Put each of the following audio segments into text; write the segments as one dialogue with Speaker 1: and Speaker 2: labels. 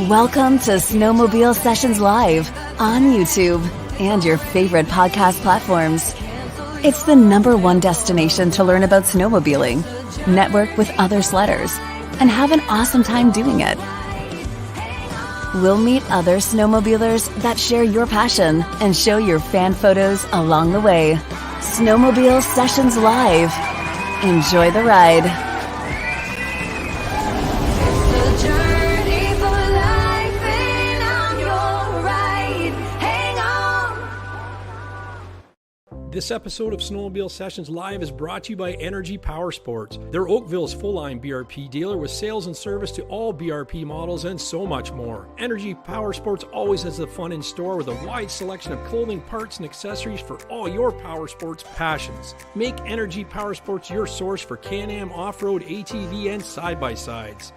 Speaker 1: Welcome to Snowmobile Sessions Live on YouTube and your favorite podcast platforms. It's the #1 destination to learn about snowmobiling, network with other sledders, and have an awesome time doing it. We'll meet other snowmobilers that share your passion and show your fan photos along the way. Snowmobile Sessions Live. Enjoy the ride.
Speaker 2: This episode of Snowmobile Sessions Live is brought to you by Energy Power Sports. They're Oakville's full-line BRP dealer with sales and service to all BRP models and so much more. Energy Power Sports always has the fun in store with a wide selection of clothing, parts, and accessories for all your power sports passions. Make Energy Power Sports your source for Can-Am off-road, ATV, and side-by-sides.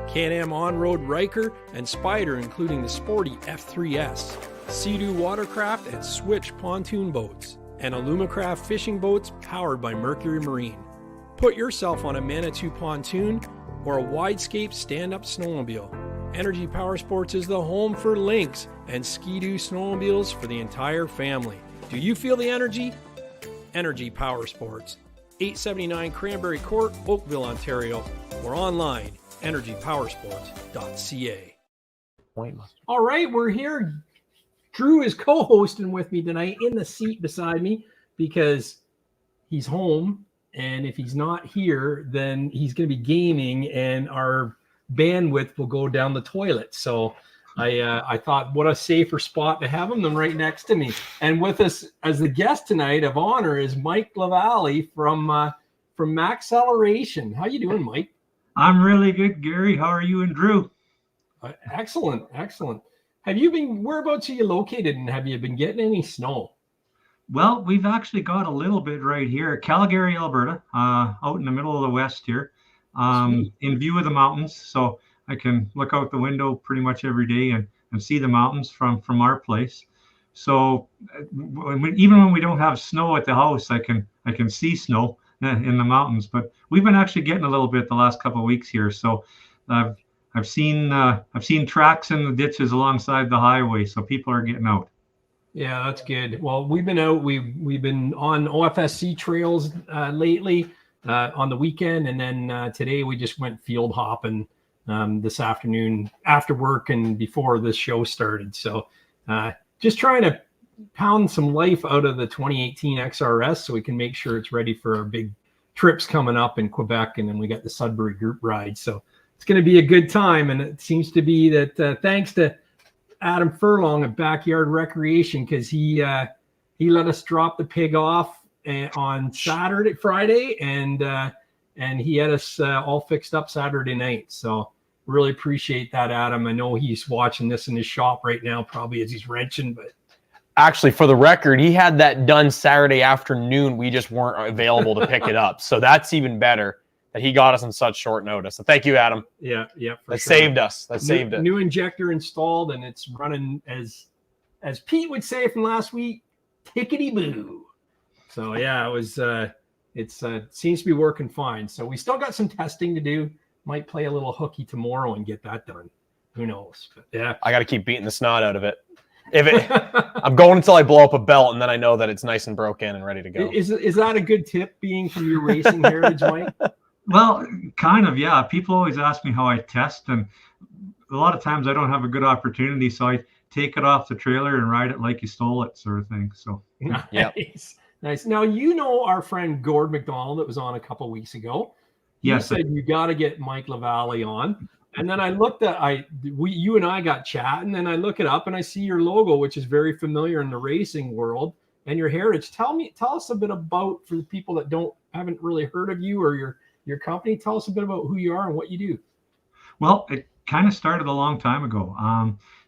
Speaker 2: Can-Am on-road Riker and Spider, including the sporty F3S. Sea-Doo watercraft and Switch pontoon boats. And Alumacraft fishing boats powered by Mercury Marine. Put yourself on a Manitou pontoon or a Widescape stand-up snowmobile. Energy Power Sports is the home for Lynx and Ski-Doo snowmobiles for the entire family. Do you feel the energy? Energy Power Sports, 879 Cranberry Court, Oakville, Ontario, or online, energypowersports.ca. All right, we're here. Drew is co-hosting with me tonight in the seat beside me because he's home, and if he's not here, then he's going to be gaming, and our bandwidth will go down the toilet. So I thought, what a safer spot to have him than right next to me. And with us as the guest tonight of honor is Mike LaValley from Maxceleration. How you doing, Mike?
Speaker 3: I'm really good, Gary. How are you and Drew?
Speaker 2: Excellent. Whereabouts are you located, and have you been getting any snow?
Speaker 3: Well, we've actually got a little bit right here, Calgary, Alberta, out in the middle of the west here, in view of the mountains. So I can look out the window pretty much every day and see the mountains from our place. So even when we don't have snow at the house, I can see snow in the mountains. But we've been actually getting a little bit the last couple of weeks here. So I've seen tracks in the ditches alongside the highway, so people are getting out.
Speaker 2: Yeah, that's good. Well, we've been out. We've been on OFSC trails lately on the weekend, and then today we just went field hopping this afternoon after work and before this show started. So just trying to pound some life out of the 2018 XRS so we can make sure it's ready for our big trips coming up in Quebec, and then we got the Sudbury group ride. So it's going to be a good time, and it seems to be that thanks to Adam Furlong at Backyard Recreation, because he let us drop the pig off on Friday, and he had us all fixed up Saturday night. So really appreciate that, Adam. I know he's watching this in his shop right now, probably as he's wrenching, but.
Speaker 4: Actually, for the record, he had that done Saturday afternoon. We just weren't available to pick it up, so that's even better. That he got us on such short notice. So thank you, Adam.
Speaker 2: Yeah.
Speaker 4: That saved us. That saved it.
Speaker 2: New injector installed, and it's running as Pete would say from last week, tickety boo. So yeah, it was. It seems to be working fine. So we still got some testing to do. Might play a little hooky tomorrow and get that done. Who knows? But yeah,
Speaker 4: I got to keep beating the snot out of it. I'm going until I blow up a belt, and then I know that it's nice and broken and ready to go.
Speaker 2: Is that a good tip, being from your racing heritage, Mike?
Speaker 3: Well, kind of, yeah. People always ask me how I test, and a lot of times I don't have a good opportunity, so I take it off the trailer and ride it like you stole it, sort of thing. So,
Speaker 2: nice. Now, you know our friend Gord McDonald that was on a couple of weeks ago.
Speaker 3: Yes,
Speaker 2: said you got to get Mike LaValley on, and then I looked at you and I got chatting, and I look it up, and I see your logo, which is very familiar in the racing world, and your heritage. Tell us a bit about, for the people that haven't really heard of you or your company. Tell us a bit about who you are and what you do.
Speaker 3: Well, it kind of started a long time ago.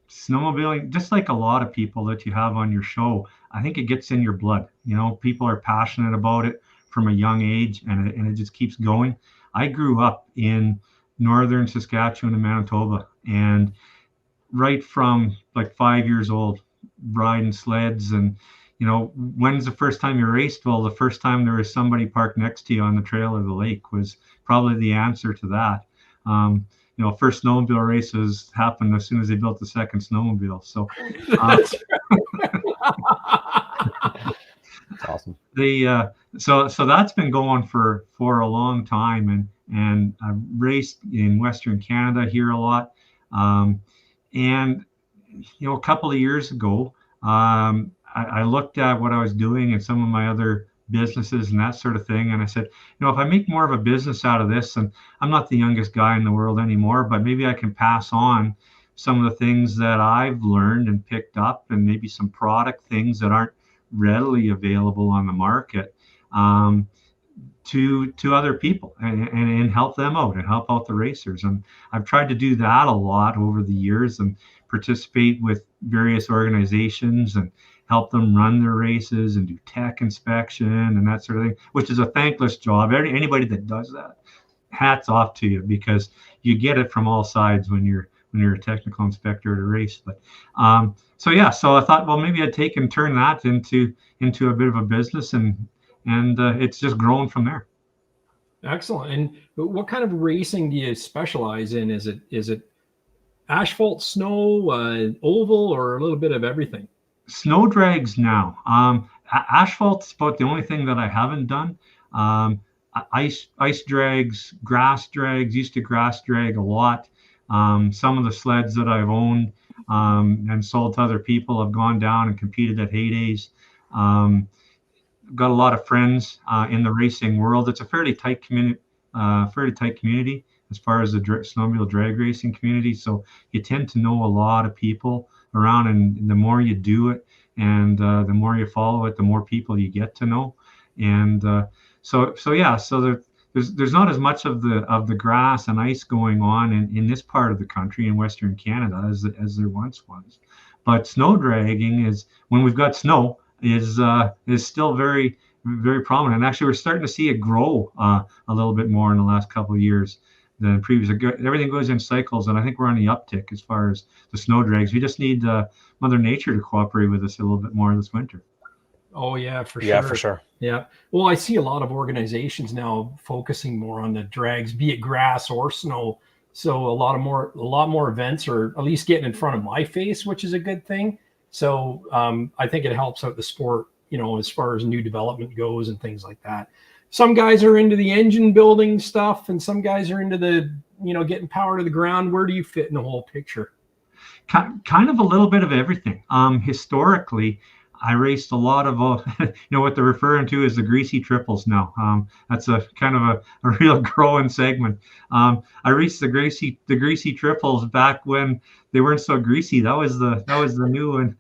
Speaker 3: Snowmobiling, just like a lot of people that you have on your show, I think it gets in your blood. You know, people are passionate about it from a young age, and it just keeps going. I grew up in northern Saskatchewan and Manitoba, and right from like 5 years old, riding sleds. And you know, when's the first time you raced? Well, the first time there was somebody parked next to you on the trail or the lake was probably the answer to that. first snowmobile races happened as soon as they built the second snowmobile. So
Speaker 4: That's awesome.
Speaker 3: So that's been going for a long time, and I've raced in Western Canada here a lot. And a couple of years ago, I looked at what I was doing and some of my other businesses and that sort of thing, and I said, if I make more of a business out of this, and I'm not the youngest guy in the world anymore, but maybe I can pass on some of the things that I've learned and picked up, and maybe some product things that aren't readily available on the market, to other people, and help them out and help out the racers. And I've tried to do that a lot over the years, and participate with various organizations and help them run their races and do tech inspection and that sort of thing, which is a thankless job. Anybody that does that, hats off to you, because you get it from all sides when you're a technical inspector at a race. But so I thought, well, maybe I'd take and turn that into a bit of a business, and it's just grown from there.
Speaker 2: Excellent. And what kind of racing do you specialize in? Is it asphalt, snow, oval, or a little bit of everything?
Speaker 3: Snow drags now. Asphalt's about the only thing that I haven't done. Ice drags, grass drags. Used to grass drag a lot. Some of the sleds that I've owned and sold to other people have gone down and competed at heydays. Got a lot of friends in the racing world. It's a fairly tight community as far as the snowmobile drag racing community. So you tend to know a lot of people around, and the more you do it, and the more you follow it, the more people you get to know. And so there's not as much of the grass and ice going on in this part of the country, in Western Canada, as there once was. But snow dragging is, when we've got snow, is still very, very prominent. And actually, we're starting to see it grow a little bit more in the last couple of years than previous. Everything goes in cycles, and I think we're on the uptick as far as the snow drags. We just need Mother Nature to cooperate with us a little bit more this winter.
Speaker 2: Oh yeah, for sure.
Speaker 4: Yeah, for sure.
Speaker 2: Yeah. Well, I see a lot of organizations now focusing more on the drags, be it grass or snow. So a lot more events, or at least getting in front of my face, which is a good thing. So I think it helps out the sport, as far as new development goes and things like that. Some guys are into the engine building stuff, and some guys are into the, getting power to the ground. Where do you fit in the whole picture?
Speaker 3: Kind of a little bit of everything. Historically, I raced a lot of, what they're referring to as the greasy triples now. That's a kind of a real growing segment. I raced the greasy triples back when they weren't so greasy. That was the new and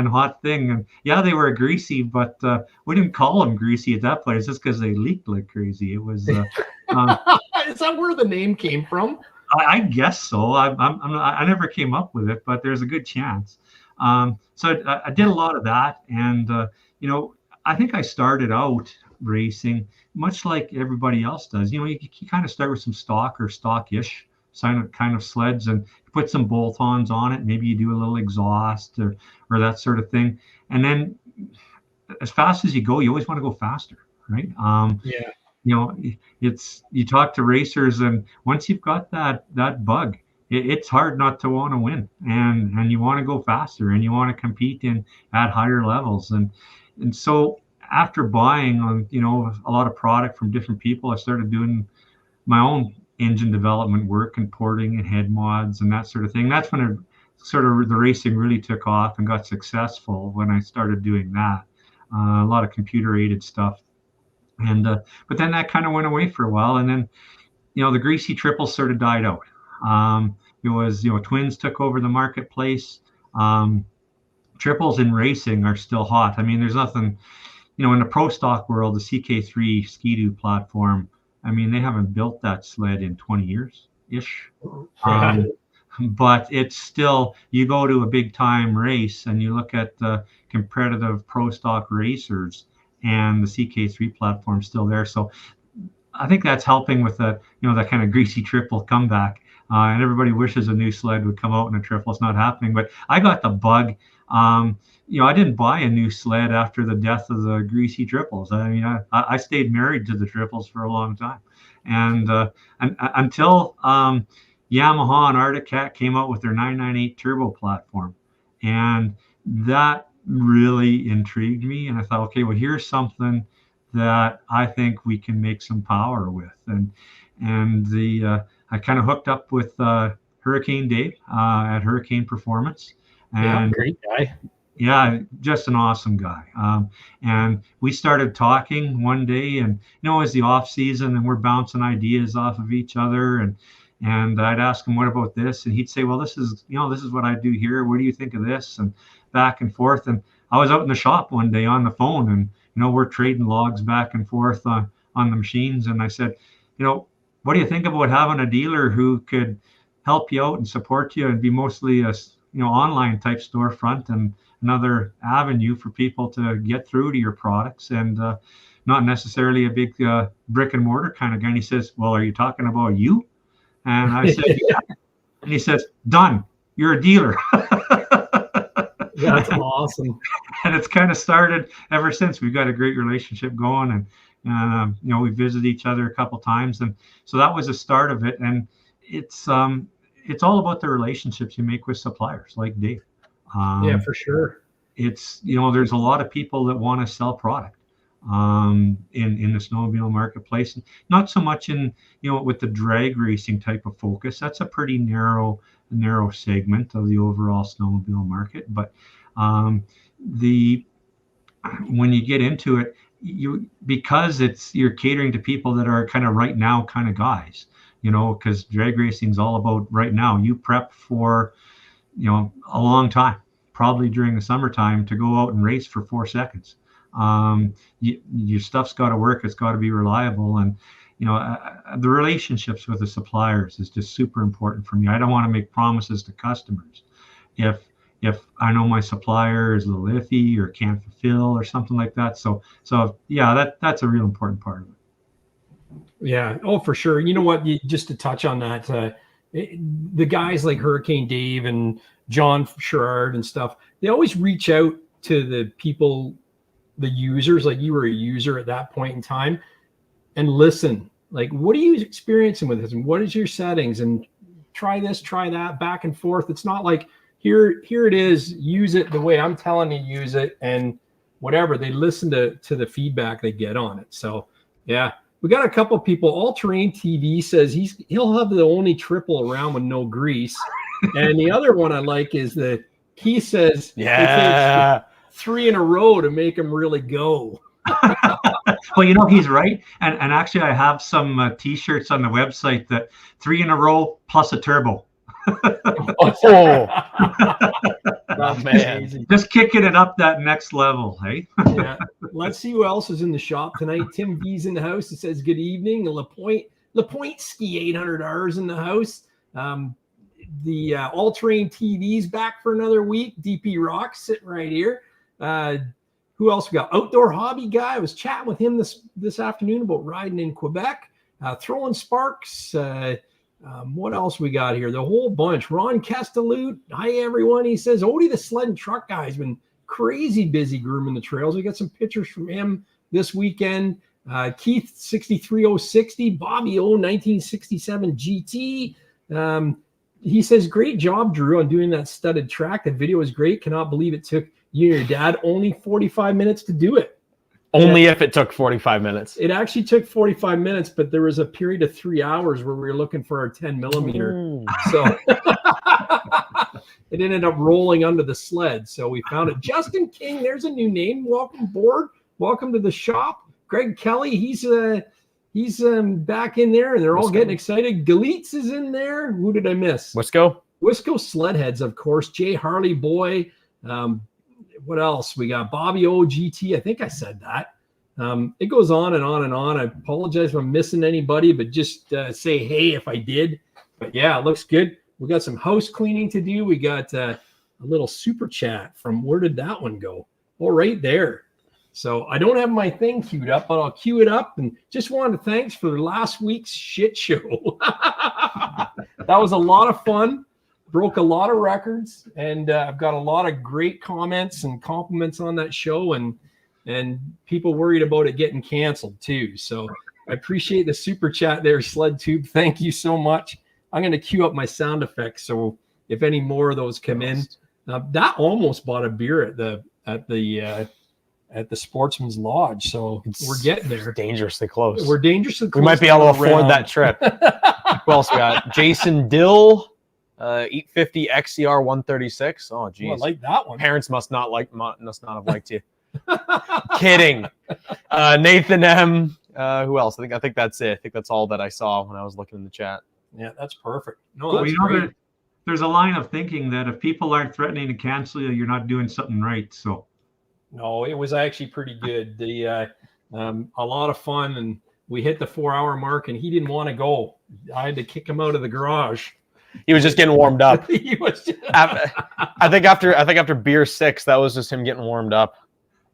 Speaker 3: hot thing. And yeah, they were greasy, but we didn't call them greasy at that place just because they leaked like crazy. It was. Is
Speaker 2: that where the name came from?
Speaker 3: I guess so. I never came up with it, but there's a good chance. So I did a lot of that, and I think I started out racing much like everybody else does. You kind of start with some stock or stock-ish kind of sleds, and put some bolt-ons on it. Maybe you do a little exhaust or that sort of thing, and then as fast as you go, you always want to go faster, right?
Speaker 2: Yeah.
Speaker 3: You talk to racers, and once you've got that bug, it's hard not to want to win, and you want to go faster, and you want to compete at higher levels. And so after buying a lot of product from different people, I started doing my own engine development work and porting and head mods and that sort of thing. That's when the racing really took off and got successful, when I started doing that. A lot of computer aided stuff. And but then that kind of went away for a while, and then the greasy triples sort of died out. It was twins took over the marketplace. Triples in racing are still hot. I mean, there's nothing, in the pro stock world, the CK3 Ski-Doo platform, I mean, they haven't built that sled in 20 years ish. But it's still, you go to a big time race and you look at the competitive pro stock racers, and the CK3 platform's still there. So I think that's helping with that kind of greasy triple comeback. And everybody wishes a new sled would come out in a triple. It's not happening, but I got the bug. I didn't buy a new sled after the death of the greasy triples. I mean, I stayed married to the triples for a long time, and until Yamaha and Arctic Cat came out with their 998 turbo platform, and that really intrigued me. And I thought, okay, well, here's something that I think we can make some power with. And I kind of hooked up with Hurricane Dave at Hurricane Performance. And
Speaker 4: great guy.
Speaker 3: Yeah, just an awesome guy. And we started talking one day, and it was the off season, and we're bouncing ideas off of each other. And I'd ask him, what about this? And he'd say, well, this is what I do here. What do you think of this? And back and forth. And I was out in the shop one day on the phone, and, we're trading logs back and forth on the machines. And I said, what do you think about having a dealer who could help you out and support you and be mostly a, online type storefront and another avenue for people to get through to your products, and not necessarily a big brick and mortar kind of guy? And he says, well, are you talking about you? And I said, yeah. And he says, done. You're a dealer.
Speaker 2: That's awesome.
Speaker 3: And it's kind of started ever since. We've got a great relationship going, and we visit each other a couple times, and so that was the start of it. And it's all about the relationships you make with suppliers like Dave.
Speaker 2: Yeah, for sure.
Speaker 3: It's there's a lot of people that want to sell product in the snowmobile marketplace, not so much in with the drag racing type of focus. That's a pretty narrow segment of the overall snowmobile market. But when you get into it, because you're catering to people that are kind of right now kind of guys, because drag racing is all about right now. You prep for a long time, probably during the summertime, to go out and race for 4 seconds. Your stuff's got to work. It's got to be reliable. And the relationships with the suppliers is just super important for me. I don't want to make promises to customers if I know my supplier is a little iffy or can't fulfill or something like that. So yeah, that's a real important part of it.
Speaker 2: Yeah. Oh, for sure. You know what? Just to touch on that, the guys like Hurricane Dave and John Sherrard and stuff, they always reach out to the people, the users, like you were a user at that point in time, and listen, like, what are you experiencing with this? And what is your settings? And try this, try that, back and forth. It's not like, here it is, use it the way I'm telling you, use it, and whatever. They listen to the feedback they get on it. So yeah, we got a couple people. All Terrain TV says he'll have the only triple around with no grease. And the other one I like is he says,
Speaker 4: yeah,
Speaker 2: it takes 3 in a row to make him really go.
Speaker 3: Well, he's right. And actually, I have some T-shirts on the website that 3 in a row plus a turbo.
Speaker 4: Oh man,
Speaker 3: just kicking it up that next level, hey?
Speaker 2: Yeah. Let's see who else is in the shop tonight. Tim V's in the house. It says good evening. LaPointe Ski 800R's in the house. The All Terrain TV's back for another week. DP Rock sitting right here. Who else we got? Outdoor Hobby Guy. I was chatting with him this afternoon about riding in Quebec. Throwing Sparks. What else we got here? The whole bunch. Ron Castelloot. Hi, everyone. He says, Odie, the sled and truck guy, has been crazy busy grooming the trails. We got some pictures from him this weekend. Keith 63060, Bobby O 1967 GT. He says, great job, Drew, on doing that studded track. The video was great. Cannot believe it took you and your dad only 45 minutes to do it.
Speaker 4: Only if it took 45 minutes.
Speaker 2: It actually took 45 minutes, but there was a period of 3 hours where we were looking for our 10 millimeter. So it ended up rolling under the sled. So we found it. Justin King, there's a new name. Welcome aboard. Welcome to the shop. Greg Kelly, he's back in there, and they're all getting excited. Galitz is in there. Who did I miss?
Speaker 4: Wisco
Speaker 2: Sledheads, of course. Jay Harley Boy. What else? We got Bobby O GT. I think I said that. It goes on and on and on. I apologize if I'm missing anybody, but just say hey if I did. But yeah, it looks good. We got some house cleaning to do. We got a little super chat from, where did that one go? Oh, right there. So I don't have my thing queued up, but I'll queue it up. And just wanted to thanks for last week's shit show. That was a lot of fun. Broke a lot of records, and I've got a lot of great comments and compliments on that show, and people worried about it getting canceled too. So I appreciate the super chat there, SledTube. Thank you so much. I'm going to queue up my sound effects. So if any more of those come in, that almost bought a beer at the Sportsman's Lodge. So we're getting there.
Speaker 4: Dangerously close.
Speaker 2: We're dangerously close.
Speaker 4: We might be able to afford that trip. Who else we got? Jason Dill, 850 XCR 136. Oh, geez.
Speaker 2: I like that one.
Speaker 4: Parents must not have liked you. Kidding. Nathan M. Who else? I think that's it. I think that's all that I saw when I was looking in the chat.
Speaker 2: Yeah, that's perfect. No, that's
Speaker 3: well,
Speaker 2: great.
Speaker 3: There's a line of thinking that if people aren't threatening to cancel you, you're not doing something right. So
Speaker 2: no, it was actually pretty good. A lot of fun, and we hit the 4-hour mark, and he didn't want to go. I had to kick him out of the garage.
Speaker 4: He was just getting warmed up.
Speaker 2: He was just...
Speaker 4: I think after beer 6, that was just him getting warmed up.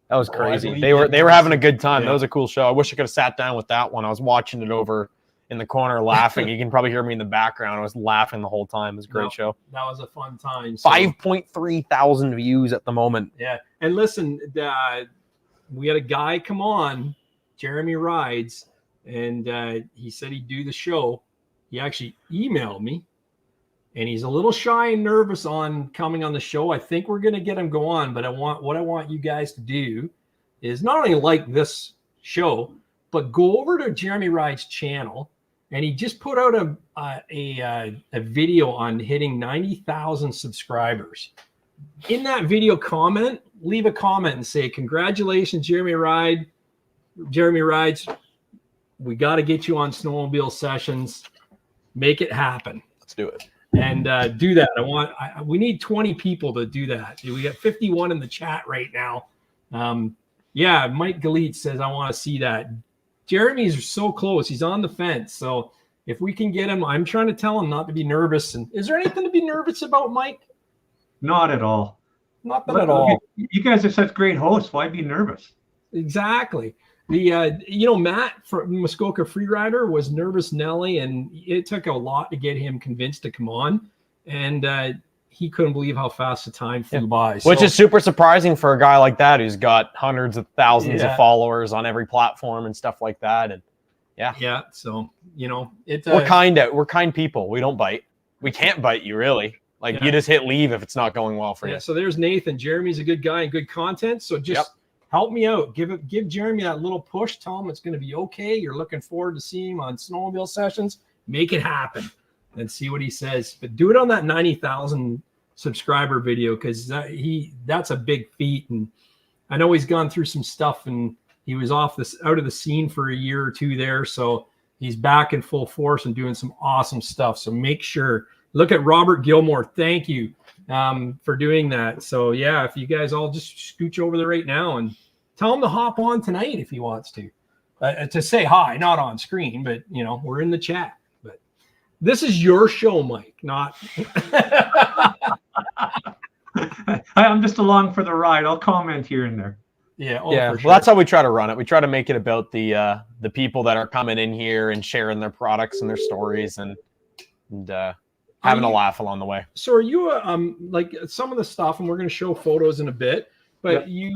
Speaker 4: That was crazy. They were having a good time. Yeah. That was a cool show. I wish I could have sat down with that one. I was watching it over in the corner laughing. You can probably hear me in the background. I was laughing the whole time. It was a great show. That
Speaker 2: was a fun time. So,
Speaker 4: 5.3 thousand views at the moment.
Speaker 2: Yeah. And listen, we had a guy come on, Jeremy Rides, and he said he'd do the show. He actually emailed me, and he's a little shy and nervous on coming on the show. I think we're going to get him go on, but what I want you guys to do is not only like this show, but go over to Jeremy Rides' channel, and he just put out a video on hitting 90,000 subscribers. In that video comment, leave a comment and say, "Congratulations, Jeremy Rides. We got to get you on Snowmobile Sessions. Make it happen."
Speaker 4: Let's do it.
Speaker 2: And do that. We need 20 people to do that. We got 51 in the chat right now. Yeah, Mike Galit says, "I want to see that." Jeremy's so close. He's on the fence. So if we can get him, I'm trying to tell him not to be nervous. And is there anything to be nervous about, Mike?
Speaker 3: Not at all.
Speaker 2: Nothing at all.
Speaker 3: You guys are such great hosts. Why be nervous?
Speaker 2: Exactly. Matt from Muskoka Freerider was nervous Nelly, and it took a lot to get him convinced to come on. And he couldn't believe how fast the time flew by.
Speaker 4: Which is super surprising for a guy like that who's got hundreds of thousands of followers on every platform and stuff like that. And
Speaker 2: yeah. So
Speaker 4: we're kind people. We don't bite. We can't bite you really. You just hit leave if it's not going well for you.
Speaker 2: Yeah. So there's Nathan. Jeremy's a good guy and good content. So just help me out. Give Jeremy that little push. Tell him it's going to be okay. You're looking forward to seeing him on Snowmobile Sessions. Make it happen and see what he says. But do it on that 90,000 subscriber video, because that's a big feat. And I know he's gone through some stuff, and he was out of the scene for a year or two there. So he's back in full force and doing some awesome stuff. So make sure, look at Robert Gilmore. Thank you for doing that. So yeah, if you guys all just scooch over there right now and tell him to hop on tonight if he wants to say hi, not on screen, but we're in the chat. But this is your show, Mike, not.
Speaker 3: I'm just along for the ride. I'll comment here and there.
Speaker 2: Yeah.
Speaker 4: For sure. Well, that's how we try to run it. We try to make it about the people that are coming in here and sharing their products and their stories and having a laugh along the way.
Speaker 2: So are you like some of the stuff, and we're going to show photos in a bit, but you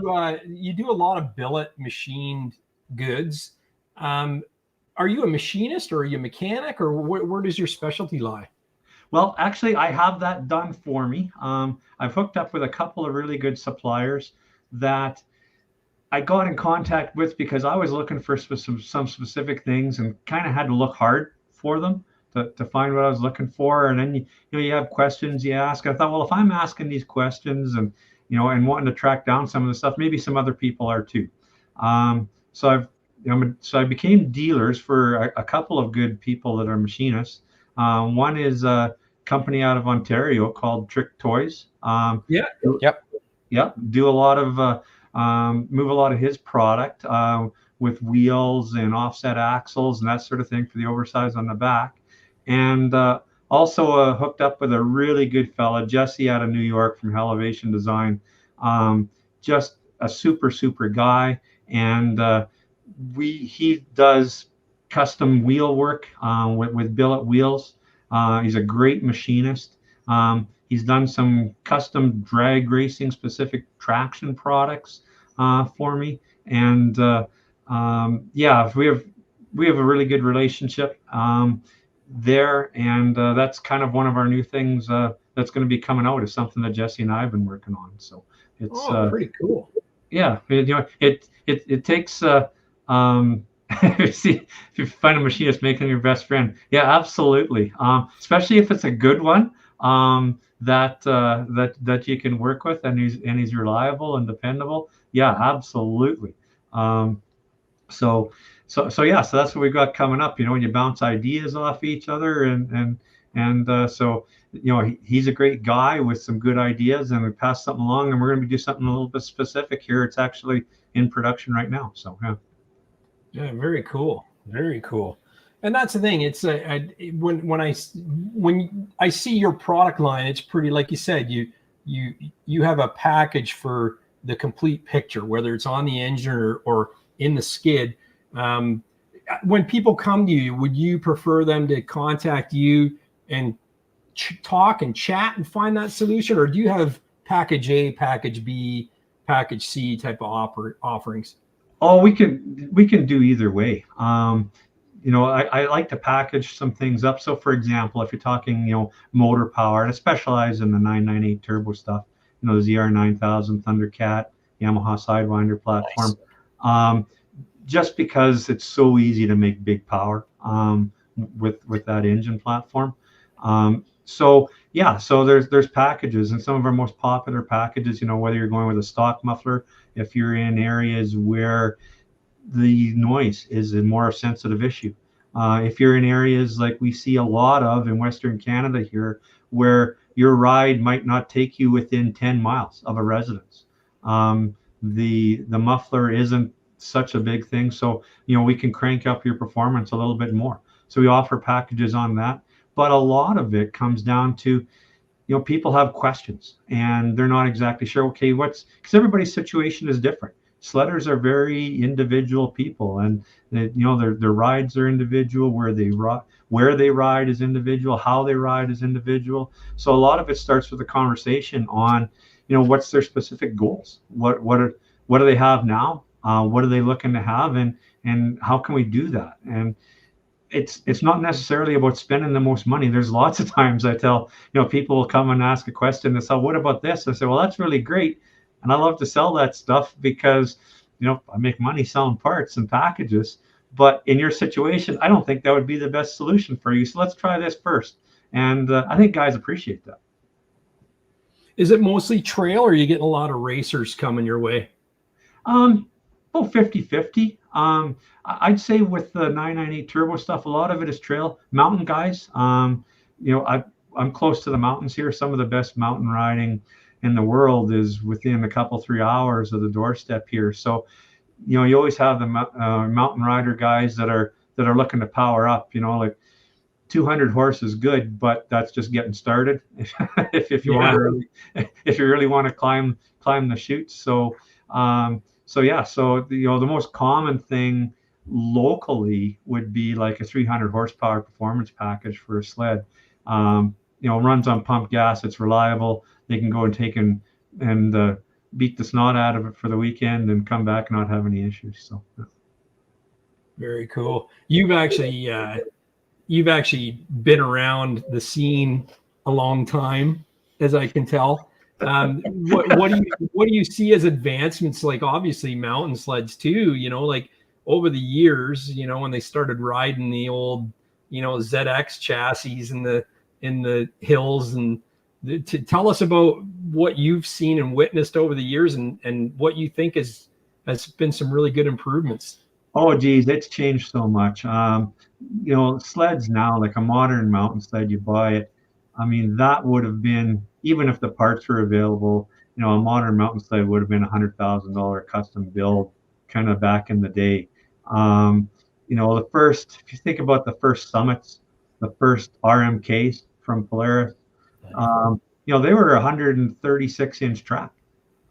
Speaker 2: do a lot of billet machined goods. Are you a machinist, or are you a mechanic, or where does your specialty lie?
Speaker 3: Well, actually, I have that done for me. I've hooked up with a couple of really good suppliers that I got in contact with because I was looking for some specific things and kind of had to look hard for them to find what I was looking for. And then you have questions you ask. I thought, well, if I'm asking these questions and and wanting to track down some of the stuff, maybe some other people are too. So I became dealers for a couple of good people that are machinists. One is a company out of Ontario called Trick Toys. Do a lot of move a lot of his product with wheels and offset axles and that sort of thing for the oversize on the back. And also hooked up with a really good fella, Jesse out of New York from Elevation Design. Just a super guy. And he does custom wheel work with billet wheels. He's a great machinist. He's done some custom drag racing specific traction products for me. And we have a really good relationship. there, and that's kind of one of our new things that's going to be coming out, is something that Jesse and I have been working on. So it's
Speaker 2: pretty cool.
Speaker 3: Yeah, it takes see, if you find a machinist making your best friend. Yeah, absolutely. Especially if it's a good one that you can work with, and he's reliable and dependable. Yeah, absolutely. So that's what we've got coming up. When you bounce ideas off each other, and so he's a great guy with some good ideas, and we pass something along, and we're going to do something a little bit specific here. It's actually in production right now. So
Speaker 2: yeah, very cool, very cool. And that's the thing. It's when I see your product line, it's pretty, like you said, you have a package for the complete picture, whether it's on the engine or in the skid. When people come to you, would you prefer them to contact you and talk and chat and find that solution, or do you have package A, package B, package C type of offerings?
Speaker 3: Oh, we can do either way. I like to package some things up. So for example, if you're talking, motor power, and I specialize in the 998 turbo stuff, the ZR9000 Thundercat, Yamaha Sidewinder platform. Nice. Just because it's so easy to make big power with that engine platform. So there's packages, and some of our most popular packages, whether you're going with a stock muffler, if you're in areas where the noise is a more sensitive issue. If you're in areas like we see a lot of in Western Canada here, where your ride might not take you within 10 miles of a residence, the muffler isn't such a big thing. So, we can crank up your performance a little bit more. So we offer packages on that. But a lot of it comes down to, people have questions and they're not exactly sure, okay, because everybody's situation is different. Sledders are very individual people, and their rides are individual, where they ride is individual, how they ride is individual. So a lot of it starts with a conversation on, what's their specific goals? What do they have now? What are they looking to have, and how can we do that? And it's not necessarily about spending the most money. There's lots of times I tell, people will come and ask a question. They say, what about this? I say, well, that's really great. And I love to sell that stuff because, I make money selling parts and packages. But in your situation, I don't think that would be the best solution for you. So let's try this first. And I think guys appreciate that.
Speaker 2: Is it mostly trail, or are you getting a lot of racers coming your way?
Speaker 3: About 50-50. I'd say with the 998 turbo stuff, a lot of it is trail. Mountain guys, I'm close to the mountains here. Some of the best mountain riding in the world is within a couple, 3 hours of the doorstep here. So, you always have the mountain rider guys that are looking to power up. Like 200 horses good, but that's just getting started. if you really want to climb the chutes. So the most common thing locally would be like a 300 horsepower performance package for a sled. Runs on pump gas. It's reliable. They can go and take and beat the snot out of it for the weekend and come back and not have any issues. So
Speaker 2: very cool. You've actually been around the scene a long time, as I can tell. What do you see as advancements? Like, obviously mountain sleds too, like over the years, when they started riding the old, ZX chassis in the hills, and to tell us about what you've seen and witnessed over the years, and what you think has been some really good improvements.
Speaker 3: Oh geez, it's changed so much. Sleds now, like a modern mountain sled, you buy it. I mean, that would have been, even if the parts were available, a modern mountain sled would have been $100,000 custom build kind of back in the day. The first, if you think about the first Summits, the first RMKs from Polaris, they were 136-inch track.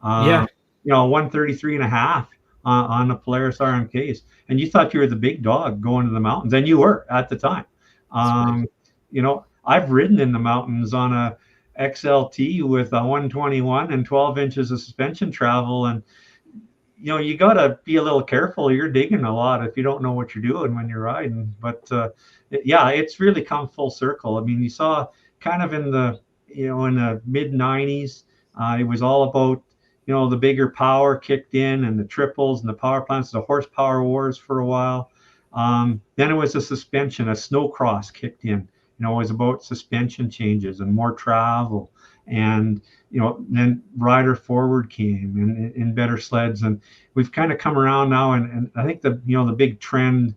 Speaker 3: 133 and a half on the Polaris RMKs. And you thought you were the big dog going to the mountains, and you were at the time. I've ridden in the mountains on a XLT with a 121 and 12 inches of suspension travel, and you got to be a little careful. You're digging a lot if you don't know what you're doing when you're riding. But yeah, it's really come full circle. I mean, you saw kind of in the in the mid 90s, it was all about the bigger power kicked in and the triples and the power plants, the horsepower wars for a while. Then it was a suspension, a snowcross kicked in. It was about suspension changes and more travel. And then rider forward came in better sleds, and we've kind of come around now. And I think the big trend,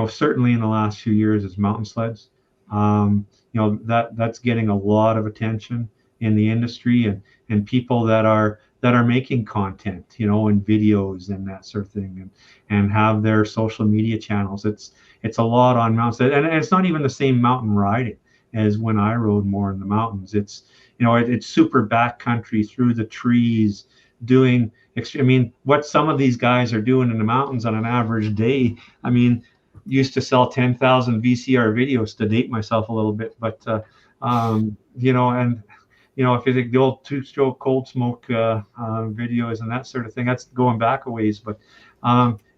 Speaker 3: certainly in the last few years, is mountain sleds. That's getting a lot of attention in the industry, and people that are making content, and videos and that sort of thing, and have their social media channels. It's a lot on mountain sleds, and it's not even the same mountain riding as when I rode more in the mountains. It's it's super backcountry through the trees, doing. I mean, what some of these guys are doing in the mountains on an average day. I mean, used to sell 10,000 VCR videos, to date myself a little bit, but and if you think the old two-stroke cold smoke videos and that sort of thing, that's going back a ways. But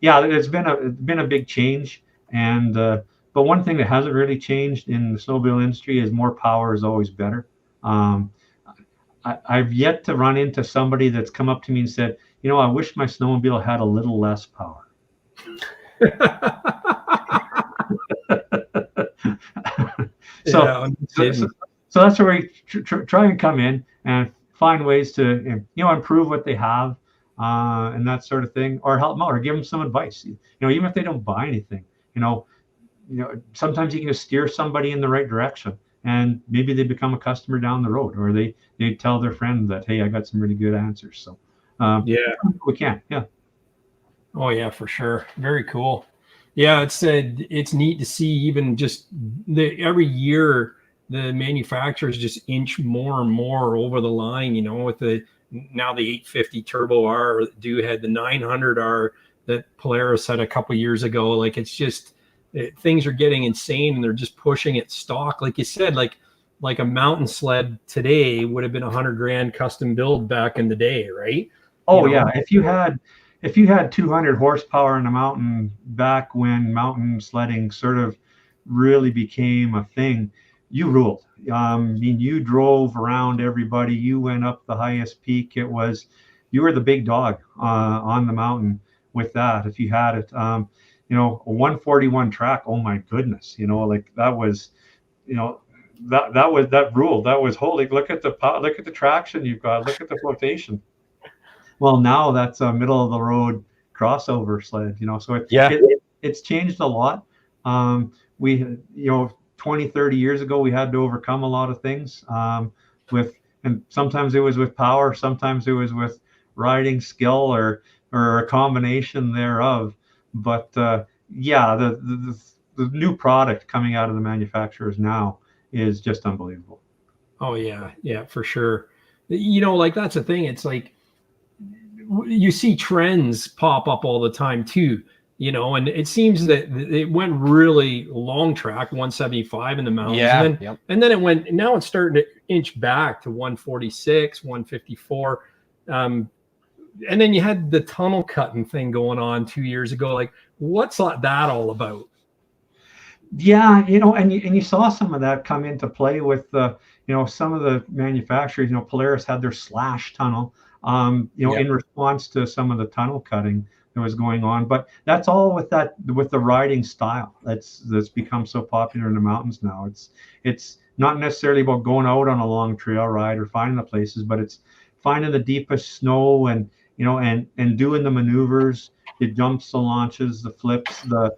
Speaker 3: yeah, it's been a big change. And but one thing that hasn't really changed in the snowmobile industry is more power is always better. I've yet to run into somebody that's come up to me and said, I wish my snowmobile had a little less power. So that's where we try and come in and find ways to improve what they have, and that sort of thing, or help them out, or give them some advice. Even if they don't buy anything, sometimes you can just steer somebody in the right direction, and maybe they become a customer down the road, or they tell their friend that, hey, I got some really good answers. So yeah, we can. Yeah.
Speaker 2: Oh yeah, for sure. Very cool. Yeah, it's neat to see, even just every year the manufacturers just inch more and more over the line, with now the 850 Turbo R, had the 900 R that Polaris had a couple years ago. Like, it's just things are getting insane, and they're just pushing it stock. Like you said, like a mountain sled today would have been $100,000 custom build back in the day, right?
Speaker 3: Oh yeah, if you had 200 horsepower in a mountain back when mountain sledding sort of really became a thing, you ruled. I mean, you drove around everybody. You went up the highest peak. You were the big dog on the mountain with that. If you had it, a 141 track, oh my goodness, like that was, that ruled. That was holy. Look at the traction you've got. Look at the flotation. Well, now that's a middle of the road crossover sled, so it's changed a lot. We, 20, 30 years ago, we had to overcome a lot of things and sometimes it was with power, sometimes it was with riding skill, or a combination thereof. But yeah, the new product coming out of the manufacturers now is just unbelievable.
Speaker 2: Oh yeah, for sure. Like, that's the thing. It's like, you see trends pop up all the time too, and it seems that it went really long track 175 in the mountains.
Speaker 4: Yeah.
Speaker 2: And then now it's starting to inch back to 146, 154. And then you had the tunnel cutting thing going on 2 years ago. Like, what's that all about?
Speaker 3: Yeah, and you saw some of that come into play with some of the manufacturers. Polaris had their slash tunnel, in response to some of the tunnel cutting that was going on. But that's all with the riding style that's become so popular in the mountains now. It's not necessarily about going out on a long trail ride or finding the places, but it's finding the deepest snow and doing the maneuvers, the jumps, the launches, the flips, the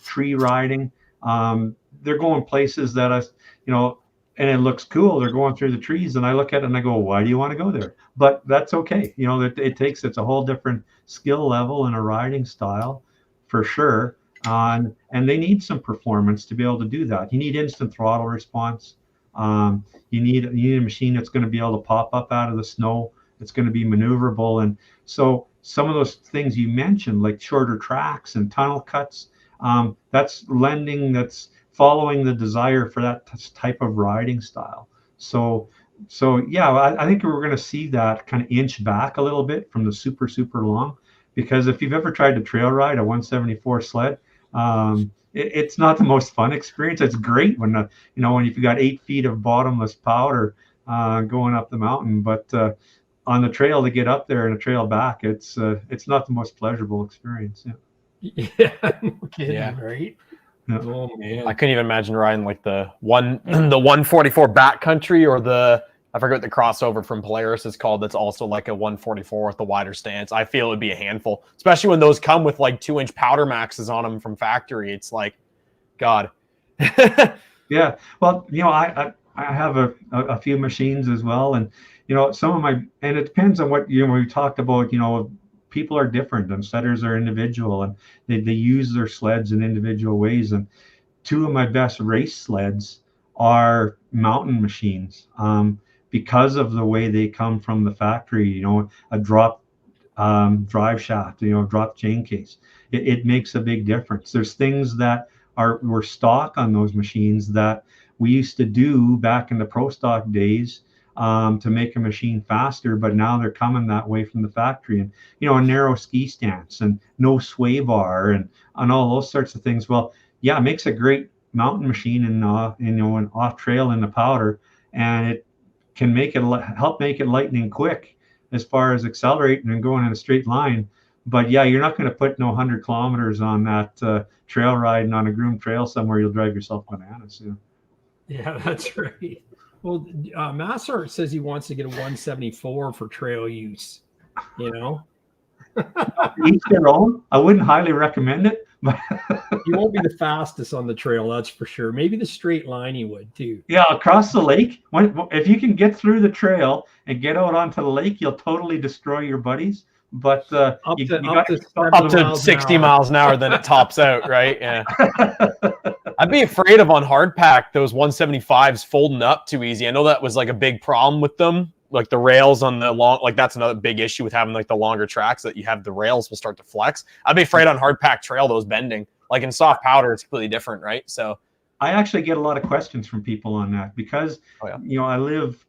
Speaker 3: tree riding. They're going places that and it looks cool. They're going through the trees, and I look at it and I go, why do you want to go there? But that's okay. It's a whole different skill level and a riding style for sure. And they need some performance to be able to do that. You need instant throttle response. You need a machine that's going to be able to pop up out of the snow. It's going to be maneuverable. And so some of those things you mentioned, like shorter tracks and tunnel cuts, that's following the desire for that type of riding style. So yeah, I think we're going to see that kind of inch back a little bit from the super, super long. because if you've ever tried to trail ride a 174 sled, it's not the most fun experience. It's great when when you've got 8 feet of bottomless powder going up the mountain, but on the trail to get up there and a trail back, it's not the most pleasurable experience.
Speaker 2: Yeah, no kidding, right?
Speaker 3: Yeah.
Speaker 2: Oh man,
Speaker 4: I couldn't even imagine riding like the 144 backcountry, or I forget what the crossover from Polaris is called. That's also like a 144 with the wider stance. I feel it'd be a handful, especially when those come with like 2-inch powder maxes on them from factory. It's like, God.
Speaker 3: Yeah. Well, I have a few machines as well, and some of and it depends on what we talked about. People are different, and setters are individual, and they use their sleds in individual ways. And 2 of my best race sleds are mountain machines, because of the way they come from the factory. A drop drive shaft, drop chain case. It makes a big difference. There's things that were stock on those machines that we used to do back in the pro stock days to make a machine faster, but now they're coming that way from the factory. And a narrow ski stance and no sway bar and all those sorts of things. Well, yeah, it makes a great mountain machine and an off trail in the powder, and it can help make it lightning quick as far as accelerating and going in a straight line. But yeah, you're not going to put 100 kilometers on that trail ride and on a groomed trail somewhere. You'll drive yourself bananas.
Speaker 2: Yeah, that's right. Well, Master says he wants to get a 174 for trail use.
Speaker 3: Each their own. I wouldn't highly recommend it, but
Speaker 2: you won't be the fastest on the trail, that's for sure. Maybe the straight line you would too.
Speaker 3: Yeah, across the lake. If you can get through the trail and get out onto the lake, you'll totally destroy your buddies. But
Speaker 2: up
Speaker 4: to 60 miles an hour, then it tops out, right? Yeah. I'd be afraid of on hard pack those 175s folding up too easy. I know that was like a big problem with them, like the rails on the long. Like that's another big issue with having like the longer tracks, that you have the rails will start to flex. I'd be afraid on hard pack trail those bending. Like in soft powder, it's completely different, right? So
Speaker 3: I actually get a lot of questions from people on that because I live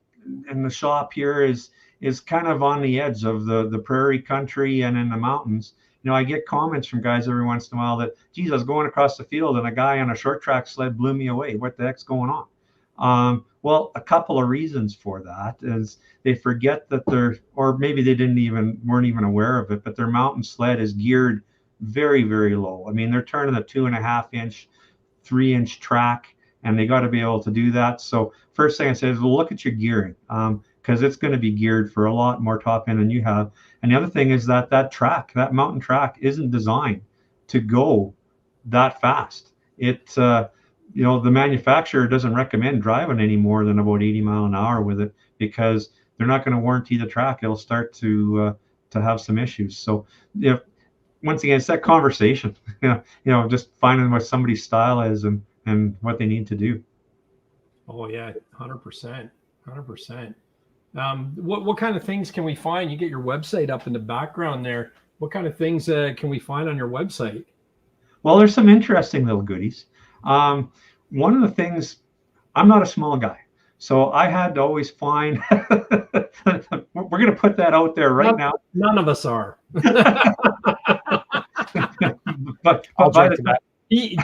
Speaker 3: in the shop here is kind of on the edge of the prairie country and in the mountains. I get comments from guys every once in a while that, geez, I was going across the field and a guy on a short track sled blew me away. What the heck's going on? Well, a couple of reasons for that is they forget that or maybe they weren't even aware of it, but their mountain sled is geared very, very low. I mean, they're turning a 2.5-inch, 3-inch track, and they got to be able to do that. So first thing I say is, well, look at your gearing. Because it's going to be geared for a lot more top end than you have. And the other thing is that mountain track isn't designed to go that fast. The manufacturer doesn't recommend driving any more than about 80 miles an hour with it, because they're not going to warranty the track. It'll start to have some issues. So once again, it's that conversation, just finding what somebody's style is and what they need to do.
Speaker 2: Oh yeah, 100%. What kind of things can we find? You get your website up in the background there. What kind of things can we find on your website?
Speaker 3: Well, there's some interesting little goodies. One of the things, I'm not a small guy, so I had to always find. We're going to put that out there now.
Speaker 2: None of us are.
Speaker 3: but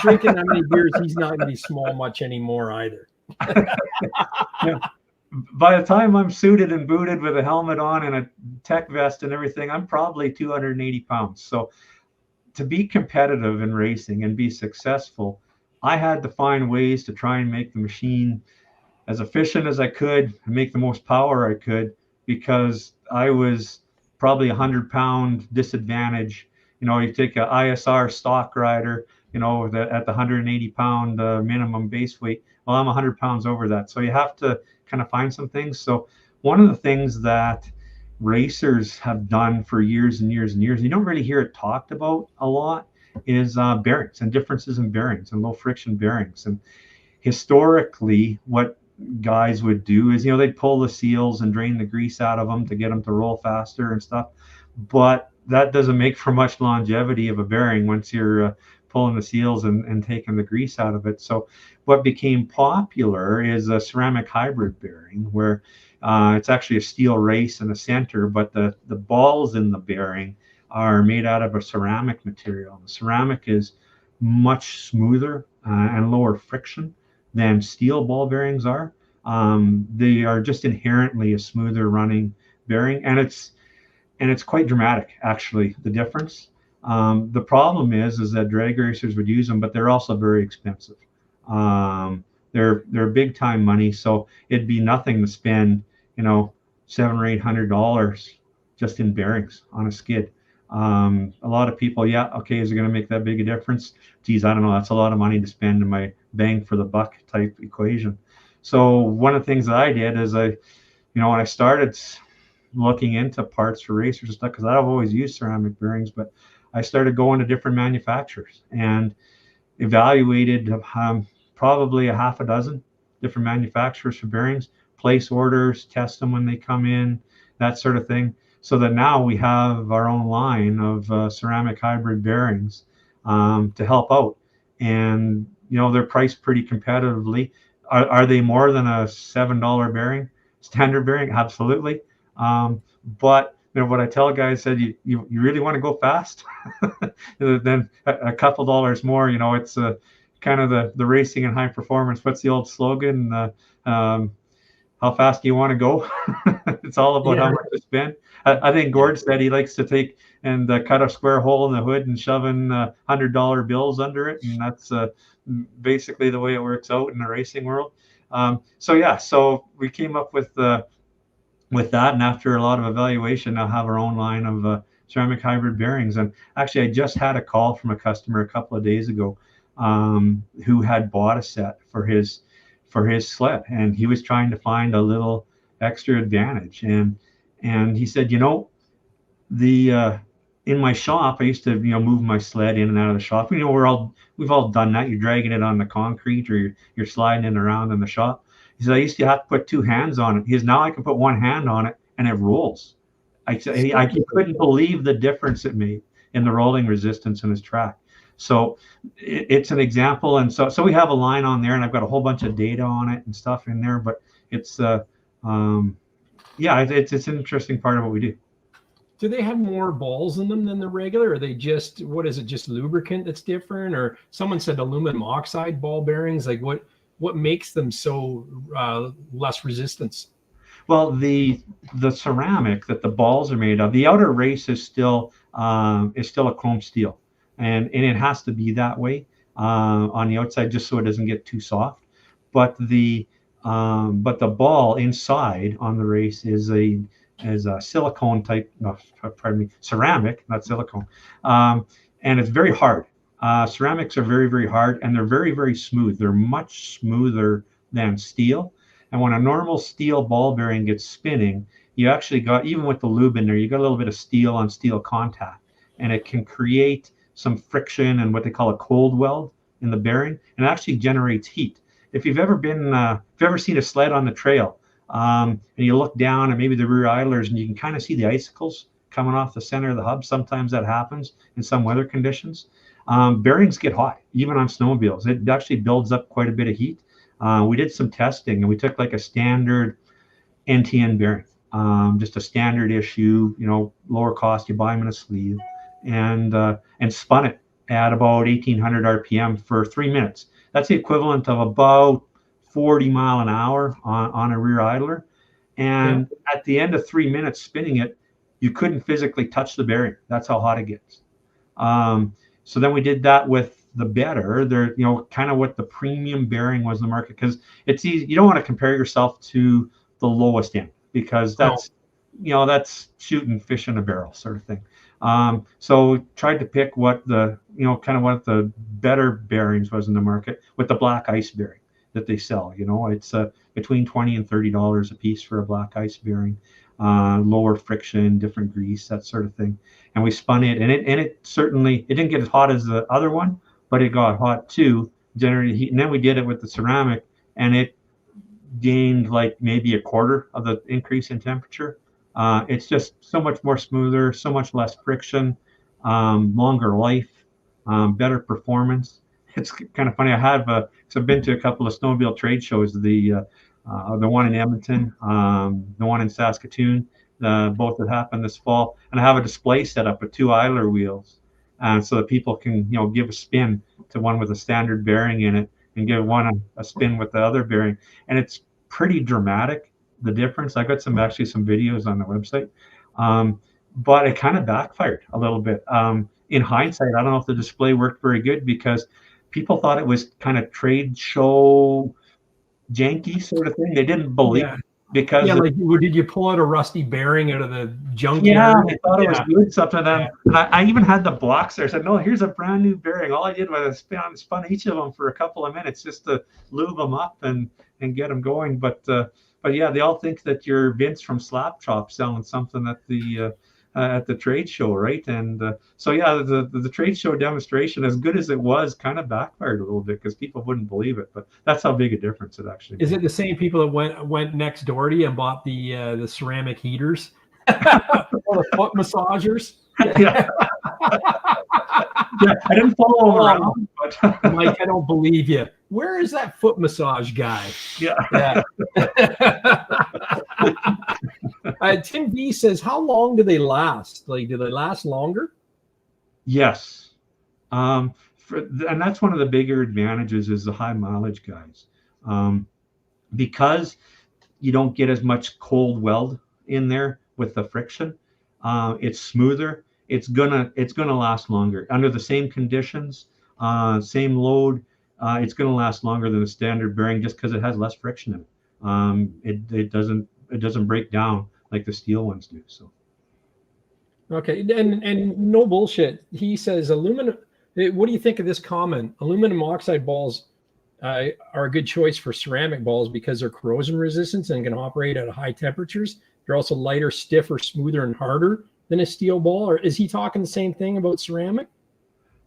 Speaker 2: drinking that many beers, he's not going to be small much anymore either.
Speaker 3: Yeah. By the time I'm suited and booted with a helmet on and a tech vest and everything, I'm probably 280 pounds. So to be competitive in racing and be successful, I had to find ways to try and make the machine as efficient as I could and make the most power I could, because I was probably 100-pound disadvantage. You take a ISR stock rider, at the 180-pound minimum base weight. Well, I'm 100 pounds over that. So you have to kind of find some things. So one of the things that racers have done for years and years and years, you don't really hear it talked about a lot, is bearings and differences in bearings and low friction bearings. And historically, what guys would do is, they'd pull the seals and drain the grease out of them to get them to roll faster and stuff. But that doesn't make for much longevity of a bearing once you're pulling the seals and taking the grease out of it. So what became popular is a ceramic hybrid bearing, where it's actually a steel race in the center, but the balls in the bearing are made out of a ceramic material. The ceramic is much smoother and lower friction than steel ball bearings are. They are just inherently a smoother running bearing, and it's quite dramatic, actually, the difference. The problem is that drag racers would use them, but they're also very expensive. They're big time money, so it'd be nothing to spend, $700 or $800 just in bearings on a skid. A lot of people, yeah, okay, is it going to make that big a difference? Geez, I don't know. That's a lot of money to spend in my bang for the buck type equation. So one of the things that I did is when I started looking into parts for racers and stuff, because I've always used ceramic bearings, but I started going to different manufacturers and evaluated probably a half a dozen different manufacturers for bearings, place orders, test them when they come in, that sort of thing. So that now we have our own line of ceramic hybrid bearings to help out. And, they're priced pretty competitively. Are they more than a $7 bearing, standard bearing? Absolutely. But what I tell guys said, you really want to go fast, then a couple dollars more. It's kind of the racing and high performance. What's the old slogan? How fast do you want to go? It's all about how much to spend. I think Gord said he likes to take and cut a square hole in the hood and shove in $100 bills under it, and that's basically the way it works out in the racing world. So we came up with that, and after a lot of evaluation, now have our own line of ceramic hybrid bearings. And actually, I just had a call from a customer a couple of days ago who had bought a set for his sled, and he was trying to find a little extra advantage. And he said, in my shop, I used to move my sled in and out of the shop. We've all done that. You're dragging it on the concrete, or you're sliding it around in the shop. He said, I used to have to put two hands on it. He says, now I can put one hand on it and it rolls. I couldn't believe the difference it made in the rolling resistance in his track. So it's an example. And so we have a line on there, and I've got a whole bunch of data on it and stuff in there, but it's an interesting part of what we do.
Speaker 2: Do they have more balls in them than the regular? Or are they just lubricant that's different? Or someone said aluminum oxide ball bearings. Like what makes them so less resistance?
Speaker 3: Well, the ceramic that the balls are made of, the outer race is still a chrome steel, and it has to be that way on the outside just so it doesn't get too soft. But the ball inside on the race is a silicone type, ceramic, not silicone, and it's very hard. Ceramics are very, very hard, and they're very, very smooth. They're much smoother than steel. And when a normal steel ball bearing gets spinning, you actually got, even with the lube in there, you got a little bit of steel on steel contact, and it can create some friction and what they call a cold weld in the bearing, and it actually generates heat. If you've ever seen a sled on the trail, and you look down at maybe the rear idlers, and you can kind of see the icicles coming off the center of the hub. Sometimes that happens in some weather conditions. Bearings get hot, even on snowmobiles. It actually builds up quite a bit of heat. We did some testing, and we took like a standard NTN bearing, just a standard issue, lower cost. You buy them in a sleeve, and spun it at about 1,800 RPM for 3 minutes. That's the equivalent of about 40 mile an hour on a rear idler. And at the end of 3 minutes spinning it, you couldn't physically touch the bearing. That's how hot it gets. So then we did that with the better. They're, kind of what the premium bearing was in the market, because it's easy. You don't want to compare yourself to the lowest end, because that's shooting fish in a barrel sort of thing. So tried to pick what the, kind of what the better bearings was in the market with the black ice bearing that they sell. It's between $20 and $30 a piece for a black ice bearing, lower friction, different grease, that sort of thing. And we spun it, and it certainly, it didn't get as hot as the other one, but it got hot too, generated heat. And then we did it with the ceramic, and it gained like maybe a quarter of the increase in temperature. It's just so much more smoother, so much less friction, longer life, better performance. It's kind of funny. So I've been to a couple of snowmobile trade shows, the one in Edmonton, the one in Saskatoon, both that happened this fall. And I have a display set up with 2 idler wheels, so that people can, give a spin to one with a standard bearing in it and give one a spin with the other bearing. And it's pretty dramatic, the difference. I got some videos on the website, but it kind of backfired a little bit. In hindsight, I don't know if the display worked very good because people thought it was kind of trade show janky sort of thing. They didn't believe it because
Speaker 2: did you pull out a rusty bearing out of the junkyard?
Speaker 3: Yeah, I thought it was good stuff to them. And I even had the blocks there. I said, no, here's a brand new bearing. All I did was I spun each of them for a couple of minutes just to lube them up and get them going. But yeah, they all think that you're Vince from Slap Chop selling something at the trade show, right? And so yeah, the trade show demonstration, as good as it was, kind of backfired a little bit because people wouldn't believe it. But that's how big a difference it actually made.
Speaker 2: Is it the same people that went next door to you and bought the ceramic heaters or the foot massagers?
Speaker 3: Yeah. Yeah, I didn't follow him around, but
Speaker 2: Mike, I don't believe you. Where is that foot massage guy?
Speaker 3: Yeah.
Speaker 2: Tim V says, how long do they last? Like, do they last longer?
Speaker 3: Yes. And that's one of the bigger advantages is the high mileage guys. Because you don't get as much cold weld in there with the friction. It's smoother. It's gonna last longer under the same conditions, same load. It's gonna last longer than a standard bearing just because it has less friction in it. It doesn't break down like the steel ones do. So.
Speaker 2: Okay, and no bullshit. He says aluminum. What do you think of this comment? Aluminum oxide balls are a good choice for ceramic balls because they're corrosion resistant and can operate at high temperatures. They're also lighter, stiffer, smoother, and harder than a steel ball. Or is he talking the same thing about ceramic?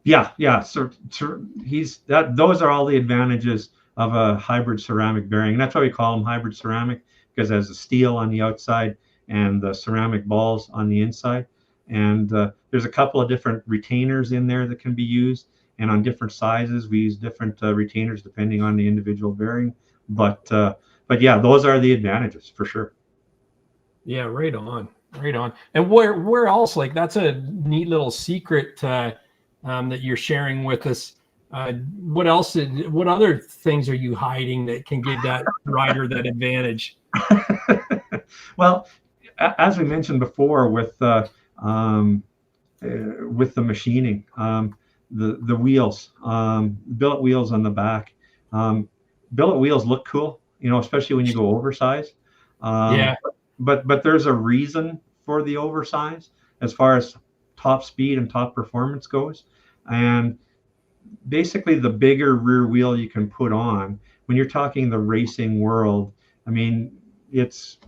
Speaker 3: Yeah. So those are all the advantages of a hybrid ceramic bearing, and that's why we call them hybrid ceramic, because it has the steel on the outside and the ceramic balls on the inside. And there's a couple of different retainers in there that can be used, and on different sizes we use different retainers depending on the individual bearing. But yeah, those are the advantages for sure.
Speaker 2: Yeah, right on. And where else? Like, that's a neat little secret that you're sharing with us. What else? What other things are you hiding that can give that rider that advantage?
Speaker 3: Well, as we mentioned before, with the machining, the wheels, billet wheels on the back. Billet wheels look cool, especially when you go oversized. But there's a reason for the oversize as far as top speed and top performance goes. And basically the bigger rear wheel you can put on, when you're talking the racing world, I mean,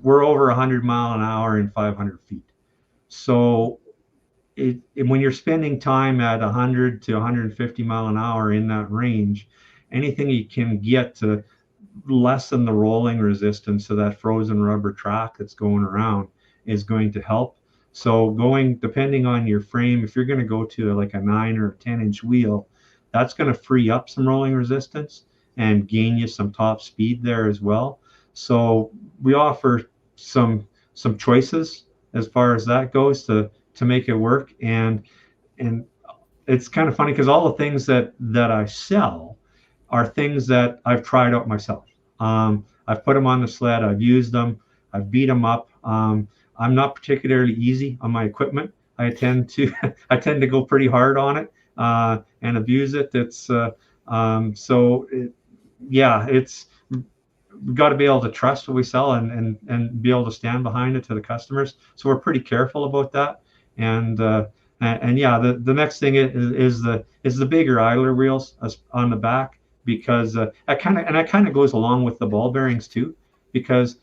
Speaker 3: we're over 100 mile an hour in 500 feet. So when you're spending time at 100 to 150 mile an hour in that range, anything you can get to lessen the rolling resistance of that frozen rubber track that's going around is going to help. So depending on your frame, if you're going to go to like a 9 or 10-inch wheel, that's going to free up some rolling resistance and gain you some top speed there as well. So we offer some choices as far as that goes to make it work. And it's kind of funny because all the things that I sell are things that I've tried out myself. I've put them on the sled, I've used them, I've beat them up. I'm not particularly easy on my equipment. I tend to go pretty hard on it and abuse it. We've got to be able to trust what we sell and be able to stand behind it to the customers. So we're pretty careful about that. And yeah, the next thing is the bigger idler wheels on the back, because that kind of goes along with the ball bearings too, because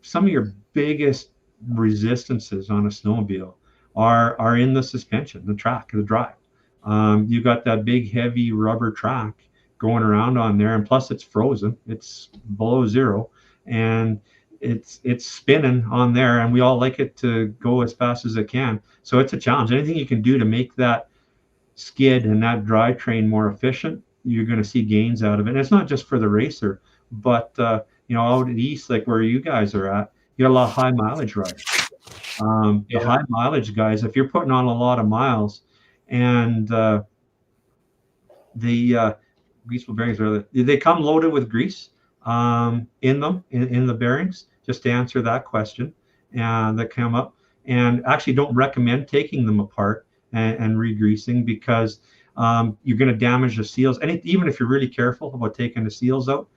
Speaker 3: some of your biggest resistances on a snowmobile are in the suspension, the track, the drive. You've got that big heavy rubber track going around on there, and plus it's frozen, it's below zero, and it's spinning on there, and we all like it to go as fast as it can. So it's a challenge. Anything you can do to make that skid and that drivetrain more efficient, you're going to see gains out of it. And it's not just for the racer, but out at east, like where you guys are at, you got a lot of high mileage riders. The high mileage guys, if you're putting on a lot of miles, and the greaseful bearings they come loaded with grease in them in the bearings, just to answer that question, and that come up. And actually don't recommend taking them apart and re-greasing, because you're going to damage the seals. And even if you're really careful about taking the seals out,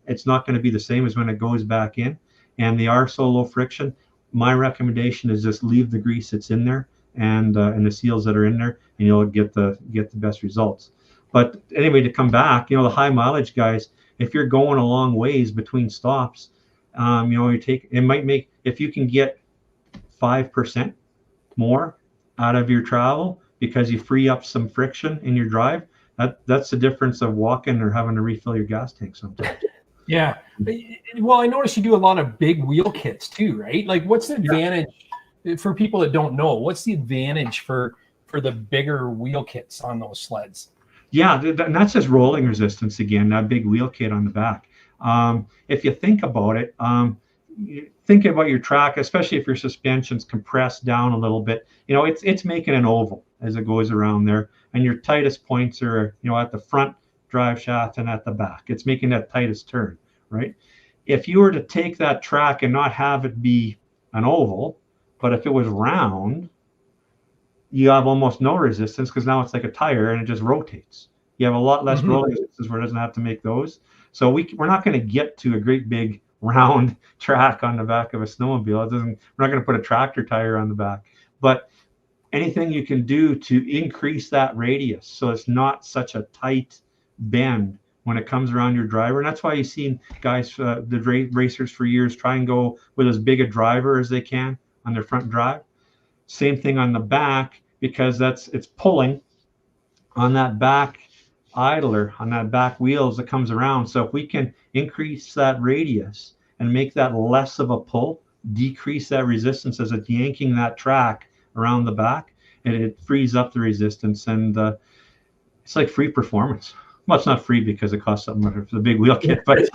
Speaker 3: it's not going to be the same as when it goes back in. And they are so low friction. My recommendation is just leave the grease that's in there and the seals that are in there, and you'll get the best results. But anyway, to come back, the high mileage guys, if you're going a long ways between stops, it might make, if you can get 5% more out of your travel because you free up some friction in your drive, that's the difference of walking or having to refill your gas tank sometimes.
Speaker 2: Yeah. Well, I noticed you do a lot of big wheel kits too, right? Like, what's the advantage for people that don't know? What's the advantage for the bigger wheel kits on those sleds?
Speaker 3: Yeah, and that's just rolling resistance again, that big wheel kit on the back. If you think about it, think about your track, especially if your suspension's compressed down a little bit. It's making an oval as it goes around there, and your tightest points are at the front drive shaft and at the back. It's making that tightest turn, right? If you were to take that track and not have it be an oval, but if it was round, you have almost no resistance, because now it's like a tire and it just rotates. You have a lot less rolling resistance where it doesn't have to make those. So we're not going to get to a great big round track on the back of a snowmobile. We're not going to put a tractor tire on the back, but anything you can do to increase that radius so it's not such a tight bend when it comes around your driver. And that's why you've seen guys, the racers for years, try and go with as big a driver as they can on their front drive. Same thing on the back, because it's pulling on that back idler, on that back wheels that comes around. So if we can increase that radius and make that less of a pull, decrease that resistance as it's yanking that track around the back, and it frees up the resistance, and it's like free performance. Well, it's not free because it costs something for the big wheel kit, but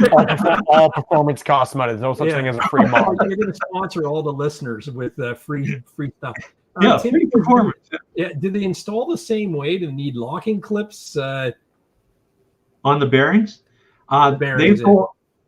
Speaker 4: all performance costs money. There's no such thing as a free model.
Speaker 2: You're going to sponsor all the listeners with free stuff.
Speaker 3: Yeah, free performance.
Speaker 2: Yeah. Did they install the same way? Do they need locking clips
Speaker 3: on the bearings?
Speaker 2: Bearings,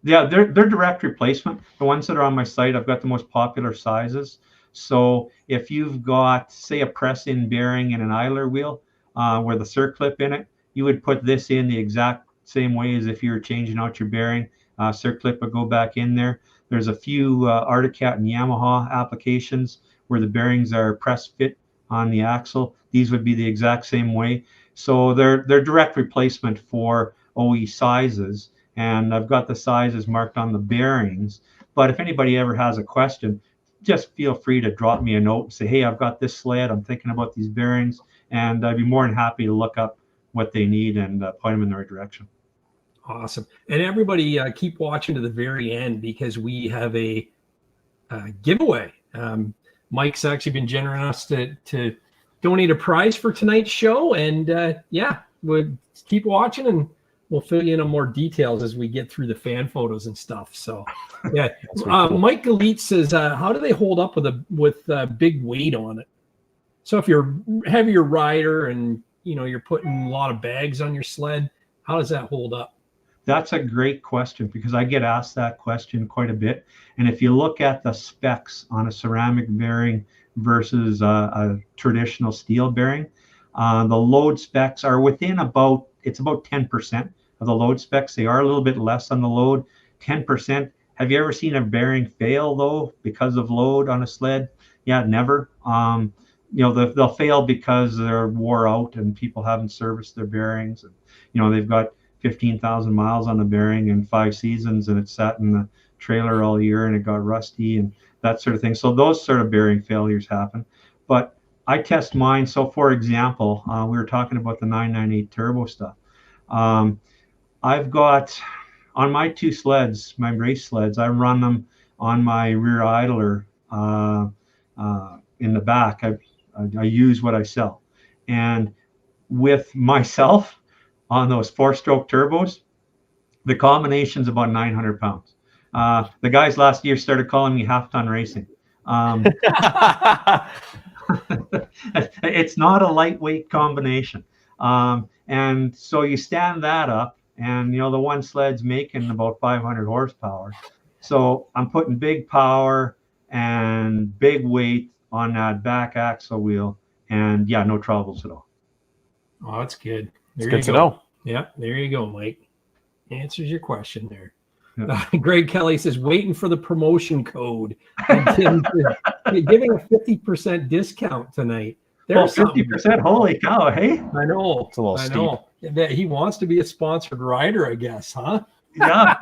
Speaker 3: they're direct replacement. The ones that are on my site, I've got the most popular sizes. So if you've got, say, a press-in bearing and an idler wheel with a circlip in it, you would put this in the exact same way as if you were changing out your bearing. Circlip would go back in there. There's a few Arctic and Yamaha applications where the bearings are press fit on the axle. These would be the exact same way. So they're direct replacement for OE sizes, and I've got the sizes marked on the bearings. But if anybody ever has a question, just feel free to drop me a note and say, hey, I've got this sled, I'm thinking about these bearings, and I'd be more than happy to look up what they need and point them in the right direction.
Speaker 2: Awesome. And everybody keep watching to the very end, because we have a giveaway. Mike's actually been generous to donate a prize for tonight's show, and we'll keep watching, and we'll fill you in on more details as we get through the fan photos and stuff. So, yeah. Cool. Mike LaValley says, how do they hold up with big weight on it? So if you're a heavier rider and you're putting a lot of bags on your sled, how does that hold up?
Speaker 3: That's a great question, because I get asked that question quite a bit. And if you look at the specs on a ceramic bearing versus a traditional steel bearing, the load specs are within about 10% of the load specs. They are a little bit less on the load, 10%. Have you ever seen a bearing fail though because of load on a sled? Yeah, never. They'll fail because they're wore out and people haven't serviced their bearings, and they've got 15,000 miles on the bearing in 5 seasons, and it sat in the trailer all year and it got rusty and that sort of thing. So those sort of bearing failures happen. But I test mine. So for example, we were talking about the 998 turbo stuff. I've got on my 2 sleds, my race sleds, I run them on my rear idler in the back. I use what I sell. And with myself on those 4-stroke turbos, the combination's about 900 pounds. The guys last year started calling me half-ton racing It's not a lightweight combination. And so you stand that up, and the one sled's making about 500 horsepower. So I'm putting big power and big weight on that back axle wheel, and yeah, no troubles at all.
Speaker 2: Oh, that's good.
Speaker 4: It's good to know.
Speaker 2: Yeah, there you go, Mike. Answers your question there.
Speaker 3: Yeah.
Speaker 2: Greg Kelly says, waiting for the promotion code. And Tim says, giving a 50% discount tonight.
Speaker 3: Well, 50%, holy cow, hey?
Speaker 2: I know.
Speaker 4: It's a little steep.
Speaker 2: That he wants to be a sponsored rider, I guess, huh?
Speaker 3: Yeah.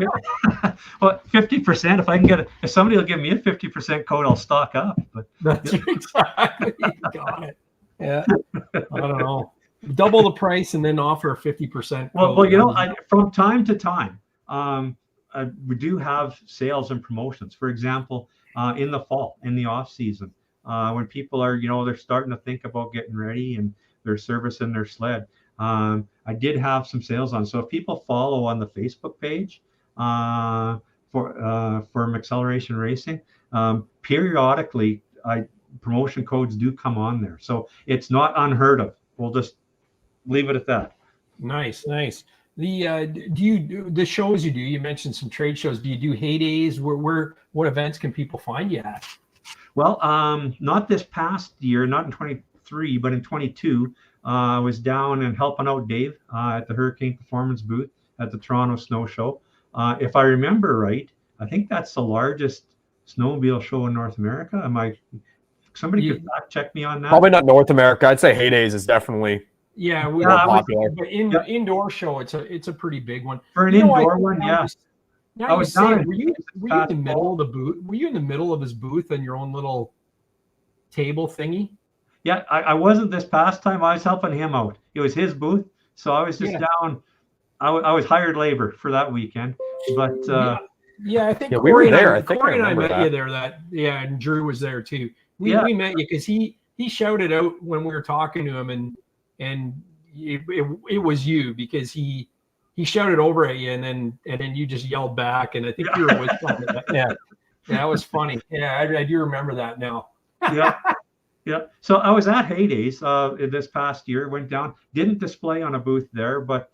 Speaker 3: Well, 50%, if I can if somebody will give me a 50% code, I'll stock up. But
Speaker 2: That's exactly. Got it. Yeah. I don't know. Double the price and then offer a 50% code.
Speaker 3: Well, from time to time, we do have sales and promotions. For example, in the fall, in the off season, when people are, they're starting to think about getting ready and they're servicing their sled. I did have some sales on. So if people follow on the Facebook page for Maxceleration Racing, periodically promotion codes do come on there. So it's not unheard of. We'll just leave it at that.
Speaker 2: Nice. The do you do the shows you do? You mentioned some trade shows. Do you do heydays? What events can people find you at?
Speaker 3: Well, not this past year, not in 23, but in 22, I was down and helping out Dave at the Hurricane Performance booth at the Toronto Snow Show. If I remember right, I think that's the largest snowmobile show in North America. Somebody could fact check me on that?
Speaker 4: Probably not North America. I'd say Heydays is definitely.
Speaker 2: Yeah,
Speaker 4: popular.
Speaker 2: But indoor show, it's a pretty big one.
Speaker 3: For an indoor one, yeah.
Speaker 2: Now you say, were you in the middle of the booth? Were you in the middle of his booth on your own little table thingy?
Speaker 3: Yeah, I wasn't this past time. I was helping him out. It was his booth, so I was just down. I was hired labor for that weekend, but
Speaker 2: I think
Speaker 4: we were there.
Speaker 2: Corey and I met you there. And Drew was there too. We met you because he shouted out when we were talking to him, and it was you because he shouted over at you, and then you just yelled back, and I think you were with something. Yeah, that was funny. Yeah, I do remember that now.
Speaker 3: Yeah. So I was at Heydays this past year. Went down, didn't display on a booth there, but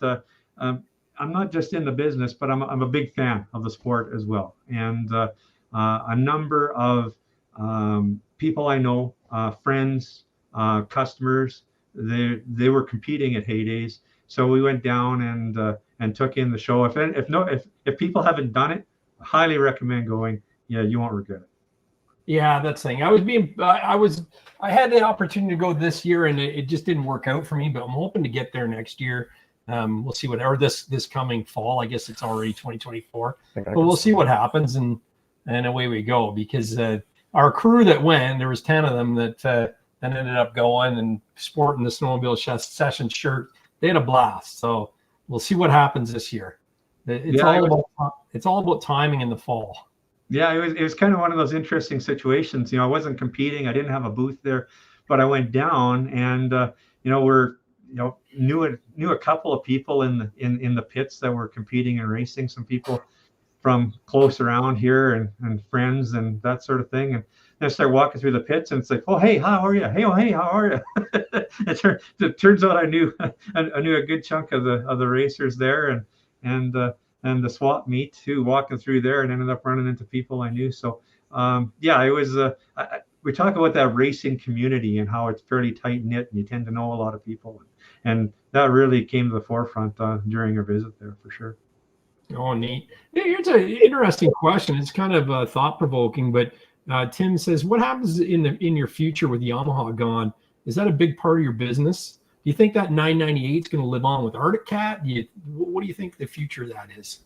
Speaker 3: I'm not just in the business, but I'm a big fan of the sport as well, and a number of people I know, friends, customers, they were competing at Heydays. So we went down and took in the show. If people haven't done it, I highly recommend going. Yeah, you won't regret it. Yeah,
Speaker 2: that's the thing. I had the opportunity to go this year, and it just didn't work out for me. But I'm hoping to get there next year. We'll see this coming fall. I guess it's already 2024, but we'll see what happens, and away we go. Because our crew that went, there was 10 of them that ended up going and sporting the Snowmobile Session shirt. They had a blast. So we'll see what happens this year. It's all about timing in the fall.
Speaker 3: Yeah, it was kind of one of those interesting situations. I wasn't competing. I didn't have a booth there, but I went down and knew a couple of people in the pits that were competing and racing. Some people from close around here and friends and that sort of thing. And then I started walking through the pits, and it's like, oh, hey, how are you? Hey, oh, hey, how are you? It turns out I knew a good chunk of the racers there, and the swap meet too, walking through there, and ended up running into people I knew. So it was. We talk about that racing community and how it's fairly tight knit, and you tend to know a lot of people, and that really came to the forefront during our visit there for sure.
Speaker 2: Oh, neat. Yeah, here's an interesting question. It's kind of thought provoking, but Tim says, what happens in your future with Yamaha gone? Is that a big part of your business? Do you think that 998 is going to live on with Arctic Cat? What do you think the future of that is?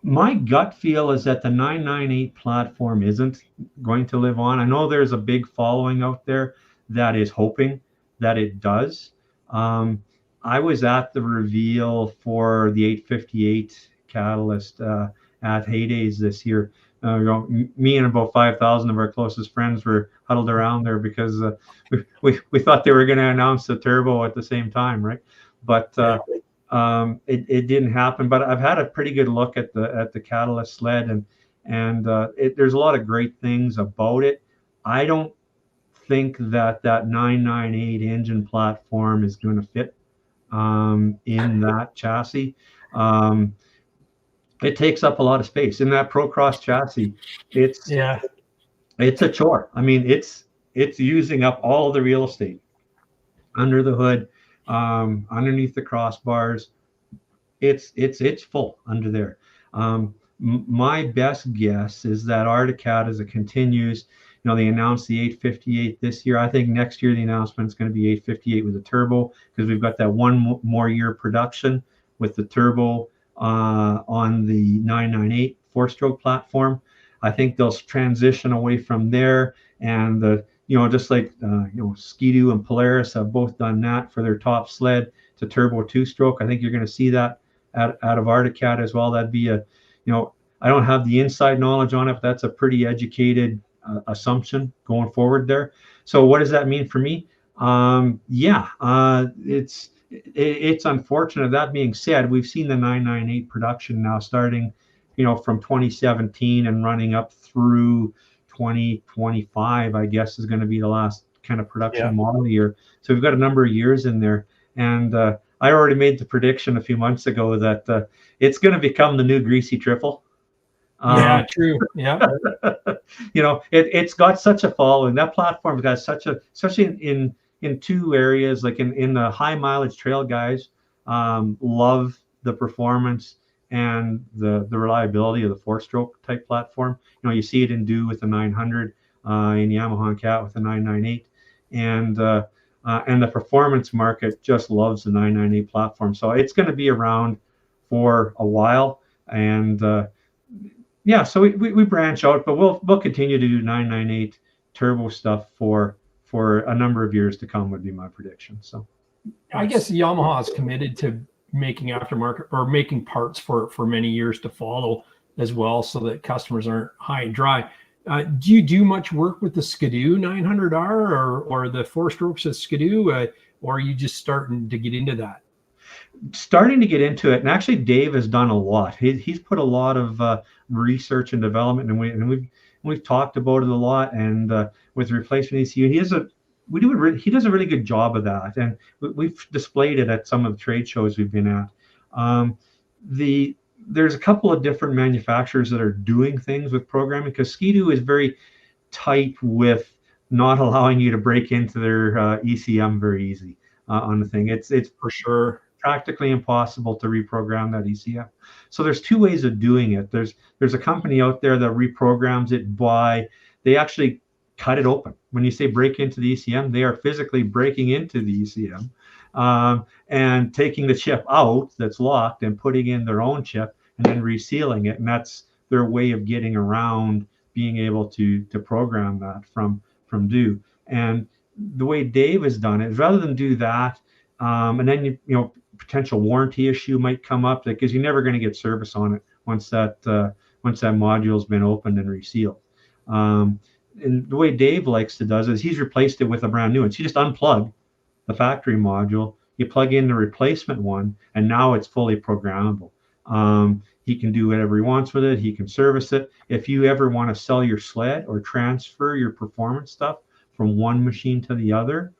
Speaker 3: My gut feel is that the 998 platform isn't going to live on. I know there's a big following out there that is hoping that it does. I was at the reveal for the 858 Catalyst at Heydays this year. Me and about 5,000 of our closest friends were huddled around there because we thought they were going to announce the turbo at the same time, right? But it didn't happen. But I've had a pretty good look at the Catalyst sled, and there's a lot of great things about it. I don't think that 998 engine platform is going to fit in that chassis. It takes up a lot of space in that Procross chassis. It's a chore. I mean, it's using up all of the real estate under the hood, underneath the crossbars. It's full under there. My best guess is that Arctic as it continues, they announced the 858 this year. I think next year the announcement is going to be 858 with a turbo, because we've got that one more year production with the turbo on the 998 four-stroke platform. I think they'll transition away from there, and just like Ski-Doo and Polaris have both done that for their top sled to turbo two-stroke. I think you're going to see that out of Arctic as well. That'd be I don't have the inside knowledge on it, but that's a pretty educated assumption going forward there. So what does that mean for me? It's unfortunate. That being said, we've seen the 998 production now starting, from 2017 and running up through 2025, I guess, is going to be the last kind of production model year. So we've got a number of years in there. And I already made the prediction a few months ago that it's going to become the new greasy triple.
Speaker 2: True. Yeah.
Speaker 3: It's got such a following. That platform's got especially in two areas, like in the high mileage trail guys, love the performance and the reliability of the four-stroke type platform. You see it in Dew with the 900, in Yamaha and Cat with the 998, and the performance market just loves the 998 platform. So it's going to be around for a while, and so we branch out, but we'll continue to do 998 turbo stuff for a number of years to come, would be my prediction. So
Speaker 2: I guess Yamaha is committed to making aftermarket or making parts for many years to follow as well, so that customers aren't high and dry. Do you do much work with the Ski-Doo 900R or the four strokes of Ski-Doo, or are you just starting to get into that?
Speaker 3: Starting to get into it, and actually Dave has done a lot. He's put a lot of research and development, and we've talked about it a lot. And with replacement ECU, he does a really good job of that, and we've displayed it at some of the trade shows we've been at. There's a couple of different manufacturers that are doing things with programming, because Ski-Doo is very tight with not allowing you to break into their ECM very easy on the thing. It's for sure practically impossible to reprogram that ECM. So there's two ways of doing it. There's a company out there that reprograms it they actually cut it open. When you say break into the ECM, they are physically breaking into the ECM and taking the chip out that's locked and putting in their own chip and then resealing it. And that's their way of getting around being able to program that from Dew. And the way Dave has done it is, rather than do that, and then potential warranty issue might come up, because you're never going to get service on it once that module's been opened and resealed. And the way Dave likes to do is he's replaced it with a brand new one. So you just unplug the factory module, you plug in the replacement one, and now it's fully programmable. He can do whatever he wants with it. He can service it. If you ever want to sell your sled or transfer your performance stuff from one machine to the other,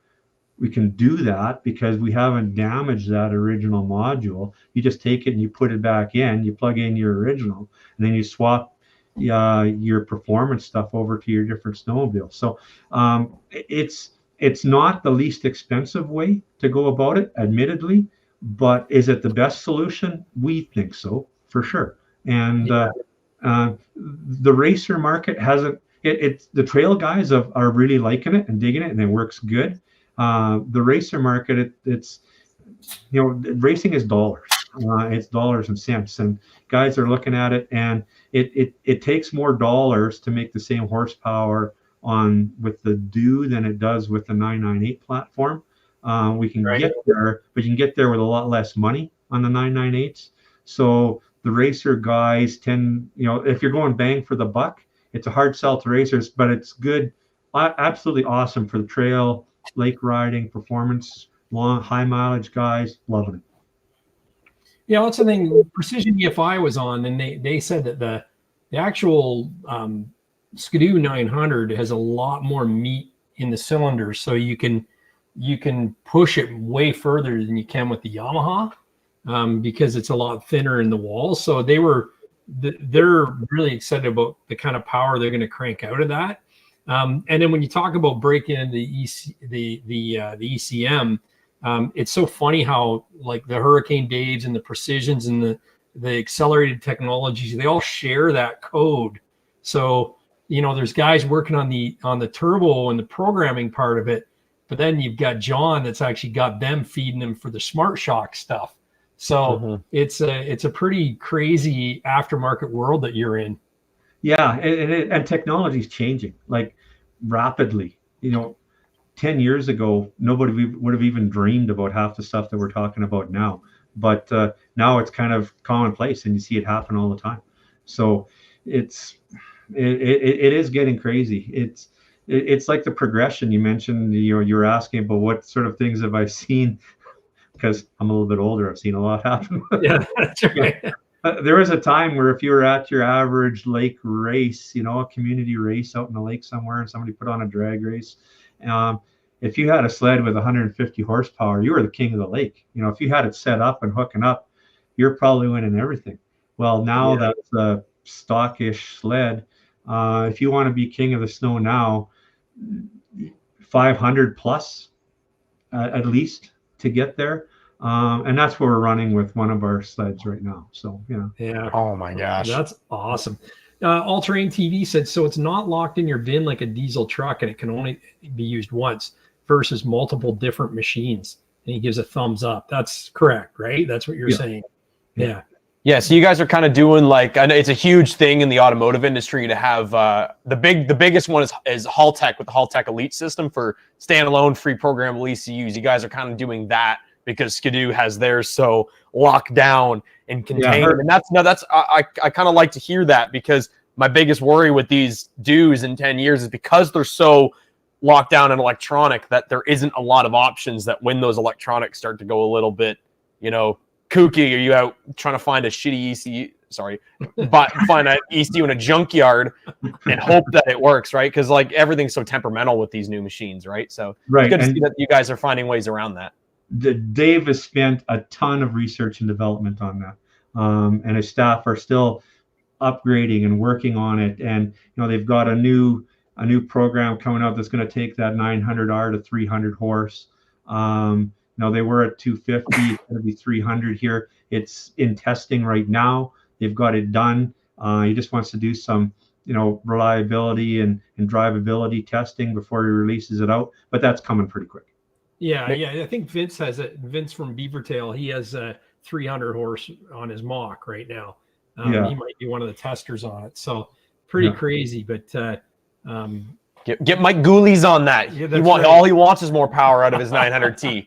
Speaker 3: we can do that, because we haven't damaged that original module. You just take it and you put it back in, you plug in your original, and then you swap your performance stuff over to your different snowmobiles. So it's not the least expensive way to go about it, admittedly, but is it the best solution? We think so, for sure. And the racer market hasn't. The trail guys are really liking it and digging it, and it works good. The racer market, it's racing is dollars. It's dollars and cents, and guys are looking at it, and it takes more dollars to make the same horsepower with the Dew than it does with the 998 platform. We can get there, but you can get there with a lot less money on the 998s. So the racer guys tend, if you're going bang for the buck, it's a hard sell to racers, but it's good, absolutely awesome for the trail, lake riding, performance, long, high mileage guys, loving it.
Speaker 2: Yeah, that's the thing. Precision EFI was on, and they said that the actual Skidoo 900 has a lot more meat in the cylinders, so you can push it way further than you can with the Yamaha, because it's a lot thinner in the walls. So they're really excited about the kind of power they're going to crank out of that. And then when you talk about breaking into the ECM, it's so funny how like the Hurricane Daves and the Precisions and the accelerated technologies, they all share that code. So, there's guys working on the turbo and the programming part of it, but then you've got John that's actually got them feeding them for the Smart Shock stuff. So it's a pretty crazy aftermarket world that you're in.
Speaker 3: Yeah, and technology is changing like rapidly. 10 years ago, nobody would have even dreamed about half the stuff that we're talking about now. But now it's kind of commonplace, and you see it happen all the time. So it is getting crazy. It's like the progression you mentioned. You were asking about what sort of things have I seen, because I'm a little bit older. I've seen a lot happen.
Speaker 2: Yeah, that's right.
Speaker 3: There was a time where if you were at your average lake race, a community race out in the lake somewhere, and somebody put on a drag race, if you had a sled with 150 horsepower, you were the king of the lake. If you had it set up and hooking up, you're probably winning everything. Well, now that's a stockish sled. If you want to be king of the snow now, 500 plus at least to get there. And that's what we're running with one of our sleds right now. So,
Speaker 2: Yeah.
Speaker 4: Oh my gosh.
Speaker 2: That's awesome. All Terrain TV said, so it's not locked in your VIN like a diesel truck, and it can only be used once versus multiple different machines. And he gives a thumbs up. That's correct, right? That's what you're saying. Yeah.
Speaker 4: Yeah, so you guys are kind of doing like, I know it's a huge thing in the automotive industry to have the biggest one is Haltech with the Haltech Elite system for standalone free programmable ECUs. You guys are kind of doing that because Skidoo has theirs so locked down and contained. And I kind of like to hear that, because my biggest worry with these dues in 10 years is because they're so locked down and electronic that there isn't a lot of options, that when those electronics start to go a little bit, kooky, are you out trying to find a shitty ECU? But find an ECU in a junkyard and hope that it works, right? Because like everything's so temperamental with these new machines, right? So it's good to see that you guys are finding ways around that.
Speaker 3: Dave has spent a ton of research and development on that, and his staff are still upgrading and working on it. And they've got a new program coming out that's going to take that 900R to 300 horse. They were at 250, it's going to be 300 here. It's in testing right now. They've got it done. He just wants to do some, reliability and drivability testing before he releases it out. But that's coming pretty quick.
Speaker 2: Yeah. I think Vince has it. Vince from Beavertail, he has a 300 horse on his mock right now. He might be one of the testers on it. So pretty crazy, but
Speaker 4: Get Mike Gooley's on that. Yeah, all he wants is more power out of his 900T.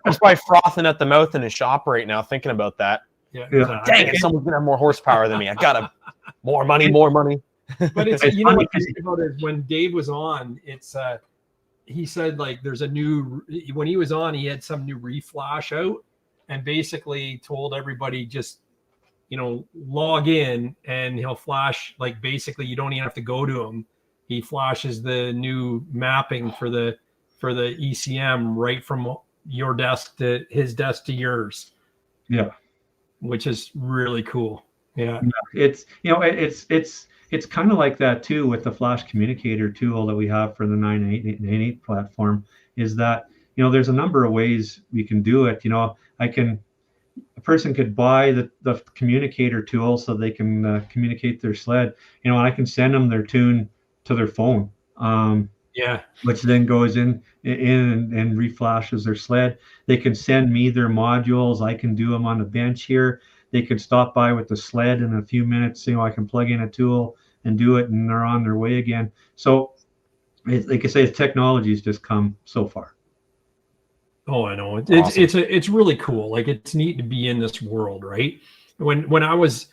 Speaker 4: He's probably frothing at the mouth in his shop right now thinking about that.
Speaker 2: Yeah.
Speaker 4: Dang it, someone's gonna have more horsepower than me. I gotta more money.
Speaker 2: But it's what I think about it, when Dave was on, it's he said like there's a new, when he was on, he had some new reflash out and basically told everybody just log in and he'll flash, like basically you don't even have to go to him. He flashes the new mapping for the ECM right from your desk to his desk to yours. Yeah, which is really cool. Yeah,
Speaker 3: it's it's kind of like that too with the flash communicator tool that we have for the 988 platform. Is that there's a number of ways we can do it. A person could buy the communicator tool so they can communicate their sled. And I can send them their tune to their phone, which then goes in and reflashes their sled. They can send me their modules. I can do them on the bench here. They can stop by with the sled in a few minutes. I can plug in a tool and do it, and they're on their way again. So, like I say, technology has just come so far.
Speaker 2: Oh, I know. It's really cool. Like, it's neat to be in this world, right? When I was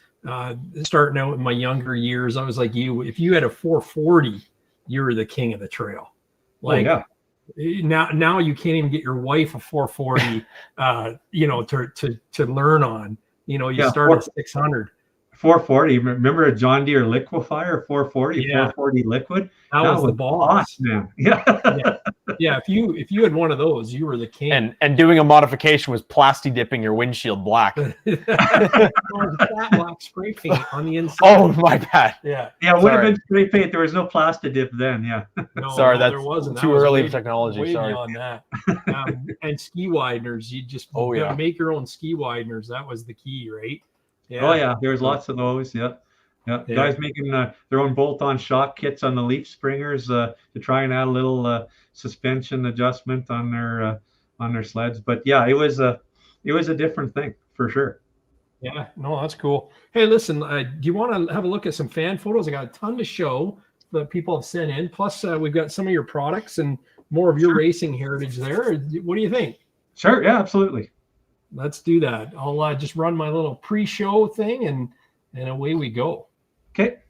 Speaker 2: starting out in my younger years, I was like you. If you had a 440, you were the king of the trail. Like, now you can't even get your wife a 440, to learn on. You start at 600.
Speaker 3: 440. Remember a John Deere liquefier 440,
Speaker 2: Yeah.
Speaker 3: 440 liquid?
Speaker 2: That was the boss,
Speaker 3: awesome, man. Yeah.
Speaker 2: Yeah. If you had one of those, you were the king.
Speaker 4: And doing a modification was plasti dipping your windshield black.
Speaker 2: Flat black spray paint on the inside.
Speaker 4: Oh, my bad.
Speaker 2: Yeah.
Speaker 3: Yeah, it would have been spray paint. There was no plastic dip then. Yeah.
Speaker 2: No,
Speaker 4: Sorry,
Speaker 2: no,
Speaker 4: that's
Speaker 2: there wasn't.
Speaker 4: too
Speaker 2: That was
Speaker 4: early
Speaker 2: way,
Speaker 4: technology.
Speaker 2: way
Speaker 4: Sorry.
Speaker 2: beyond that. And ski wideners, you just
Speaker 4: yeah.
Speaker 2: make your own ski wideners. That was the key, right? Yeah.
Speaker 3: Oh yeah, there's lots of those. Yeah. Yeah. Guys making their own bolt-on shock kits on the leaf springers to try and add a little suspension adjustment on their sleds. But yeah, it was a different thing for sure.
Speaker 2: Yeah, no, that's cool. Hey, listen, do you want to have a look at some fan photos? I got a ton to show that people have sent in. Plus, we've got some of your products and more of your racing heritage there. What do you think?
Speaker 3: Sure. Yeah, absolutely.
Speaker 2: Let's do that. I'll just run my little pre-show thing and away we go.
Speaker 3: Okay.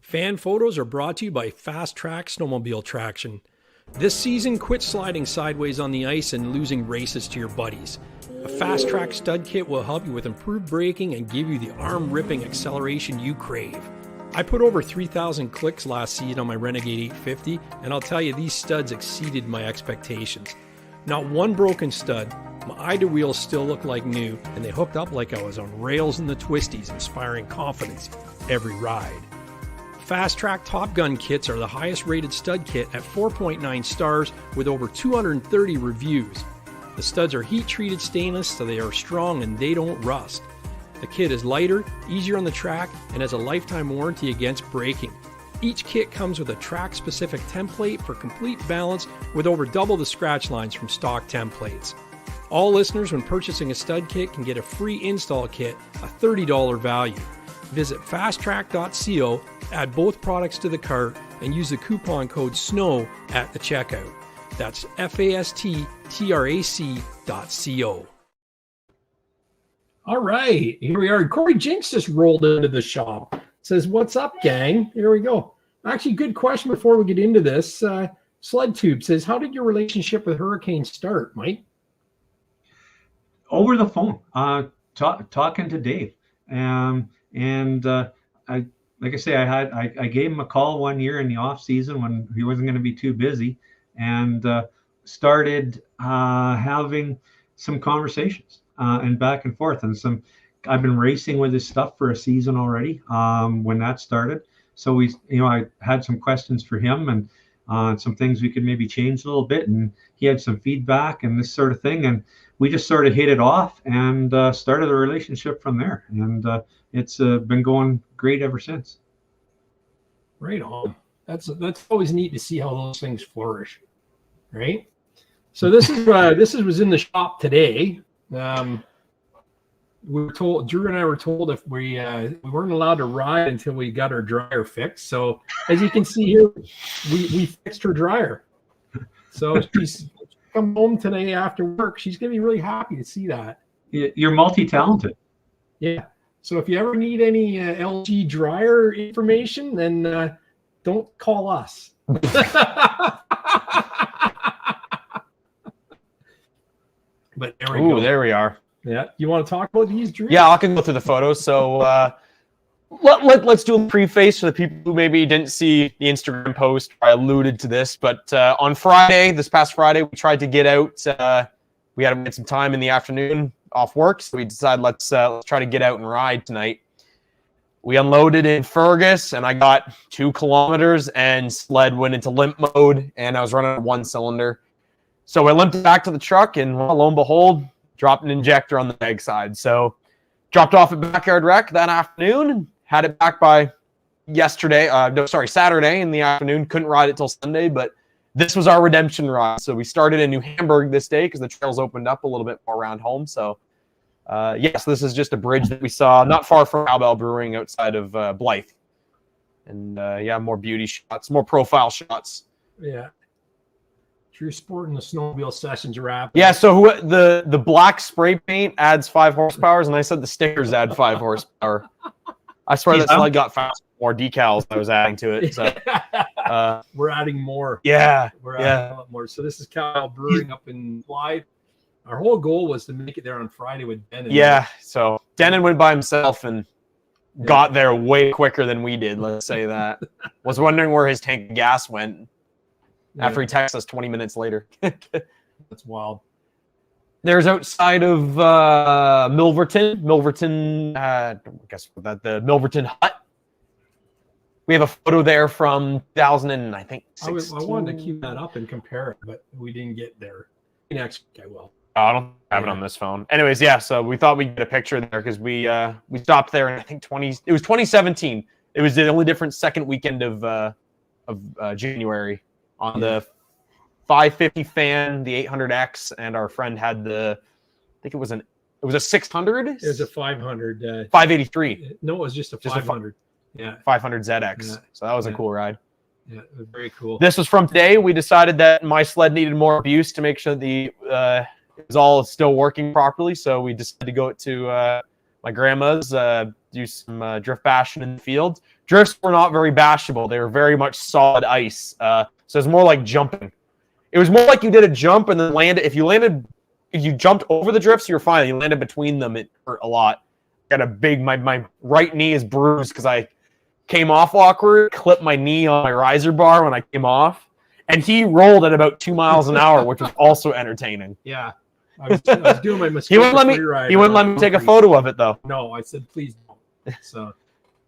Speaker 2: Fan photos are brought to you by Fast Track Snowmobile Traction. This season, quit sliding sideways on the ice and losing races to your buddies. A Fast Track stud kit will help you with improved braking and give you the arm-ripping acceleration you crave. I put over 3,000 clicks last season on my Renegade 850, and I'll tell you, these studs exceeded my expectations. Not one broken stud. My idle wheels still look like new, and they hooked up like I was on rails in the twisties, inspiring confidence every ride. Fast Track Top Gun kits are the highest rated stud kit at 4.9 stars with over 230 reviews. The studs are heat treated stainless so they are strong and they don't rust. The kit is lighter, easier on the track, and has a lifetime warranty against breaking. Each kit comes with a track-specific template for complete balance with over double the scratch lines from stock templates. All listeners when purchasing a stud kit can get a free install kit, a $30 value. Visit fasttrack.co, add both products to the cart, and use the coupon code SNOW at the checkout. That's fasttrac.co. All right, here we are. Corey Jinks just rolled into the shop. Says, "What's up, gang?" Here we go. Actually, good question before we get into this. Sled Tube says, "How did your relationship with Hurricane start, Mike?"
Speaker 3: Over the phone, talking to Dave, I like I say, I gave him a call one year in the off season when he wasn't going to be too busy, and started having some conversations and back and forth, and I've been racing with his stuff for a season already when that started. So I had some questions for him and some things we could maybe change a little bit, and he had some feedback and this sort of thing, and we just sort of hit it off and started a relationship from there, and it's been going great ever since.
Speaker 2: Right on. That's always neat to see how those things flourish, right? So this was in the shop today. We were told, Drew and I were told, if we weren't allowed to ride until we got our dryer fixed. So as you can see here, we fixed her dryer. So she's come home today after work. She's gonna be really happy to see that.
Speaker 3: You're multi-talented.
Speaker 2: Yeah. So if you ever need any LG dryer information, then don't call us. But there we go.
Speaker 4: There we are.
Speaker 2: Yeah. You want to talk about these, Drew?
Speaker 4: Yeah, I can go through the photos. So let's do a preface for the people who maybe didn't see the Instagram post. I alluded to this, but on this past Friday, we tried to get out. We had to get some time in the afternoon off work, so we decided let's try to get out and ride tonight. We unloaded in Fergus, and I got 2 kilometers, and Sled went into limp mode, and I was running a 1-cylinder. So I limped back to the truck, and lo and behold, dropped an injector on the bag side. So dropped off at Backyard Rec that afternoon, and had it back by Saturday in the afternoon. Couldn't ride it till Sunday, but this was our redemption ride. So we started in New Hamburg this day because the trails opened up a little bit more around home. So yes, this is just a bridge that we saw not far from Cowbell Brewing outside of Blythe. And more beauty shots, more profile shots.
Speaker 2: Yeah. Drew sporting the snowmobile sessions wrap.
Speaker 4: Yeah, so the black spray paint adds 5 horsepower, and I said the stickers add 5 horsepower. I swear that Sled got fast more decals I was adding to it. So
Speaker 2: we're adding more.
Speaker 4: Yeah.
Speaker 2: We're adding a lot more. So this is Cowbell Brewing up in Sled. Our whole goal was to make it there on Friday with Denon.
Speaker 4: Yeah, so Denon went by himself and got there way quicker than we did, let's say that. Was wondering where his tank of gas went after he texted us 20 minutes later.
Speaker 2: That's wild.
Speaker 4: There's outside of Milverton, I guess that the Milverton Hut. We have a photo there from 2000 and I think 16.
Speaker 2: I wanted to keep that up and compare it, but we didn't get there. Next week I will.
Speaker 4: I don't have it on this phone. Anyways, yeah, so we thought we'd get a picture there because we stopped there in I think it was 2017. It was the only different second weekend of January on the 550 fan, the 800X, and our friend had I think it was a 600.
Speaker 2: It was a 500.
Speaker 4: 583.
Speaker 2: No, it was just a 500. Yeah,
Speaker 4: 500 ZX.
Speaker 2: Yeah.
Speaker 4: So that was a cool ride.
Speaker 2: Yeah, it was very cool.
Speaker 4: This was from today. We decided that my sled needed more abuse to make sure it was all still working properly. So we decided to go to my grandma's, do some drift bashing in the field. Drifts were not very bashable. They were very much solid ice. So it's more like jumping. It was more like you did a jump and then landed. If you jumped over the drifts, you're fine. You landed between them, it hurt a lot. Got a big, my right knee is bruised because I came off awkward, clipped my knee on my riser bar when I came off, and he rolled at about 2 miles an hour, which was also entertaining.
Speaker 2: Yeah. I was doing my
Speaker 4: He wouldn't let me take a photo of it though.
Speaker 2: No, I said please don't. So,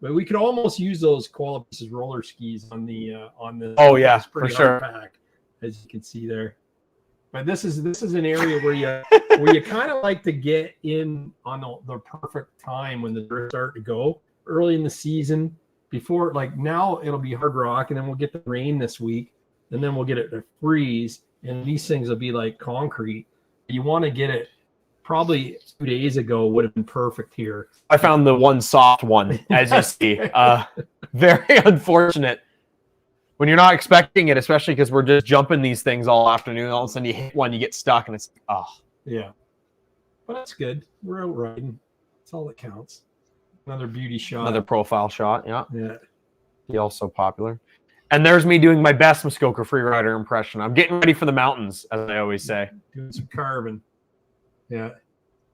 Speaker 2: but we could almost use those Qualities roller skis on the.
Speaker 4: Oh yeah, for sure.
Speaker 2: Pack, as you can see there. But this is an area where you kind of like to get in on the perfect time when the drifts start to go early in the season. Before, like now, it'll be hard rock, and then we'll get the rain this week, and then we'll get it to freeze, and these things will be like concrete. You want to get it probably 2 days ago would have been perfect here.
Speaker 4: I found the one soft one, as you see. Very unfortunate when you're not expecting it, especially because we're just jumping these things all afternoon. All of a sudden, you hit one, you get stuck, and it's
Speaker 2: yeah. But that's good. We're out riding. That's all that counts. Another beauty shot.
Speaker 4: Another profile shot. Yeah.
Speaker 2: Yeah.
Speaker 4: He also popular. And there's me doing my best Muskoka Freerider impression. I'm getting ready for the mountains, as I always say.
Speaker 2: Doing some carving. Yeah.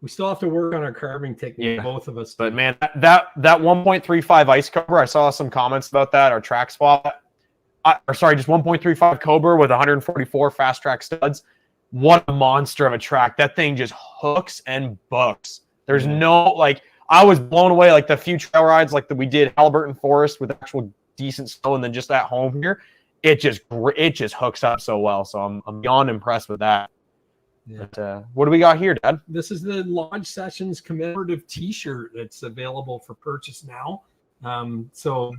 Speaker 2: We still have to work on our carving technique, both of us.
Speaker 4: But man, that 1.35 ice cover, I saw some comments about that. Our track swap. Just 1.35 Cobra with 144 fast track studs. What a monster of a track. That thing just hooks and books. There's no, I was blown away, the few trail rides that we did Alberta Forest with actual decent snow, and then just at home here, it just hooks up so well. So I'm beyond impressed with that. Yeah. But, what do we got here, Dad?
Speaker 2: This is the Lodge Sessions commemorative T-shirt that's available for purchase now. So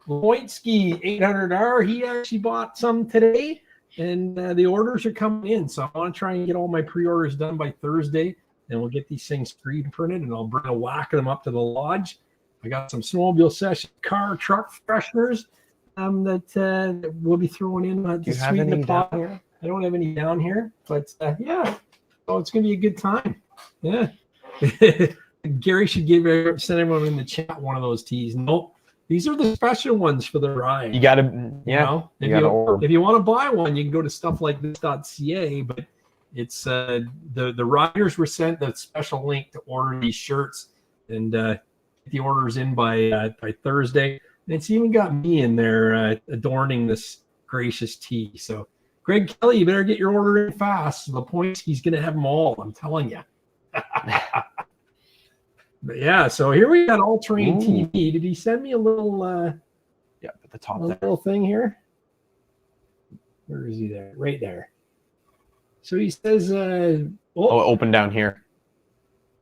Speaker 2: Lemoyski 800R, he actually bought some today, and the orders are coming in. So I want to try and get all my pre-orders done by Thursday. And we'll get these things screen printed, and I'll bring a whack of them up to the lodge. I got some Snowmobile Session truck fresheners that we'll be throwing in to sweeten the pot here. I don't have any down here, but yeah. Oh, it's going to be a good time. Yeah. Gary should send everyone in the chat one of those tees. Nope. These are the special ones for the ride.
Speaker 4: You got to, yeah.
Speaker 2: If you want to buy one, you can go to stufflikethis.ca, but it's the riders were sent the special link to order these shirts and get the orders in by Thursday. And it's even got me in there adorning this gracious tee. So, Greg Kelly, you better get your order in fast. The points, he's going to have them all. I'm telling you. But yeah, so here we got All Terrain TV. Did he send me a little?
Speaker 4: At the top,
Speaker 2: little thing here. Where is he there? Right there. So he says,
Speaker 4: open down here.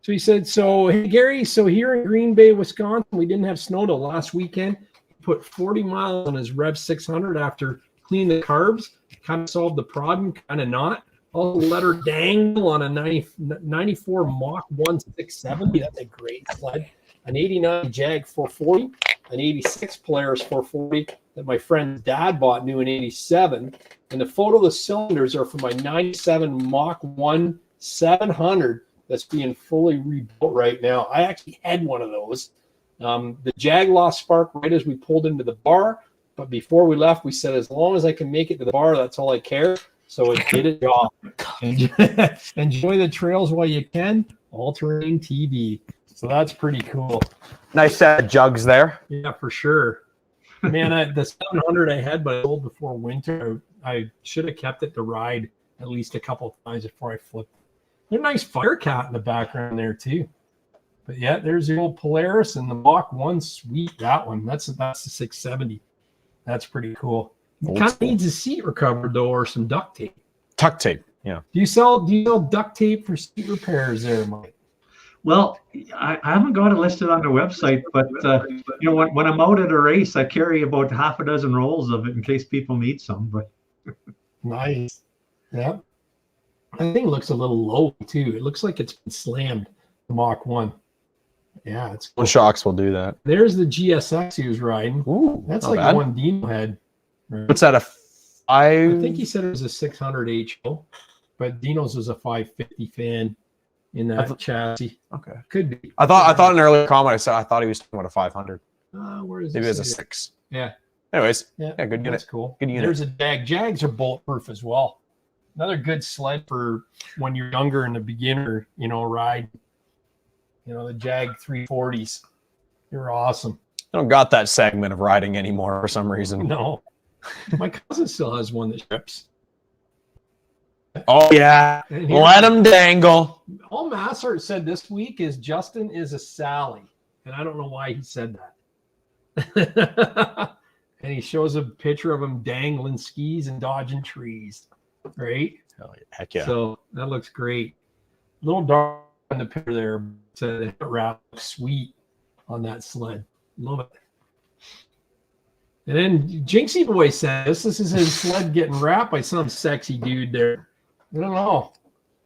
Speaker 2: So he said, hey, Gary, so here in Green Bay, Wisconsin, we didn't have snow till last weekend. He put 40 miles on his Rev 600 after cleaning the carbs. Kind of solved the problem, kind of not. Also let her dangle on a 94 Mach 1670. That's a great sled. An 89 Jag 440. An 86 Polaris 440 that my friend's dad bought new in 87. And the photo of the cylinders are from my 97 Mach 1 700 that's being fully rebuilt right now. I actually had one of those. The Jag lost spark right as we pulled into the bar. But before we left, we said, as long as I can make it to the bar, that's all I care. So it did its job. Enjoy the trails while you can. All-terrain TV. So that's pretty cool.
Speaker 4: Nice set of jugs there.
Speaker 2: Yeah, for sure. Man, the 700 I had, but I sold before winter. I should have kept it to ride at least a couple of times before I flipped. There's a nice fire cat in the background there too. But yeah, there's the old Polaris and the Mach 1. Sweet, that one. That's the 670. That's pretty cool. It kind of needs a seat recovered though, or some duct tape.
Speaker 4: Duct tape, yeah.
Speaker 2: Do you sell duct tape for seat repairs there, Mike?
Speaker 3: Well, I haven't got it listed on the website, but you know, when I'm out at a race, I carry about half a dozen rolls of it in case people need some. But
Speaker 2: nice, yeah. I think it looks a little low too. It looks like it's been slammed. The Mach 1. Yeah, it's cool.
Speaker 4: Shocks will do that.
Speaker 2: There's the GSX he was riding.
Speaker 4: Ooh,
Speaker 2: that's like the one Dino had. Right?
Speaker 4: What's that? I
Speaker 2: think he said it was a 600 HO, but Dino's was a 550 fan in that chassis.
Speaker 4: Okay,
Speaker 2: could be.
Speaker 4: I thought in an earlier comment I thought he was talking about a 500.
Speaker 2: Where is
Speaker 4: maybe
Speaker 2: it?
Speaker 4: It was a 6.
Speaker 2: Yeah.
Speaker 4: Anyways,
Speaker 2: yeah,
Speaker 4: good unit.
Speaker 2: That's cool.
Speaker 4: Good unit.
Speaker 2: There's a Jag. Jags are bulletproof as well. Another good sled for when you're younger and a beginner, you know, ride. You know, the Jag 340s. They're awesome.
Speaker 4: I don't got that segment of riding anymore for some reason.
Speaker 2: No. My cousin still has one that strips.
Speaker 4: Oh, yeah. Let him dangle.
Speaker 2: All Massart said this week is Justin is a Sally. And I don't know why he said that. And he shows a picture of him dangling skis and dodging trees. Right?
Speaker 4: Oh, heck yeah.
Speaker 2: So that looks great. A little dark in the picture there. So the wrap looks sweet on that sled. Love it. And then Jinxie Boy says this is his sled getting wrapped by some sexy dude there. I don't know.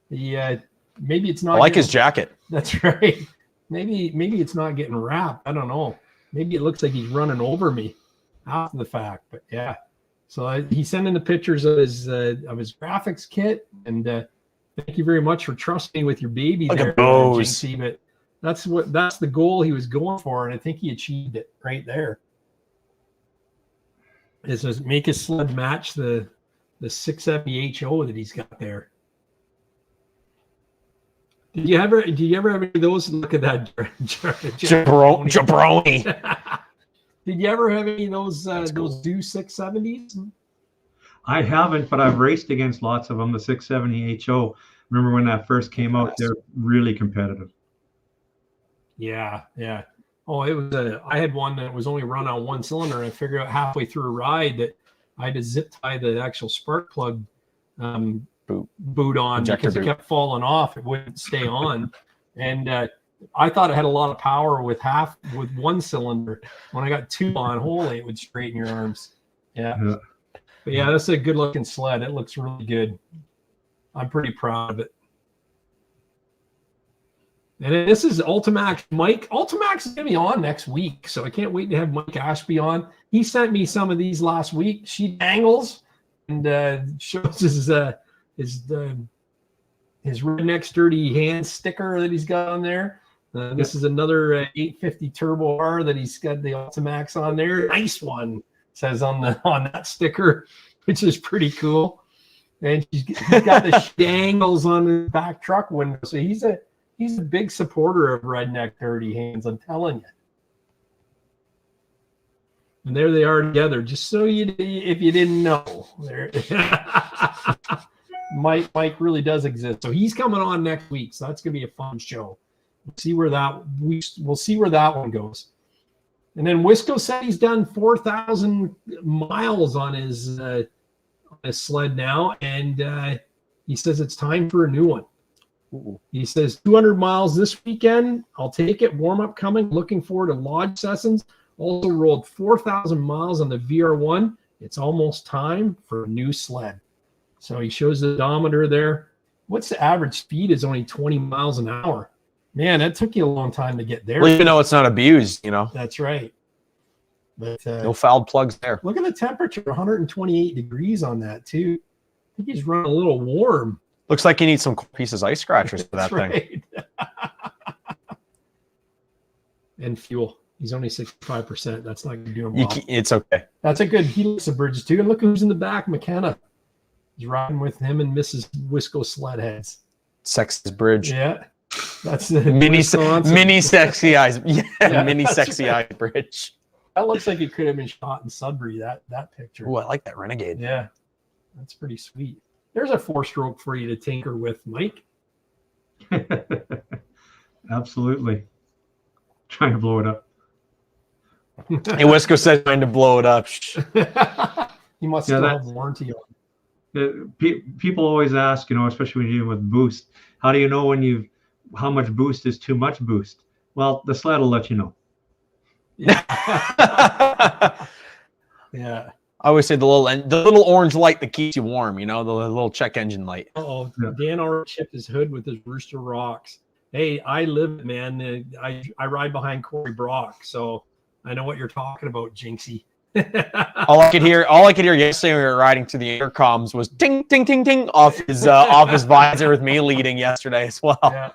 Speaker 2: Maybe it's not.
Speaker 4: I like his jacket.
Speaker 2: That's right. Maybe it's not getting wrapped. I don't know. Maybe it looks like he's running over me after the fact. But yeah. So he's sending the pictures of his graphics kit, and thank you very much for trusting me with your baby there, Jinxie. But that's the goal he was going for, and I think he achieved it right there. Is to make his sled match the 670 HO that he's got there. Did you ever have any of those? Look at that
Speaker 4: jabroni.
Speaker 2: Did you ever have any of those Do 670s?
Speaker 3: I haven't, but I've raced against lots of them. The 670 HO. Remember when that first came out? They're really competitive.
Speaker 2: Yeah. Oh, it was I had one that was only run on one cylinder. I figured out halfway through a ride that I had to zip tie the actual spark plug boot on because it kept falling off. It wouldn't stay on. And I thought it had a lot of power with one cylinder. When I got two on, holy, it would straighten your arms. Yeah. But yeah, that's a good looking sled. It looks really good. I'm pretty proud of it. And this is Ultimax Mike. Ultimax is going to be on next week, so I can't wait to have Mike Ashby on. He sent me some of these last week. She dangles and shows his Redneck Sturdy hand sticker that he's got on there. This is another 850 Turbo R that he's got the Ultimax on there. Nice one, says on that sticker, which is pretty cool. And he's got the dangles on the back truck window, so he's a big supporter of Redneck Dirty Hands, I'm telling you. And there they are together, just so if you didn't know. There, Mike really does exist. So he's coming on next week, so that's gonna be a fun show. We'll see where that one goes. And then Wisco said he's done 4,000 miles on his sled now, and he says it's time for a new one. He says 200 miles this weekend. I'll take it. Warm up coming. Looking forward to lodge sessions. Also rolled 4,000 miles on the VR1. It's almost time for a new sled. So he shows the odometer there. What's the average speed? Is only 20 miles an hour. Man, that took you a long time to get there.
Speaker 4: Well, you know it's not abused, you know.
Speaker 2: That's right. But
Speaker 4: no fouled plugs there.
Speaker 2: Look at the temperature, 128 degrees on that too. I think he's running a little warm.
Speaker 4: Looks like you need some pieces of ice scratchers for that thing. And
Speaker 2: fuel. He's only 65%. That's not going to do him well.
Speaker 4: It's okay.
Speaker 2: That's a good helix of bridges too. And look who's in the back, McKenna. He's riding with him and Mrs. Wisco Sledheads.
Speaker 4: Sex's Bridge.
Speaker 2: Yeah. That's the
Speaker 4: Mini sexy eyes. Yeah, mini sexy
Speaker 2: right.
Speaker 4: eye bridge.
Speaker 2: That looks like it could have been shot in Sudbury, that picture.
Speaker 4: Oh, I like that Renegade.
Speaker 2: Yeah. That's pretty sweet. There's a 4-stroke for you to tinker with, Mike.
Speaker 3: Absolutely. Trying to blow it up.
Speaker 4: Hey, Wisco said trying to blow it up.
Speaker 2: You must still have warranty on.
Speaker 3: People always ask, especially when you're dealing with boost, how do you know how much boost is too much boost? Well, the sled will let you know.
Speaker 2: Yeah. Yeah.
Speaker 4: I always say the little orange light that keeps you warm, the little check engine light.
Speaker 2: Oh, Dan already chipped his hood with his Rooster Rocks. Hey, I live it, man. I ride behind Corey Brock, so I know what you're talking about, Jinxie.
Speaker 4: all I could hear yesterday when we were riding through the intercoms was ding, ding, ding, ding off his visor with me leading yesterday as well.
Speaker 2: Yeah.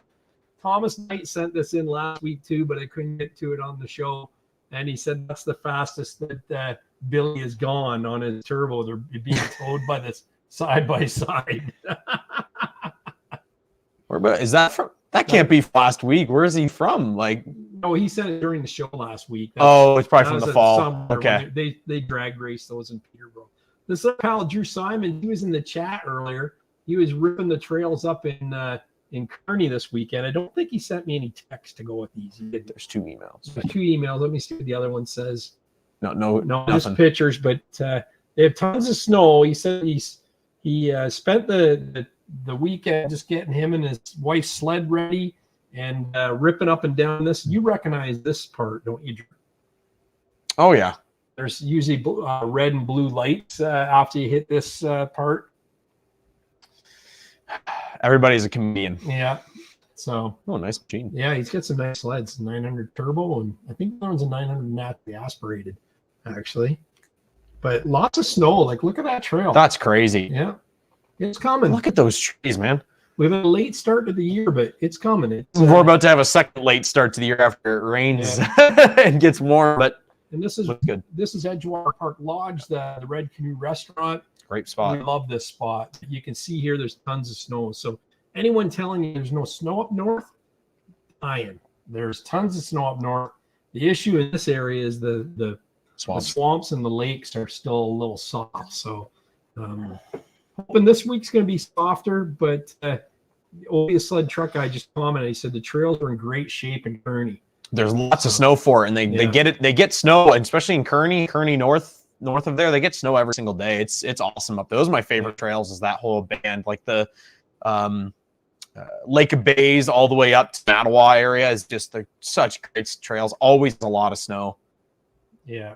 Speaker 2: Thomas Knight sent this in last week too, but I couldn't get to it on the show. And he said that's the fastest that Billy has gone on his turbo. They're being towed by this side by side.
Speaker 4: Is that from? That can't be last week. Where is he from?
Speaker 2: No, he said it during the show last week.
Speaker 4: It's probably from the fall. Okay.
Speaker 2: They drag race those in Peterborough. This little pal Drew Simon, he was in the chat earlier. He was ripping the trails up in Kearney this weekend. I don't think he sent me any text to go with these.
Speaker 4: There's 2 emails.
Speaker 2: There's 2 emails. Let me see what the other one says.
Speaker 4: No,
Speaker 2: just pictures, but they have tons of snow. He said he spent the weekend just getting him and his wife's sled ready and ripping up and down this. You recognize this part, don't you, Drew?
Speaker 4: Oh, yeah.
Speaker 2: There's usually red and blue lights after you hit this part.
Speaker 4: Everybody's a comedian.
Speaker 2: Yeah. So.
Speaker 4: Oh, nice machine.
Speaker 2: Yeah, he's got some nice sleds. 900 turbo, and I think that one's a 900 naturally aspirated, actually. But lots of snow. Look at that trail.
Speaker 4: That's crazy.
Speaker 2: Yeah. It's coming.
Speaker 4: Look at those trees, man.
Speaker 2: We have a late start to the year, but it's coming.
Speaker 4: We're about to have a second late start to the year after it rains and gets warm.
Speaker 2: And this is
Speaker 4: good.
Speaker 2: This is Edgewater Park Lodge, the Red Canoe Restaurant.
Speaker 4: Great spot.
Speaker 2: We love this spot. You can see here there's tons of snow. So anyone telling you there's no snow up north, lying. There's tons of snow up north. The issue in this area is the swamps and the lakes are still a little soft. So hoping this week's going to be softer, but the sled truck guy just commented. He said the trails are in great shape in Kearney.
Speaker 4: There's lots of snow for it, and they get it. They get snow, especially in Kearney north of there. They get snow every single day. It's awesome up there. Those are my favorite trails. Is that whole band, like the Lake of Bays all the way up to Mattawa area is just such great trails. Always a lot of snow.
Speaker 2: Yeah.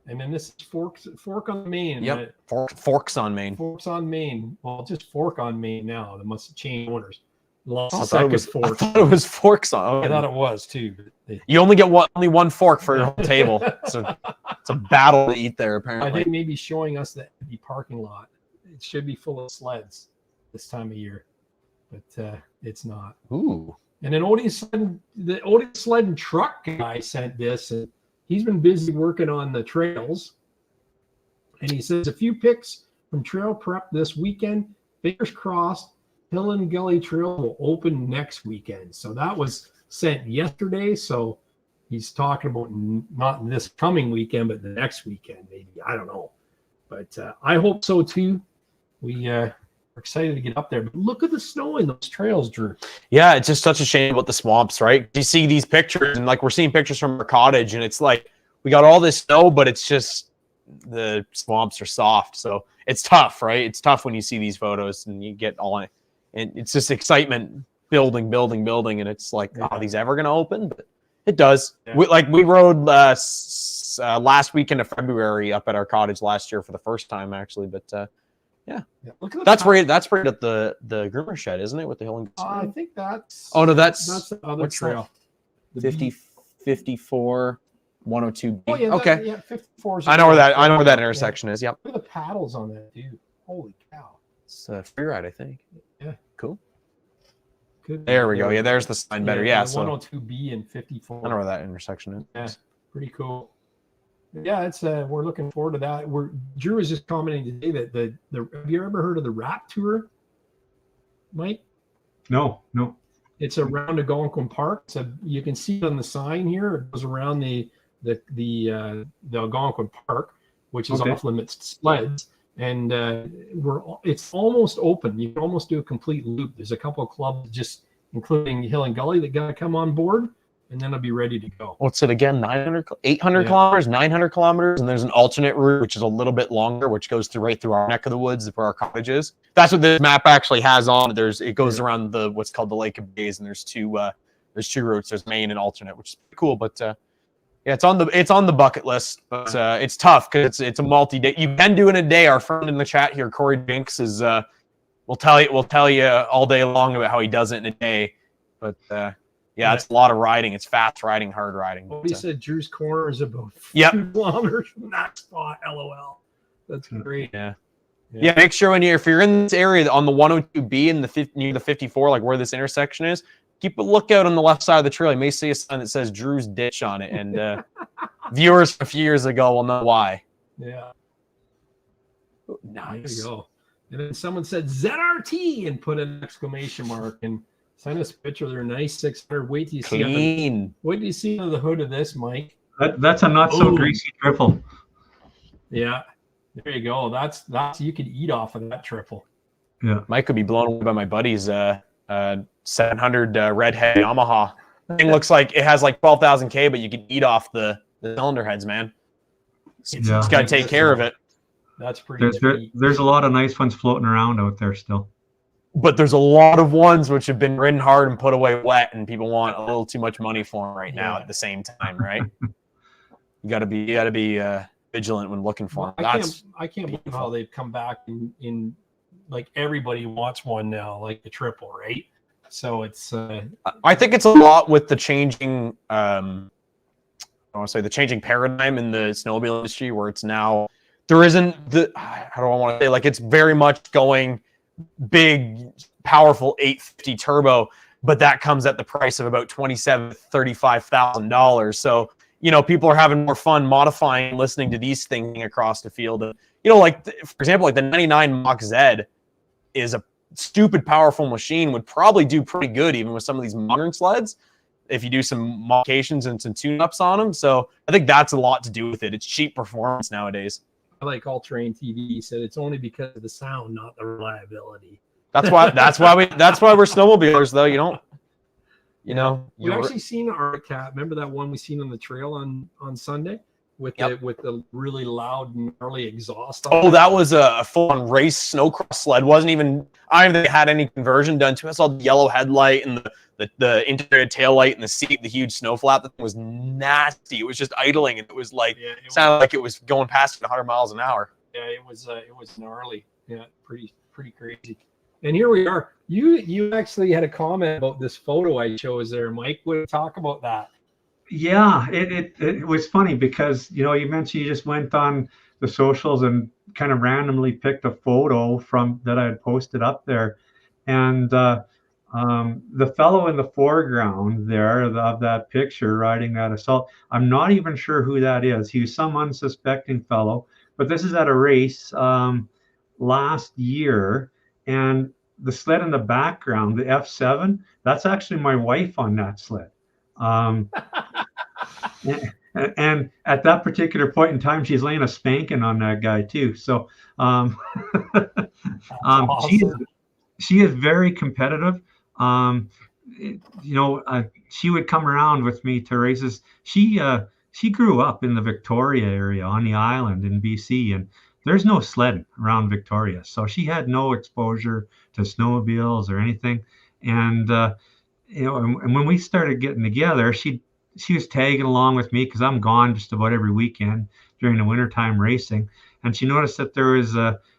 Speaker 2: And then this is Fork on Main.
Speaker 4: Yep. Forks on Main.
Speaker 2: Forks on Main. Well, just Fork on Main now. They must have changed owners.
Speaker 4: I thought it was Forks on.
Speaker 2: I thought it was too.
Speaker 4: You only get only one fork for your whole table. So it's a battle to eat there, apparently.
Speaker 2: I think maybe showing us the empty parking lot. It should be full of sleds this time of year, but it's not.
Speaker 4: Ooh.
Speaker 2: And then the Odie Sled and Truck guy sent this, and he's been busy working on the trails. And he says a few pics from trail prep this weekend. Fingers crossed, Hill and Gully Trail will open next weekend. So that was sent yesterday. So he's talking about not this coming weekend, but the next weekend, maybe. I don't know. But I hope so too. We are excited to get up there. But look at the snow in those trails, Drew.
Speaker 4: Yeah, it's just such a shame about the swamps, right? You see these pictures, and we're seeing pictures from our cottage, and it's like we got all this snow, but it's just the swamps are soft. So it's tough, right? It's tough when you see these photos and you get all in. And it's just excitement building. And it's like, are these ever going to open? But it does. Yeah. We rode last weekend of February up at our cottage last year for the first time, actually. But Look at that's right at the groomer shed, isn't it? With the hill and
Speaker 2: I think that's.
Speaker 4: Oh no, that's
Speaker 2: the other trail.
Speaker 4: 54, 102.
Speaker 2: Oh yeah,
Speaker 4: okay.
Speaker 2: 54.
Speaker 4: I know where that intersection is. Yep.
Speaker 2: Look at the paddles on that, dude. Holy cow!
Speaker 4: It's a free ride, I think.
Speaker 2: Yeah.
Speaker 4: Cool.
Speaker 2: Good.
Speaker 4: There we go. Yeah, there's the sign better. Yeah.
Speaker 2: So 102B and 54.
Speaker 4: I know where that intersection is.
Speaker 2: Yeah. Pretty cool. Yeah, it's we're looking forward to that. Drew was just commenting today that the have you ever heard of the Rap Tour, Mike?
Speaker 3: No.
Speaker 2: It's around Algonquin Park. So you can see it on the sign here. It goes around the Algonquin Park, which is off limits to sleds. And it's almost open. You can almost do a complete loop. There's a couple of clubs, just including Hill and Gully, that got to come on board, and then I'll be ready to go.
Speaker 4: What's it again? 800 kilometers, 900 kilometers, and there's an alternate route which is a little bit longer, which goes right through our neck of the woods where our cottage is. That's what this map actually has on it. It goes around what's called the Lake of Bays, and there's two routes. There's main and alternate, which is pretty cool. But yeah, it's on the bucket list, but it's tough because it's a multi-day. You can do it in a day. Our friend in the chat here, Corey Jinks, is will tell you all day long about how he does it in a day. But yeah, it's a lot of riding. It's fast riding, hard riding.
Speaker 2: Well, he said Drew's Corner is about 2 kilometers from that spot. LOL. That's great.
Speaker 4: Yeah. Make sure if you're in this area on the 102B and near the 54, like where this intersection is, keep a lookout on the left side of the trail. You may see a sign that says Drew's Ditch on it, and viewers a few years ago will know why.
Speaker 2: Yeah.
Speaker 4: Nice.
Speaker 2: There you go. And then someone said ZRT and put an exclamation mark and send us a picture of their nice 600. Wait till you see under the hood of this, Mike.
Speaker 3: That's a not so greasy triple.
Speaker 2: Yeah. There you go. That's you could eat off of that triple.
Speaker 3: Yeah.
Speaker 4: Mike could be blown away by my buddy's 700 redhead Yamaha. Thing looks like it has like 12,000 K, but you can eat off the cylinder heads, man. Just got to take care of it.
Speaker 2: That's pretty sweet.
Speaker 3: There's a lot of nice ones floating around out there still.
Speaker 4: But there's a lot of ones which have been ridden hard and put away wet, and people want a little too much money for them right now at the same time, right? You got to be vigilant when looking for them.
Speaker 2: I can't believe how they've come back in like everybody wants one now, like the triple, right? So it's
Speaker 4: I think it's a lot with the changing I want to say the changing paradigm in the snowmobile industry, where it's now there isn't how do I want to say, like, it's very much going big, powerful 850 turbo, but that comes at the price of about $27,000-$35,000. So, people are having more fun modifying, listening to these things across the field. And, like, for example, like the 99 Mach Z is a stupid powerful machine, would probably do pretty good even with some of these modern sleds if you do some modifications and some tune-ups on them. So I think that's a lot to do with it. It's cheap performance nowadays.
Speaker 2: I like All Terrain TV. He said it's only because of the sound, not the reliability.
Speaker 4: That's why we're snowmobilers, though.
Speaker 2: We've actually seen our cat. Remember that one we seen on the trail on Sunday with the really loud, gnarly exhaust.
Speaker 4: Oh, that was a full-on race snowcross sled. I don't even think it had any conversion done to it. I saw the yellow headlight and the integrated taillight and the seat, the huge snow flap. That thing was nasty. It was just idling, and it was like sounded like it was going past 100 miles an hour.
Speaker 2: Yeah, it was gnarly. Yeah, pretty crazy. And here we are. You actually had a comment about this photo I chose there, Mike. Would talk about that?
Speaker 3: Yeah, it was funny because you mentioned you just went on the socials and kind of randomly picked a photo from that I had posted up there, and the fellow in the foreground there of that picture riding that Assault, I'm not even sure who that is. He was some unsuspecting fellow, but this is at a race last year, and the sled in the background, the F7, that's actually my wife on that sled. And at that particular point in time, she's laying a spanking on that guy too. So awesome. She is very competitive. She would come around with me to races. She grew up in the Victoria area on the island in BC, and there's no sledding around Victoria, so she had no exposure to snowmobiles or anything. And and when we started getting together, she was tagging along with me because I'm gone just about every weekend during the wintertime racing, and she noticed that there was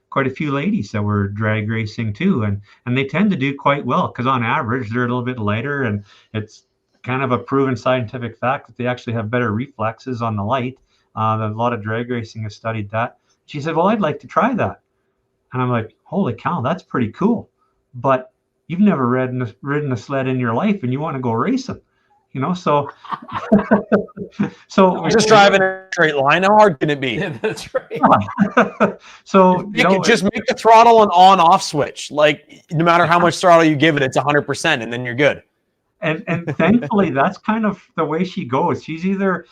Speaker 3: quite a few ladies that were drag racing too, and they tend to do quite well because on average they're a little bit lighter, and it's kind of a proven scientific fact that they actually have better reflexes on the light. A lot of drag racing has studied that. She said, well, I'd like to try that. And I'm like, holy cow, that's pretty cool. But you've never ridden a sled in your life and you want to go racing. So so
Speaker 4: I'm just driving a straight line. How hard can it be?
Speaker 2: Yeah, that's right.
Speaker 3: so
Speaker 4: Just make the throttle an on-off switch. Like no matter how much throttle you give it, it's 100%, and then you're good.
Speaker 3: And thankfully, that's kind of the way she goes. She's either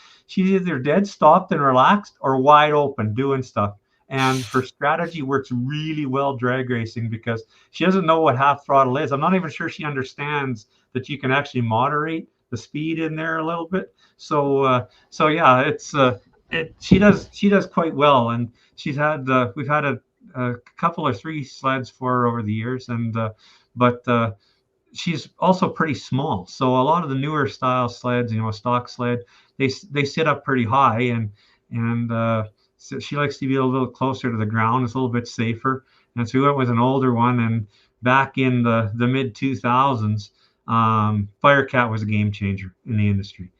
Speaker 3: dead stopped and relaxed or wide open doing stuff. And her strategy works really well drag racing because she doesn't know what half throttle is. I'm not even sure she understands that you can actually moderate the speed in there a little bit. So yeah, she does quite well. And we've had a couple or three sleds for her over the years, but she's also pretty small. So a lot of the newer style sleds, stock sled, they sit up pretty high, and so she likes to be a little closer to the ground. It's a little bit safer. And so we went with an older one. And back in the mid 2000s, Firecat was a game changer in the industry,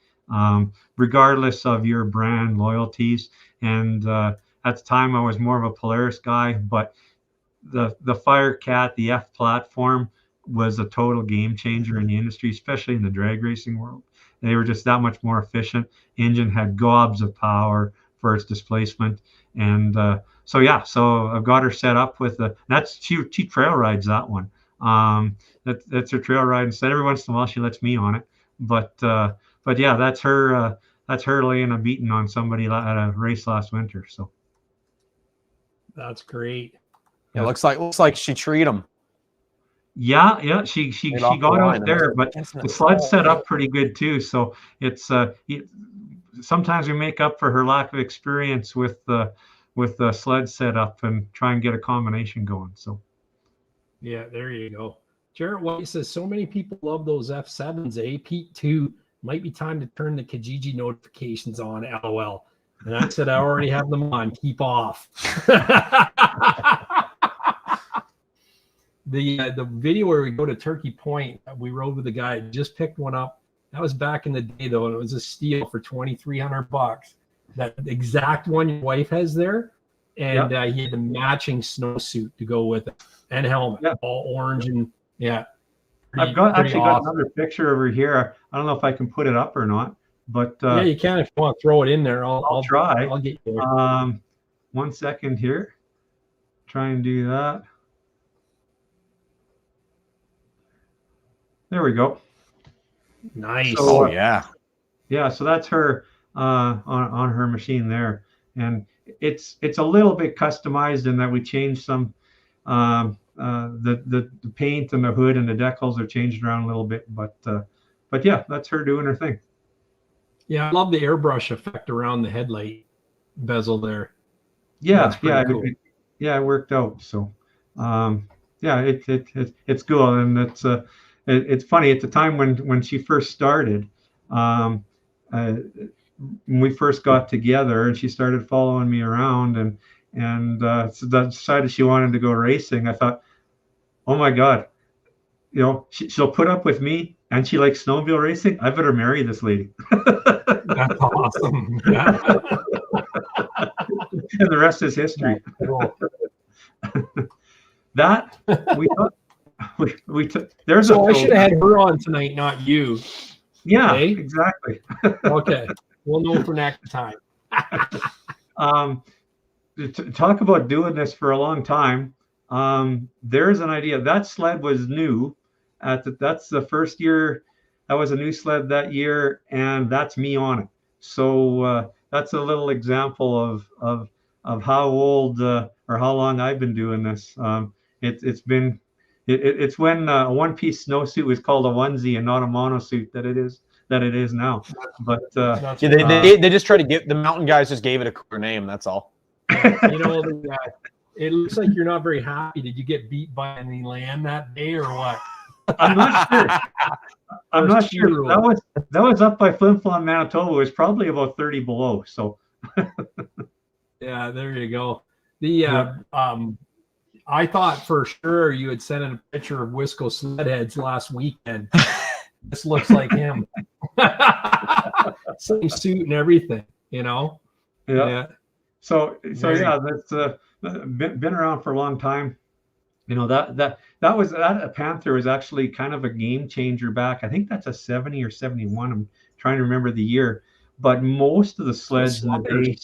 Speaker 3: regardless of your brand loyalties. And at the time, I was more of a Polaris guy, but the Firecat, the F platform, was a total game changer in the industry, especially in the drag racing world. They were just that much more efficient. Engine had gobs of power for its displacement, and so I've got her set up with she trail rides that one. That's her trail ride. Instead, every once in a while she lets me on it, but yeah, that's her laying a beating on somebody at a race last winter. So
Speaker 2: that's great.
Speaker 4: Yeah, looks like she treated them.
Speaker 3: Yeah, she got out there, but the sled set up pretty good too. So it's sometimes we make up for her lack of experience with the sled setup and try and get a combination going. So
Speaker 2: yeah, there you go. Jarrett White says so many people love those F7s. Pete 2 might be time to turn the Kijiji notifications on. LOL. And I said I already have them on. Keep off. The video where we go to Turkey Point, we rode with a guy, just picked one up. That was back in the day, though, and it was a steal for $2,300. That exact one your wife has there, and he had the matching snowsuit to go with it and helmet, all orange and
Speaker 3: I've got another picture over here. I don't know if I can put it up or not, but
Speaker 2: yeah, you can if you want to throw it in there. I'll
Speaker 3: try.
Speaker 2: I'll get you there.
Speaker 3: 1 second here. Try and do that. There we go.
Speaker 2: Nice.
Speaker 3: So,
Speaker 4: yeah.
Speaker 3: So that's her on her machine there, and it's a little bit customized in that we changed some the paint and the hood and the decals are changed around a little bit, but yeah, that's her doing her thing.
Speaker 2: Yeah, I love the airbrush effect around the headlight bezel there.
Speaker 3: Yeah,
Speaker 2: cool.
Speaker 3: It worked out. So it's cool, and it's funny at the time when she first started, when we first got together and she started following me around and so decided she wanted to go racing. I thought, oh my God, she'll put up with me and she likes snowmobile racing. I better marry this lady.
Speaker 2: That's awesome. Yeah.
Speaker 3: And the rest is history. That we took. There's
Speaker 2: so I should have had her on tonight, not you.
Speaker 3: Yeah,
Speaker 2: okay?
Speaker 3: Exactly.
Speaker 2: Okay, we'll know for next time.
Speaker 3: To talk about doing this for a long time, there's an idea. That sled was new. That's the first year. That was a new sled that year, and that's me on it. So that's a little example of how old or how long I've been doing this. It's when a one-piece snowsuit was called a onesie and not a monosuit that it is now. But
Speaker 4: they just try to give the mountain guys just gave it a cooler name. That's all.
Speaker 2: It looks like you're not very happy. Did you get beat by any land that day or what?
Speaker 3: I'm not sure. I'm not sure. That was up by Flin Flon, Manitoba. It was probably about 30 below. So
Speaker 2: yeah, there you go. I thought for sure you had sent in a picture of Wisco Sledheads last weekend. This looks like him. Same suit and everything,
Speaker 3: Yeah. So yeah, that's been around for a long time. that Panther was actually kind of a game changer back. I think that's a 70 or 71. I'm trying to remember the year, but most of the sleds in the day,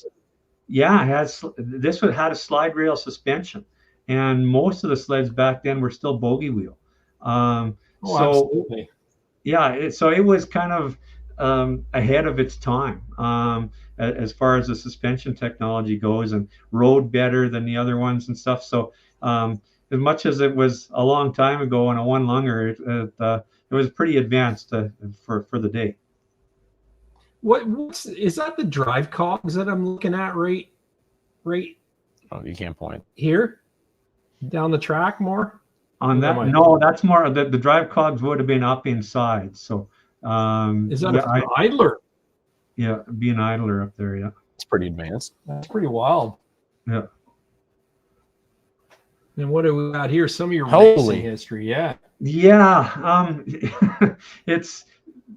Speaker 3: yeah, this one had a slide rail suspension, and most of the sleds back then were still bogey wheel.
Speaker 2: Absolutely.
Speaker 3: Yeah, so it was kind of ahead of its time as far as the suspension technology goes, and rode better than the other ones and stuff. So as much as it was a long time ago on a one lunger, it was pretty advanced for the day.
Speaker 2: What's is that the drive cogs that I'm looking at right?
Speaker 4: Oh, you can't point
Speaker 2: here down the track more
Speaker 3: on that. No, that's more the drive cogs would have been up inside. So
Speaker 2: is that an idler?
Speaker 3: Yeah, be an idler up there. Yeah,
Speaker 4: it's pretty advanced.
Speaker 2: That's pretty wild.
Speaker 3: Yeah.
Speaker 2: And what do we got here? Some of your
Speaker 4: racing
Speaker 2: history, yeah.
Speaker 3: It's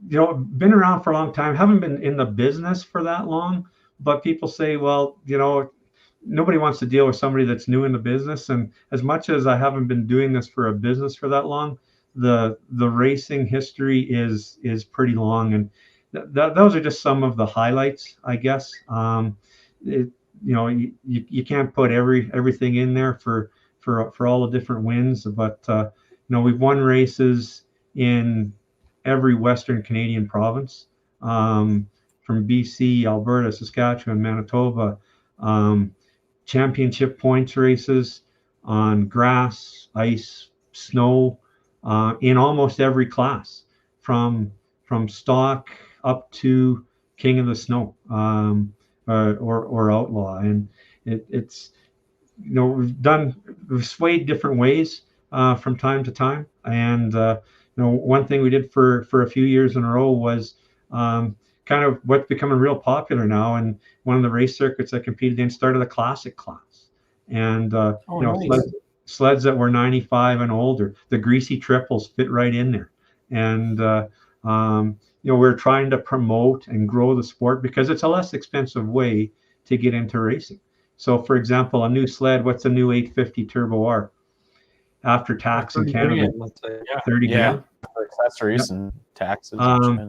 Speaker 3: been around for a long time. Haven't been in the business for that long, but people say, well, nobody wants to deal with somebody that's new in the business. And as much as I haven't been doing this for a business for that long, the racing history is pretty long, and those are just some of the highlights, I guess. You can't put everything in there for all the different wins, but we've won races in every Western Canadian province, from BC, Alberta, Saskatchewan, Manitoba, championship points races on grass, ice, snow, in almost every class, from stock up to King of the Snow, or Outlaw. And it's we've swayed different ways from time to time. And one thing we did for a few years in a row was kind of what's becoming real popular now. And one of the race circuits I competed in started a classic class, and nice. sleds that were 95 and older. The greasy triples fit right in there, and we're trying to promote and grow the sport because it's a less expensive way to get into racing. So, for example, a new sled, what's a new 850 Turbo R? After tax in Canada, 30 grand.
Speaker 4: Accessories and taxes.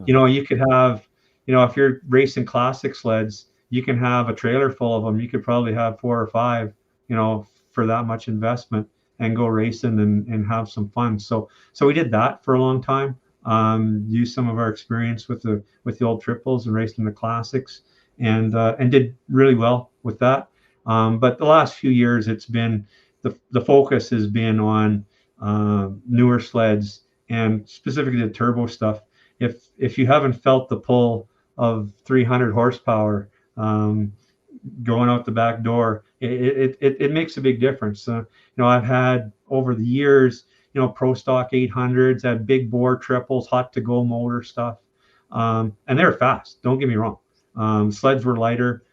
Speaker 3: You could have, if you're racing classic sleds, you can have a trailer full of them. You could probably have 4 or 5, for that much investment, and go racing and have some fun. So we did that for a long time. Used some of our experience with the old triples and racing the classics, and did really well with that. But the last few years, it's been the focus has been on newer sleds, and specifically the turbo stuff. If you haven't felt the pull of 300 horsepower going out the back door, it makes a big difference. I've had over the years, pro stock 800s, had big bore triples, hot to go motor stuff, and they're fast. Don't get me wrong. Sleds were lighter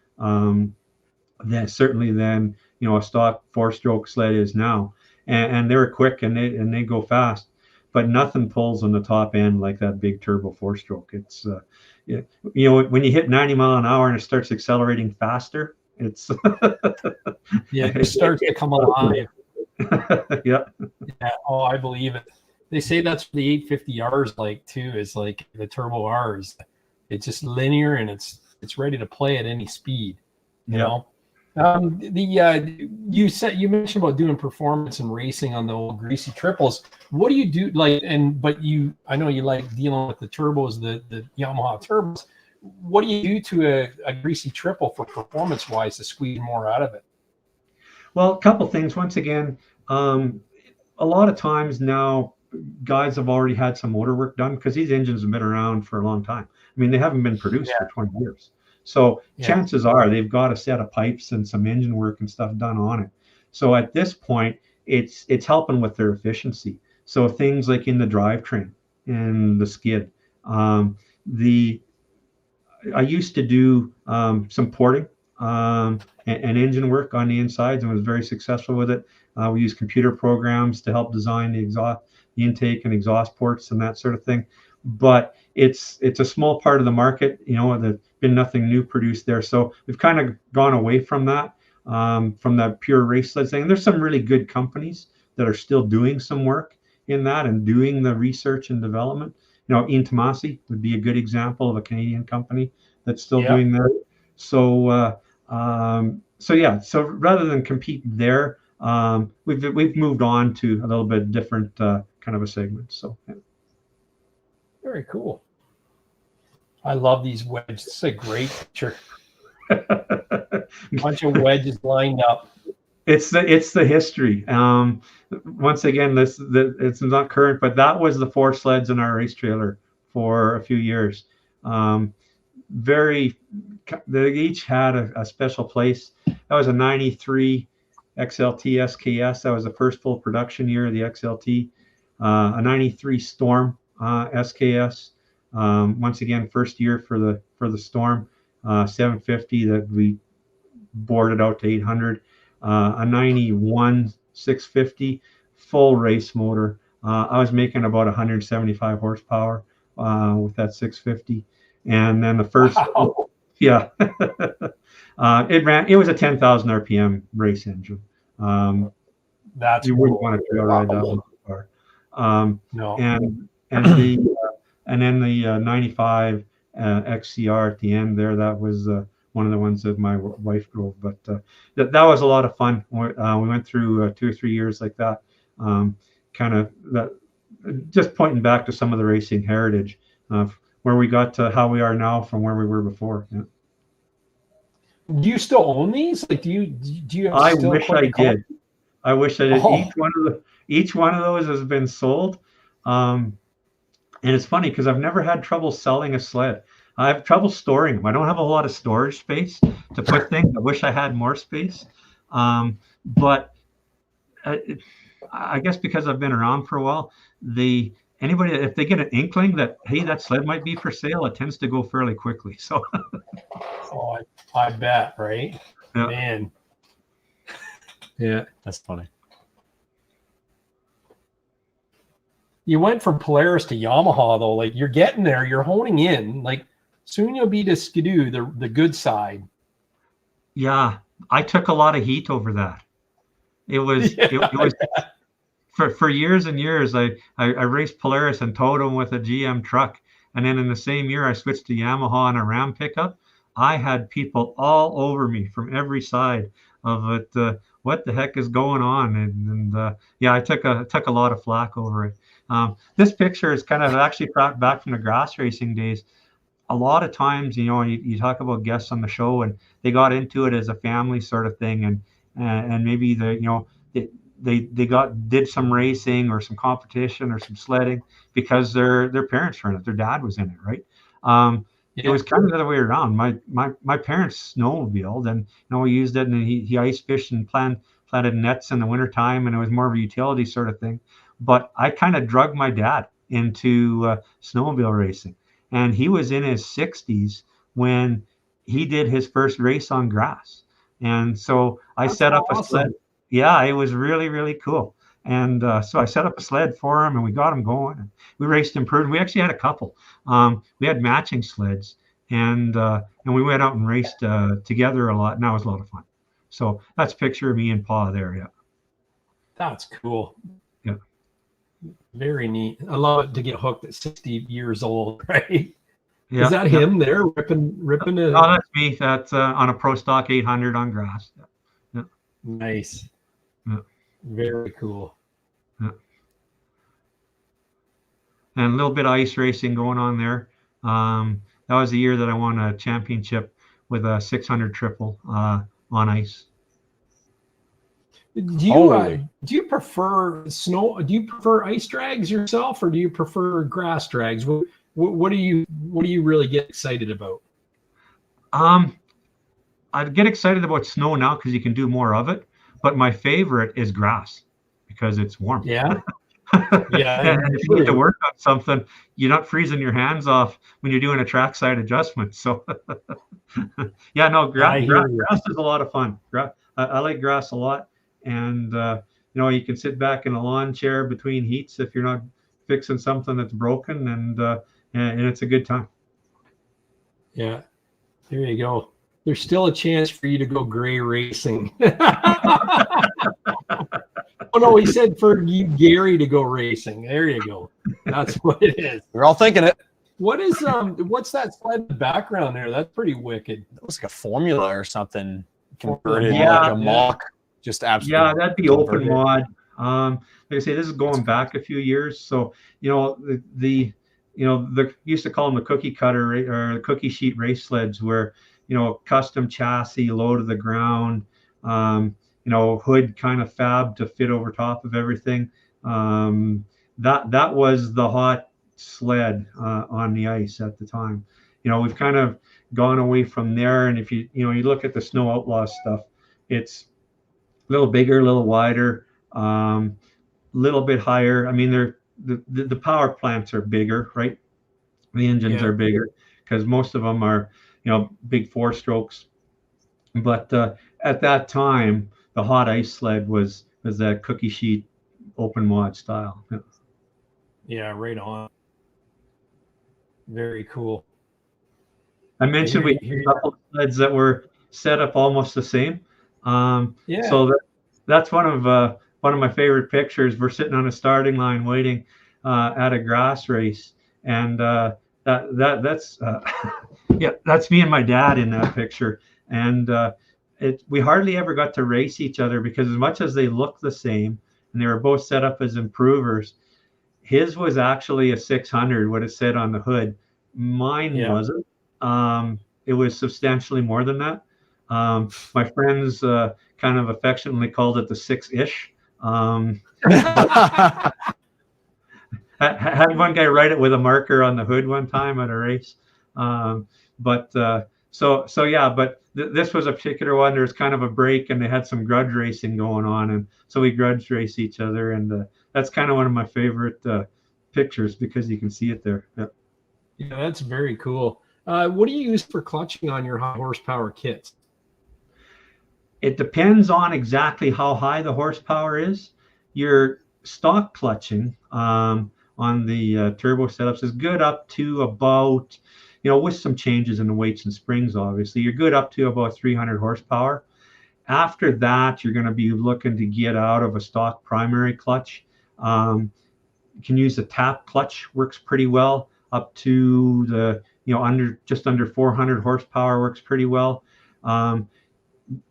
Speaker 3: certainly than a stock 4-stroke sled is now, and they're quick and they go fast, but nothing pulls on the top end like that big turbo 4-stroke. It's when you hit 90 mile an hour and it starts accelerating faster, it's
Speaker 2: it starts to come alive.
Speaker 3: Yeah.
Speaker 2: Oh, I believe it. They say that's what the 850 R's like too, is like the turbo R's. It's just linear and it's ready to play at any speed, you know. You mentioned about doing performance and racing on the old greasy triples. What do you do, I know you like dealing with the turbos, the Yamaha turbos. What do you do to a greasy triple for performance wise to squeeze more out of it?
Speaker 3: Well, a couple things. Once again, a lot of times now guys have already had some motor work done, because these engines have been around for a long time. I mean, they haven't been produced for 20 years. So chances are they've got a set of pipes and some engine work and stuff done on it. So at this point, it's helping with their efficiency. So things like in the drivetrain and the skid. I used to do some porting and engine work on the insides, and was very successful with it. We use computer programs to help design the intake and exhaust ports and that sort of thing. But it's a small part of the market, there's been nothing new produced there. So we've kind of gone away from that, from the pure race sled thing. And there's some really good companies that are still doing some work in that and doing the research and development. Intomasi would be a good example of a Canadian company that's still doing that. So so rather than compete there, we've moved on to a little bit different kind of a segment. So
Speaker 2: very cool. I love these wedges. It's a great picture. Bunch of wedges lined up.
Speaker 3: It's the history. Once again, it's not current, but that was the 4 sleds in our race trailer for a few years. They each had a special place. That was a 93 XLT SKS. That was the first full production year of the XLT. A 93 Storm SKS. Once again, first year for the Storm. 750 that we boarded out to 800. A 91 650 full race motor. I was making about 175 horsepower with that 650. And then the first, it was a 10,000 RPM race engine.
Speaker 2: That's
Speaker 3: you wouldn't want to trail ride that one far.
Speaker 2: No.
Speaker 3: And then the 95 XCR at the end there, that was one of the ones that my wife drove. But that was a lot of fun. We went through 2 or 3 years like that. Kind of that, just pointing back to some of the racing heritage of where we got to how we are now from where we were before. Yeah.
Speaker 2: Do you still own these? Like, do you? Have
Speaker 3: I wish I did. I wish I did.
Speaker 2: Oh.
Speaker 3: Each one of those has been sold. And it's funny because I've never had trouble selling a sled. I have trouble storing them. I don't have a lot of storage space to put things. I wish I had more space. But I guess because I've been around for a while, anybody, if they get an inkling that, hey, that sled might be for sale, it tends to go fairly quickly. So
Speaker 2: oh, I bet, right?
Speaker 3: Yeah.
Speaker 2: Man.
Speaker 4: Yeah, that's funny.
Speaker 2: You went from Polaris to Yamaha, though. Like, you're getting there. You're honing in. Like, soon you'll be to Skidoo, the good side.
Speaker 3: Yeah, I took a lot of heat over that. It was for years and years. I raced Polaris and towed them with a GM truck, and then in the same year I switched to Yamaha on a Ram pickup. I had people all over me from every side of it. What the heck is going on? And I took a lot of flack over it. This picture is kind of actually brought back from the grass racing days. A lot of times, you talk about guests on the show, and they got into it as a family sort of thing, and maybe they did some racing or some competition or some sledding because their parents were in it, their dad was in it, right? It was kind of the other way around. My parents snowmobiled, and we used it, and he ice fished and planted nets in the wintertime, and it was more of a utility sort of thing. But I kind of drug my dad into snowmobile racing. And he was in his 60s when he did his first race on grass. And so I set up a sled. Yeah, it was really, really cool. And so I set up a sled for him, and we got him going. And we raced in Pruden. We actually had a couple. We had matching sleds, and we went out and raced together a lot, and that was a lot of fun. So that's a picture of me and Pa there. Yeah.
Speaker 2: That's cool.
Speaker 3: Yeah.
Speaker 2: Very neat. I love it to get hooked at 60 years old, right?
Speaker 3: Yeah.
Speaker 2: Is that him there ripping it?
Speaker 3: Oh, that's me. That's on a Pro Stock 800 on grass. Yeah.
Speaker 2: Nice.
Speaker 3: Yeah.
Speaker 2: Very cool.
Speaker 3: Yeah. And a little bit of ice racing going on there. That was the year that I won a championship with a 600 triple on ice.
Speaker 2: Do you prefer snow? Do you prefer ice drags yourself, or do you prefer grass drags? What do you really get excited about?
Speaker 3: I get excited about snow now because you can do more of it. But my favorite is grass because it's warm.
Speaker 2: Yeah. Yeah.
Speaker 3: And if you need to work on something, you're not freezing your hands off when you're doing a trackside adjustment. So, yeah, no, grass is a lot of fun. I like grass a lot. And, you can sit back in a lawn chair between heats if you're not fixing something that's broken, and it's a good time.
Speaker 2: Yeah. There you go. There's still a chance for you to go gray racing. Oh no, he said for Gary to go racing. There you go. That's what it is.
Speaker 4: We're all thinking it.
Speaker 2: What is what's that sled in the background there? That's pretty wicked.
Speaker 4: It was like a formula or something converted,
Speaker 3: Yeah,
Speaker 4: like a mock. Just absolutely.
Speaker 3: Yeah, that'd be open mod. Like I say, this is going back a few years. So, the used to call them the cookie cutter or the cookie sheet race sleds, where, custom chassis, low to the ground, hood kind of fab to fit over top of everything. That was the hot sled on the ice at the time. We've kind of gone away from there. And if you look at the Snow Outlaw stuff, it's a little bigger, a little wider, little bit higher. I mean, the power plants are bigger, right? The engines are bigger because most of them are, big 4-strokes. But at that time, the hot ice sled was that cookie sheet open mod style.
Speaker 2: Yeah, right on. Very cool.
Speaker 3: I mentioned we had a couple of sleds that were set up almost the same. So that's one of my favorite pictures. We're sitting on a starting line waiting at a grass race, and that's that's me and my dad in that picture. And we hardly ever got to race each other because as much as they look the same and they were both set up as improvers, his was actually a 600, what it said on the hood. Mine wasn't. It was substantially more than that. My friends kind of affectionately called it the 6-ish. I had one guy write it with a marker on the hood one time at a race. But this was a particular one. There's kind of a break, and they had some grudge racing going on, and so we grudge race each other, and that's kind of one of my favorite pictures because you can see it there.
Speaker 2: Yeah, that's very cool. What do you use for clutching on your high horsepower kits?
Speaker 3: It depends on exactly how high the horsepower is. Your stock clutching on the turbo setups is good up to about, with some changes in the weights and springs, obviously, you're good up to about 300 horsepower. After that, you're going to be looking to get out of a stock primary clutch. You can use a tap clutch, works pretty well. Up to the, just under 400 horsepower works pretty well.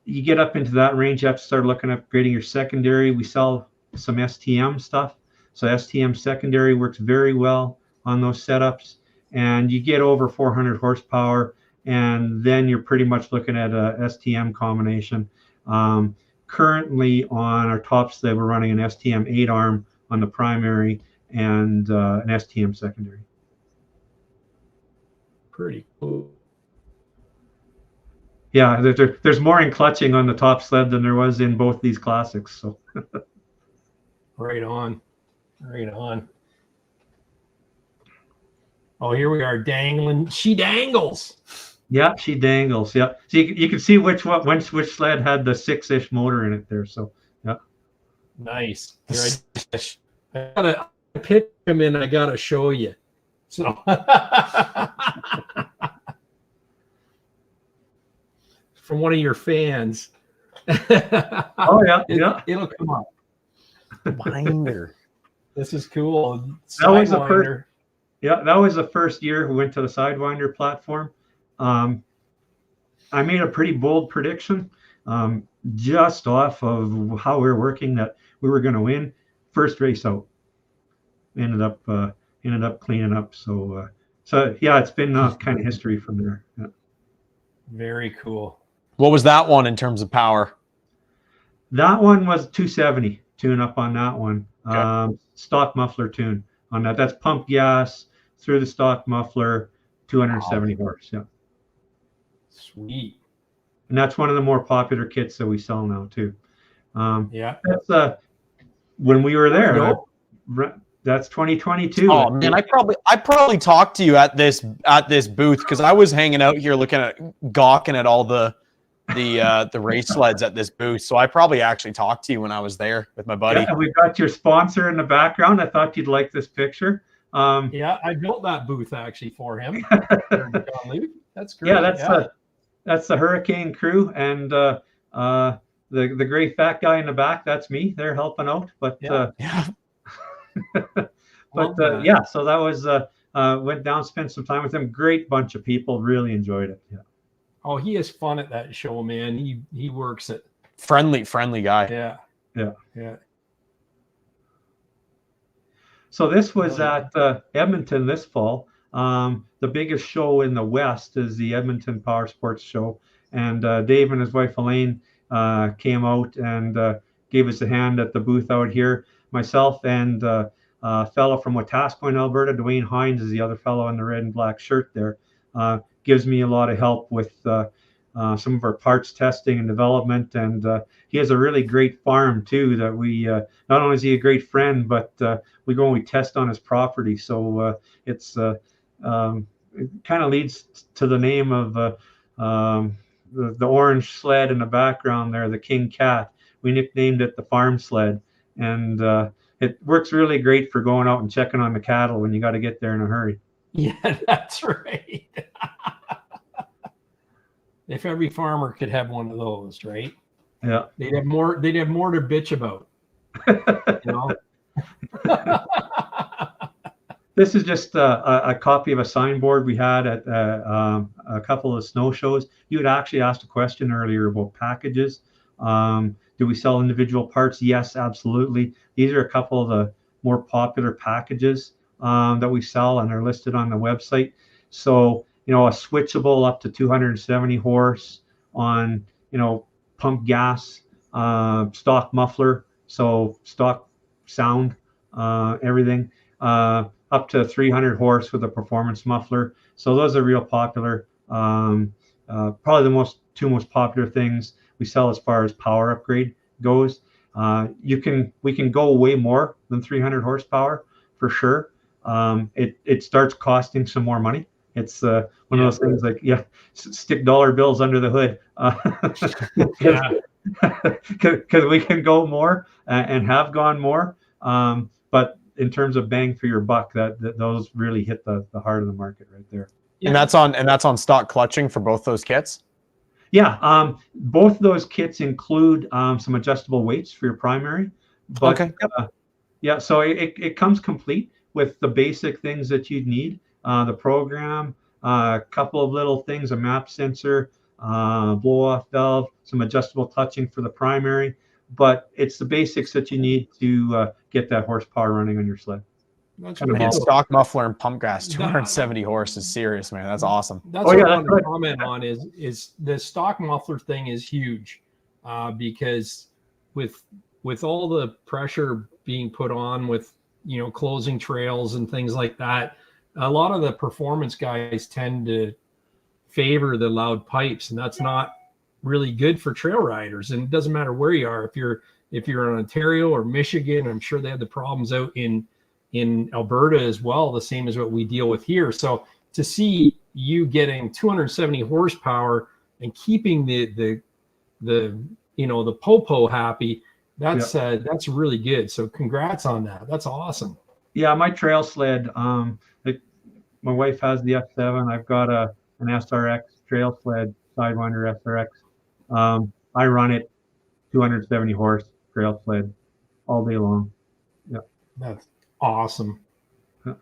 Speaker 3: You get up into that range, you have to start looking at upgrading your secondary. We sell some STM stuff. So STM secondary works very well on those setups. And you get over 400 horsepower, and then you're pretty much looking at a STM combination. Currently on our top sled, we're running an STM 8-arm on the primary and an STM secondary.
Speaker 2: Pretty cool.
Speaker 3: Yeah, there's more in clutching on the top sled than there was in both these classics. So
Speaker 2: right on. Right on. Oh, here we are dangling. She dangles.
Speaker 3: Yeah, she dangles. Yeah, so you can see which sled had the 6-ish motor in it there. So yeah,
Speaker 2: nice. I gotta pick him in. I gotta show you. So from one of your fans.
Speaker 3: Oh yeah,
Speaker 2: It'll come up.
Speaker 4: Binder.
Speaker 2: This is cool.
Speaker 3: That was the first. Yeah, that was the first year we went to the Sidewinder platform. I made a pretty bold prediction, just off of how we were working, that we were going to win. First race out, ended up cleaning up. So yeah, it's been kind of history from there. Yeah.
Speaker 2: Very cool.
Speaker 4: What was that one in terms of power?
Speaker 3: That one was 270 tune up on that one. Okay. Stock muffler tune on that. That's pump gas through the stock muffler, 270 horse. Yeah.
Speaker 2: Sweet.
Speaker 3: And that's one of the more popular kits that we sell now too.
Speaker 2: Yeah.
Speaker 3: That's when we were there. That's 2022.
Speaker 4: Oh man, I probably talked to you at this booth because I was hanging out here gawking at all the race sleds at this booth. So I probably actually talked to you when I was there with my buddy.
Speaker 3: Yeah, we've got your sponsor in the background. I thought you'd like this picture.
Speaker 2: Yeah, I built that booth actually for him. That's great.
Speaker 3: Yeah, that's the Hurricane crew, and the gray fat guy in the back, that's me. They're helping out. But
Speaker 4: Yeah.
Speaker 3: yeah, so that was went down, spent some time with them. Great bunch of people, really enjoyed it. Yeah.
Speaker 2: Oh, he has fun at that show, man. He works it.
Speaker 4: Friendly guy.
Speaker 2: Yeah.
Speaker 3: So this was at Edmonton this fall. The biggest show in the West is the Edmonton Power Sports Show, and Dave and his wife Elaine came out and gave us a hand at the booth out here. Myself and a fellow from Wetaskiwin, Alberta, Dwayne Hines is the other fellow in the red and black shirt there. Gives me a lot of help with some of our parts testing and development, and he has a really great farm too. That we not only is he a great friend, but we go and we test on his property. So it's it kind of leads to the name of the orange sled in the background there, the King Cat. We nicknamed it the Farm Sled, and it works really great for going out and checking on the cattle when you got to get there in a hurry.
Speaker 2: Yeah, that's right. If every farmer could have one of those, right?
Speaker 3: Yeah,
Speaker 2: they'd have more to bitch about. You know?
Speaker 3: This is just a copy of a signboard we had at a couple of snow shows. You had actually asked a question earlier about packages. Do we sell individual parts? Yes, absolutely. These are a couple of the more popular packages that we sell, and they're listed on the website. So, a switchable up to 270 horse on, pump gas, stock muffler, so stock sound, everything, up to 300 horse with a performance muffler. So those are real popular. Probably the two most popular things we sell as far as power upgrade goes. We can go way more than 300 horsepower for sure. It starts costing some more money. It's one of those things like, stick dollar bills under the hood. Because we can go more and have gone more. But in terms of bang for your buck, that those really hit the heart of the market right there.
Speaker 4: And that's on stock clutching for both those kits?
Speaker 3: Yeah, both of those kits include some adjustable weights for your primary. But
Speaker 4: okay.
Speaker 3: So it comes complete with the basic things that you'd need. The program, a couple of little things, a map sensor, blow-off valve, some adjustable clutching for the primary. But it's the basics that you need to get that horsepower running on your sled.
Speaker 4: Stock muffler and pump gas, 270 horse is serious, man. That's awesome.
Speaker 2: That's what I want to comment on is the stock muffler thing is huge because with all the pressure being put on with closing trails and things like that, a lot of the performance guys tend to favor the loud pipes, and that's not really good for trail riders. And it doesn't matter where you are. If you're in Ontario or Michigan, I'm sure they have the problems out in Alberta as well, the same as what we deal with here. So to see you getting 270 horsepower and keeping the popo happy, that's really good. So congrats on that. That's awesome.
Speaker 3: Yeah, my trail sled, my wife has the F7. I've got an SRX trail sled, Sidewinder SRX. I run it 270 horse trail sled all day long. Yeah,
Speaker 2: that's awesome. Yeah.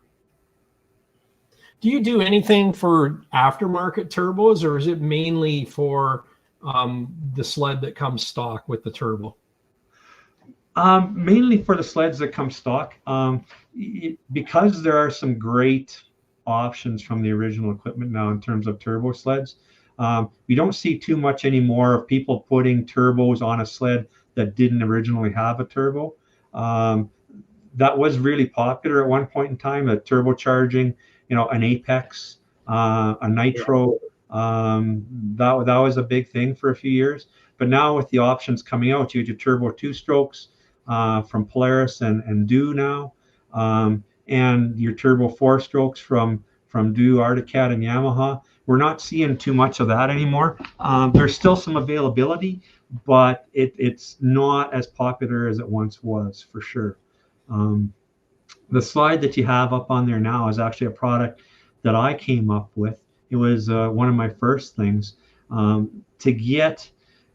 Speaker 2: Do you do anything for aftermarket turbos, or is it mainly for the sled that comes stock with the turbo?
Speaker 3: Mainly for the sleds that come stock, because there are some great options from the original equipment now in terms of turbo sleds. We don't see too much anymore of people putting turbos on a sled that didn't originally have a turbo. That was really popular at one point in time, a turbocharging, an Apex, a Nitro. That was a big thing for a few years. But now with the options coming out, you get your turbo 2-strokes from Polaris and Do now, and your turbo 4-strokes from Do, Arcticat, and Yamaha. We're not seeing too much of that anymore. There's still some availability, but it's not as popular as it once was, for sure. The slide that you have up on there now is actually a product that I came up with. It was one of my first things to get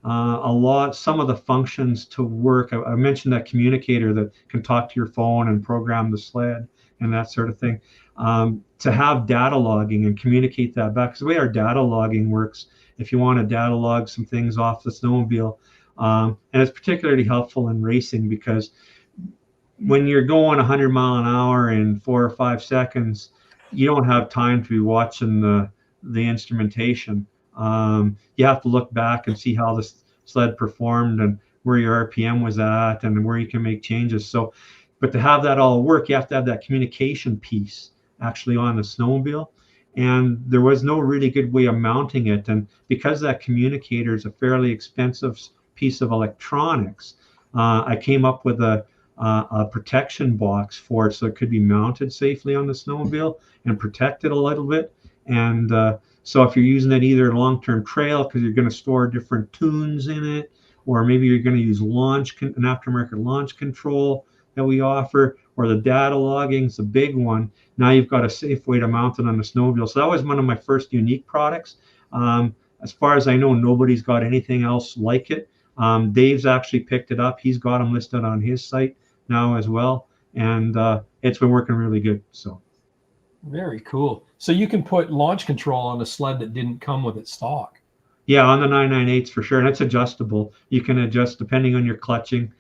Speaker 3: some of the functions to work. I mentioned that communicator that can talk to your phone and program the sled and that sort of thing. To have data logging and communicate that back. Because the way our data logging works, if you want to data log some things off the snowmobile, and it's particularly helpful in racing because when you're going 100 mile an hour in 4 or 5 seconds, you don't have time to be watching the instrumentation. You have to look back and see how the sled performed and where your RPM was at and where you can make changes. So, but to have that all work, you have to have that communication piece actually on the snowmobile. And there was no really good way of mounting it. And because that communicator is a fairly expensive piece of electronics, I came up with a protection box for it so it could be mounted safely on the snowmobile and protected a little bit. And so if you're using it either long-term trail because you're going to store different tunes in it, or maybe you're going to use an aftermarket launch control that we offer, or the data logging is a big one. Now you've got a safe way to mount it on the snowmobile. So that was one of my first unique products. As far as I know, nobody's got anything else like it. Dave's actually picked it up. He's got them listed on his site now as well. And it's been working really good. So
Speaker 2: very cool. So you can put launch control on a sled that didn't come with its stock.
Speaker 3: Yeah, on the 998s for sure. And it's adjustable. You can adjust depending on your clutching.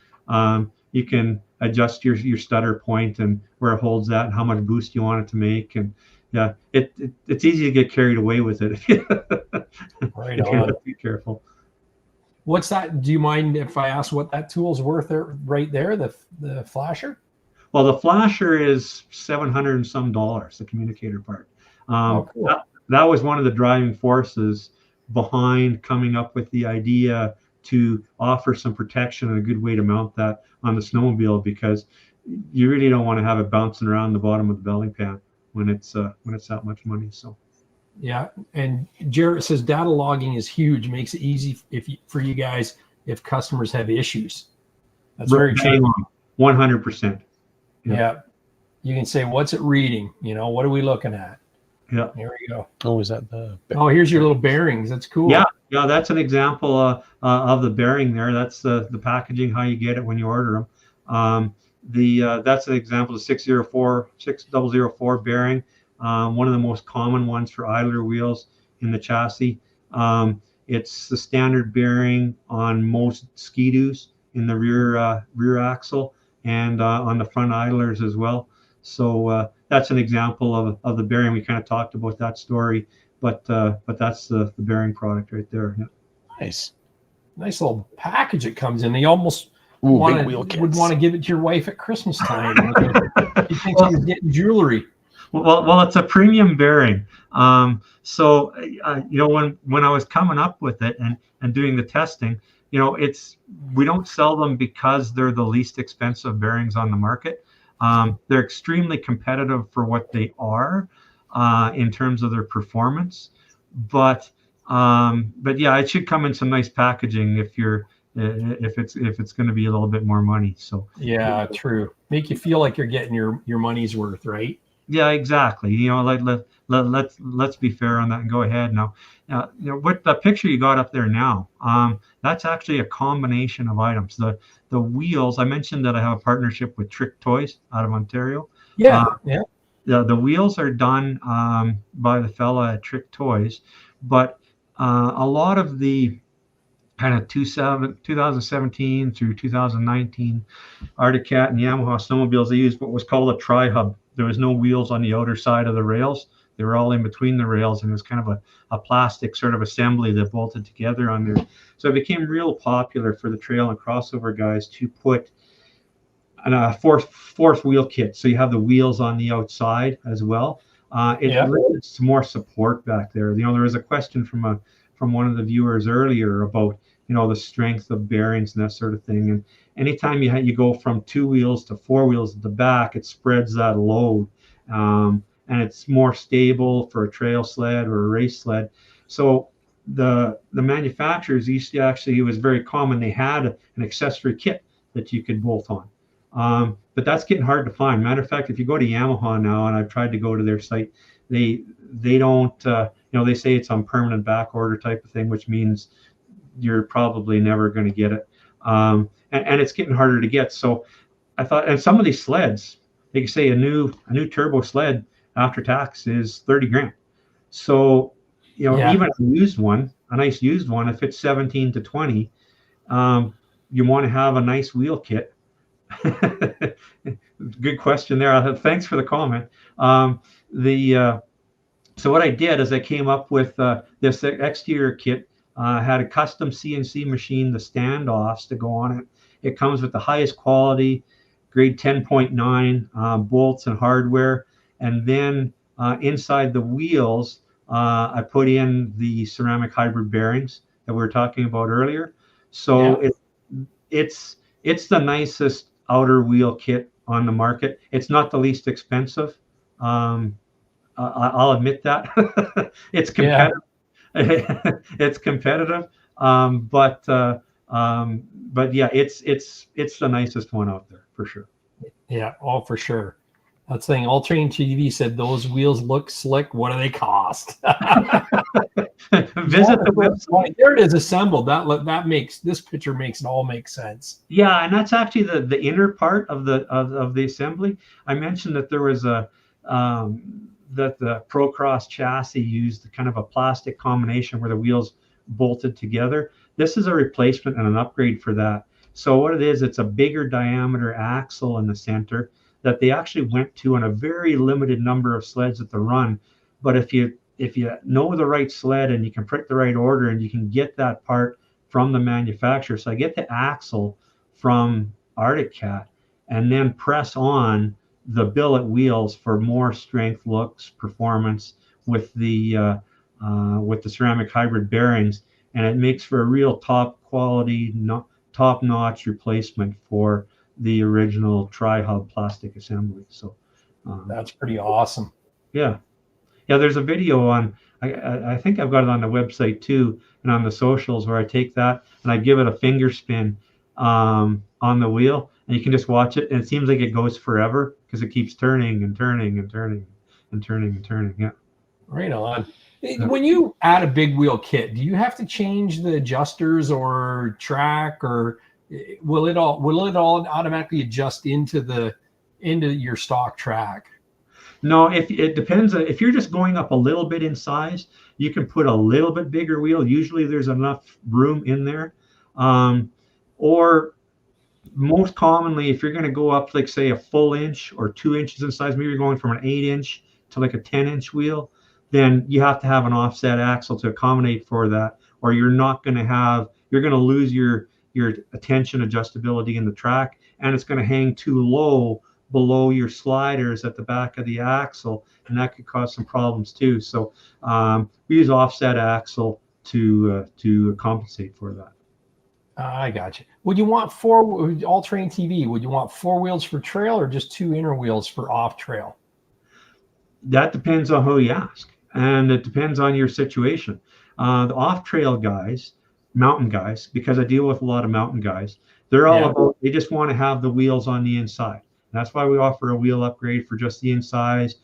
Speaker 3: You can adjust your stutter point and where it holds that and how much boost you want it to make. And yeah, it's easy to get carried away with it.
Speaker 2: Right
Speaker 3: if
Speaker 2: on.
Speaker 3: you're be careful.
Speaker 2: What's that? Do you mind if I ask what that tool's worth there, right there, the flasher?
Speaker 3: Well, the flasher is $700 and some, the communicator part.
Speaker 2: Cool.
Speaker 3: That was one of the driving forces behind coming up with the idea to offer some protection and a good way to mount that on the snowmobile, because you really don't want to have it bouncing around the bottom of the belly pan when it's that much money. So
Speaker 2: yeah, and Jarrett says data logging is huge, makes it easy for you guys if customers have issues. That's very true.
Speaker 3: 100%.
Speaker 2: Yeah, you can say, what's it reading? What are we looking at?
Speaker 3: Yeah,
Speaker 2: there we go.
Speaker 4: Oh, is that the?
Speaker 2: Oh, here's your little bearings. That's cool.
Speaker 3: Yeah, that's an example of the bearing there. That's the packaging, how you get it when you order them. That's an example of 6004 bearing. One of the most common ones for idler wheels in the chassis. It's the standard bearing on most Ski-Doos in the rear axle and on the front idlers as well. So that's an example of the bearing. We kind of talked about that story, but that's the bearing product right there. Yeah.
Speaker 2: Nice little package it comes in. You almost would want to give it to your wife at Christmas time. You think she's getting jewelry.
Speaker 3: Well, it's a premium bearing. So when I was coming up with it and doing the testing, we don't sell them because they're the least expensive bearings on the market. They're extremely competitive for what they are in terms of their performance, but yeah, it should come in some nice packaging if it's going to be a little bit more money. So
Speaker 2: yeah, true. Make you feel like you're getting your money's worth, right?
Speaker 3: Yeah, exactly. Let's be fair on that and go ahead now. What the picture you got up there now, that's actually a combination of items. The wheels, I mentioned that I have a partnership with Trick Toys out of Ontario.
Speaker 2: Yeah.
Speaker 3: The wheels are done by the fella at Trick Toys, but a lot of the kind of 2017 through 2019 Arctic Cat and Yamaha snowmobiles, they used what was called a tri-hub. There was no wheels on the outer side of the rails. They were all in between the rails, and it was kind of a plastic sort of assembly that bolted together on there. So it became real popular for the trail and crossover guys to put a fourth wheel kit. So you have the wheels on the outside as well. It's more support back there. There was a question from one of the viewers earlier about the strength of bearings and that sort of thing. And anytime you go from 2 wheels to 4 wheels at the back, it spreads that load, and it's more stable for a trail sled or a race sled. So the manufacturers used to it was very common. They had an accessory kit that you could bolt on, but that's getting hard to find. Matter of fact, if you go to Yamaha now, and I've tried to go to their site, they don't. They say it's on permanent back order type of thing, which means you're probably never going to get it. And it's getting harder to get. So I thought, and some of these sleds, they can say a new turbo sled after tax is 30 grand. So, even a used one, a nice used one, if it's 17 to 20, you want to have a nice wheel kit. Good question there. Thanks for the comment. So what I did is I came up with this exterior kit. Had a custom CNC machine, the standoffs to go on it. It comes with the highest quality, grade 10.9 bolts and hardware. And then inside the wheels, I put in the ceramic hybrid bearings that we were talking about earlier. So it's the nicest outer wheel kit on the market. It's not the least expensive. I'll admit that. It's competitive. It's competitive, but yeah, it's the nicest one out there for sure.
Speaker 2: Yeah, all for sure. That thing, All Terrain TV said those wheels look slick. What do they cost?
Speaker 3: Visit the website.
Speaker 2: There it is assembled. That makes this picture makes it all make sense.
Speaker 3: Yeah, and that's actually the inner part of the assembly. I mentioned that there was that the Procross chassis used kind of a plastic combination where the wheels bolted together. This is a replacement and an upgrade for that. So what it is, it's a bigger diameter axle in the center that they actually went to on a very limited number of sleds at the run. But if you know the right sled and you can pick the right order and you can get that part from the manufacturer. So I get the axle from Arctic Cat and then press on the billet wheels for more strength, looks, performance with the ceramic hybrid bearings, and it makes for a real top quality, top notch replacement for the original tri-hub plastic assembly. So
Speaker 2: that's pretty awesome.
Speaker 3: Yeah, there's a video on. I think I've got it on the website too, and on the socials where I take that and I give it a finger spin on the wheel, and you can just watch it, and it seems like it goes forever because it keeps turning and turning and turning and turning and turning. Yeah.
Speaker 2: Right on. When you add a big wheel kit, do you have to change the adjusters or track, or will it all automatically adjust into your stock track?
Speaker 3: No, it depends. If you're just going up a little bit in size, you can put a little bit bigger wheel. Usually there's enough room in there. Or most commonly, if you're going to go up, like say a full inch or 2 inches in size, maybe you're going from an 8-inch to like a 10-inch wheel, then you have to have an offset axle to accommodate for that, or you're going to lose your attention adjustability in the track, and it's going to hang too low below your sliders at the back of the axle, and that could cause some problems too. So we use offset axle to compensate for that.
Speaker 2: I got you. Would you want All Terrain TV? Would you want 4 wheels for trail or just 2 inner wheels for off trail?
Speaker 3: That depends on who you ask, and it depends on your situation. The off trail guys, mountain guys, because I deal with a lot of mountain guys, they're all about, they just want to have the wheels on the inside. And that's why we offer a wheel upgrade for just the inside,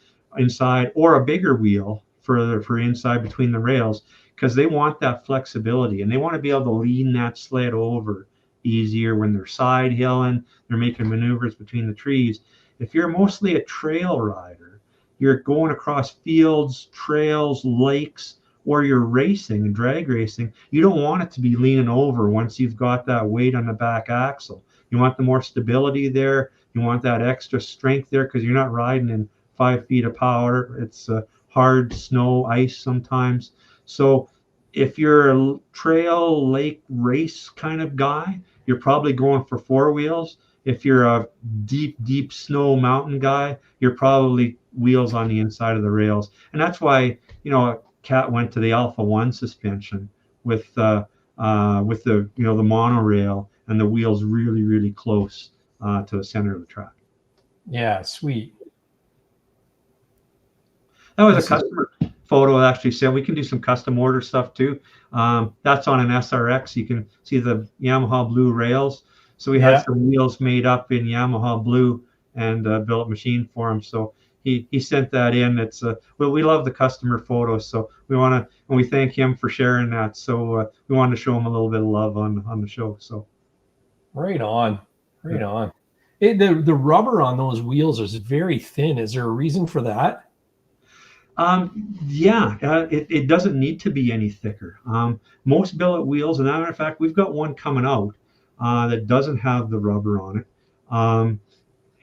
Speaker 3: or a bigger wheel for inside between the rails, because they want that flexibility and they want to be able to lean that sled over easier when they're side hilling, they're making maneuvers between the trees. If you're mostly a trail rider, you're going across fields, trails, lakes, or you're racing and drag racing, you don't want it to be leaning over once you've got that weight on the back axle. You want the more stability there. You want that extra strength there because you're not riding in 5 feet of power. It's hard snow, ice sometimes. So if you're a trail, lake, race kind of guy, you're probably going for 4 wheels. If you're a deep snow mountain guy, you're probably wheels on the inside of the rails. And that's why, Cat went to the Alpha 1 suspension with the the monorail and the wheels really, really close to the center of the track.
Speaker 2: Yeah, sweet.
Speaker 3: That was a customer photo that actually said we can do some custom order stuff too. That's on an SRX. You can see the Yamaha blue rails. So we had some wheels made up in Yamaha blue and billet machine for them. So he sent that in. It's well, we love the customer photos, so we want to, and we thank him for sharing that. So we wanted to show him a little bit of love on the show. So
Speaker 2: right on. The rubber on those wheels is very thin. Is there a reason for that?
Speaker 3: It doesn't need to be any thicker. Most billet wheels, and as a matter of fact, we've got one coming out that doesn't have the rubber on it.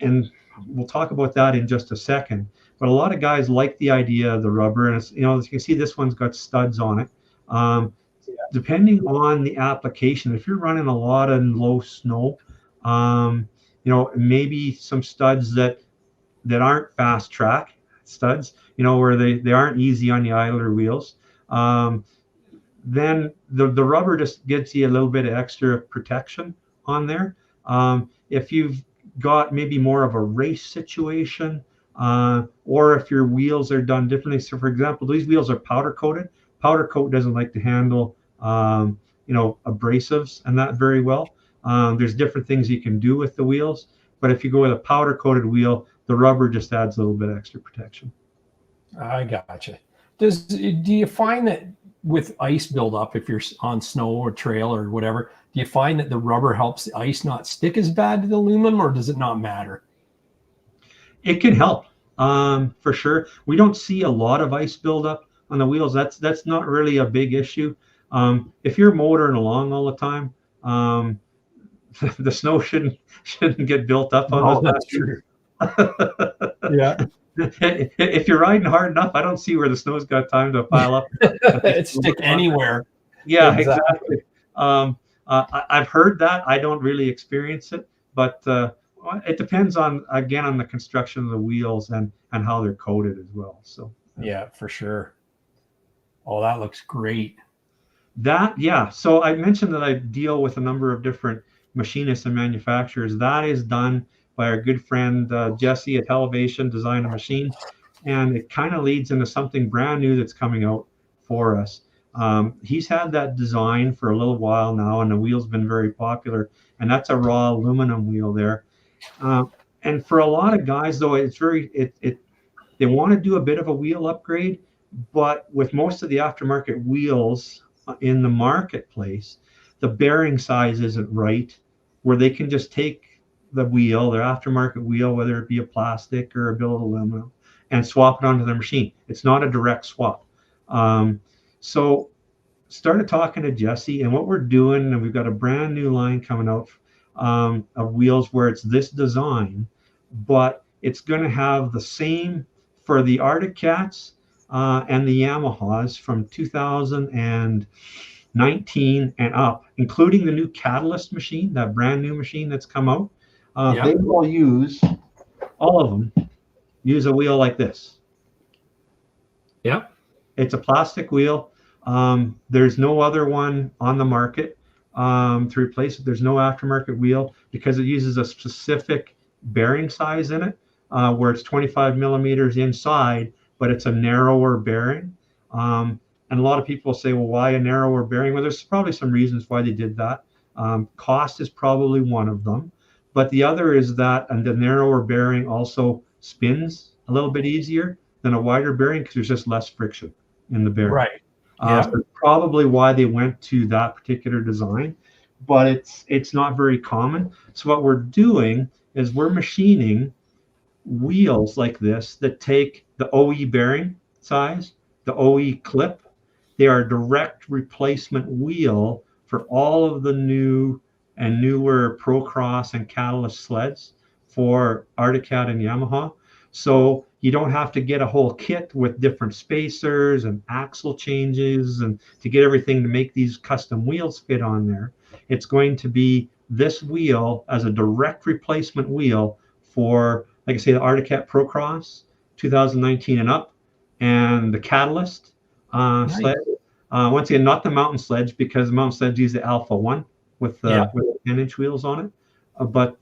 Speaker 3: And we'll talk about that in just a second. But a lot of guys like the idea of the rubber, and it's, as you can see, this one's got studs on it. Depending on the application, if you're running a lot in low snow, maybe some studs that aren't fast track studs, where they aren't easy on the idler wheels, then the rubber just gives you a little bit of extra protection on there. If you've got maybe more of a race situation, or if your wheels are done differently. So for example, these wheels are powder coated. Powder coat doesn't like to handle abrasives and that very well. There's different things you can do with the wheels, but if you go with a powder coated wheel, the rubber just adds a little bit extra protection.
Speaker 2: I gotcha. Do you find that with ice buildup, if you're on snow or trail or whatever, do you find that the rubber helps the ice not stick as bad to the aluminum, or does it not matter?
Speaker 3: It can help, for sure. We don't see a lot of ice buildup on the wheels. That's not really a big issue. If you're motoring along all the time, the snow shouldn't get built up on those.
Speaker 2: That's true. Yeah.
Speaker 3: If you're riding hard enough, I don't see where the snow's got time to pile up.
Speaker 2: It's stick anywhere.
Speaker 3: Yeah, exactly. I've heard that. I don't really experience it, but it depends on the construction of the wheels and how they're coated as well. So
Speaker 2: yeah, for sure. Oh, that looks great.
Speaker 3: So I mentioned that I deal with a number of different machinists and manufacturers. That is done by our good friend Jesse at Elevation Design and Machine, and it kind of leads into something brand new that's coming out for us. He's had that design for a little while now, and the wheel's been very popular, and that's a raw aluminum wheel there. And for a lot of guys, though, they want to do a bit of a wheel upgrade, but with most of the aftermarket wheels in the marketplace, the bearing size isn't right, where they can just take the wheel, their aftermarket wheel, whether it be a plastic or a billet aluminum, and swap it onto their machine. It's not a direct swap. So started talking to Jesse, and what we're doing, and we've got a brand new line coming out of wheels where it's this design, but it's going to have the same for the Arctic Cats and the Yamahas from 2019 and up, including the new Catalyst machine, that brand new machine that's come out. They will all of them use a wheel like this.
Speaker 2: Yeah.
Speaker 3: It's a plastic wheel. There's no other one on the market to replace it. There's no aftermarket wheel because it uses a specific bearing size in it, where it's 25 millimeters inside, but it's a narrower bearing. And a lot of people say, well, why a narrower bearing? Well, there's probably some reasons why they did that. Cost is probably one of them. But the other is that, and the narrower bearing also spins a little bit easier than a wider bearing because there's just less friction in the bearing.
Speaker 2: Right.
Speaker 3: So probably why they went to that particular design, but it's not very common. So what we're doing is we're machining wheels like this that take the OE bearing size, the OE clip. They are a direct replacement wheel for all of the new and newer Procross and Catalyst sleds for Arctic Cat and Yamaha. So you don't have to get a whole kit with different spacers and axle changes and to get everything to make these custom wheels fit on there. It's going to be this wheel as a direct replacement wheel for, like I say, the Arctic Cat Procross 2019 and up, and the Catalyst sled. Once again, not the mountain sledge, because the mountain sledge use the Alpha 1 with the 10-inch wheels on it, but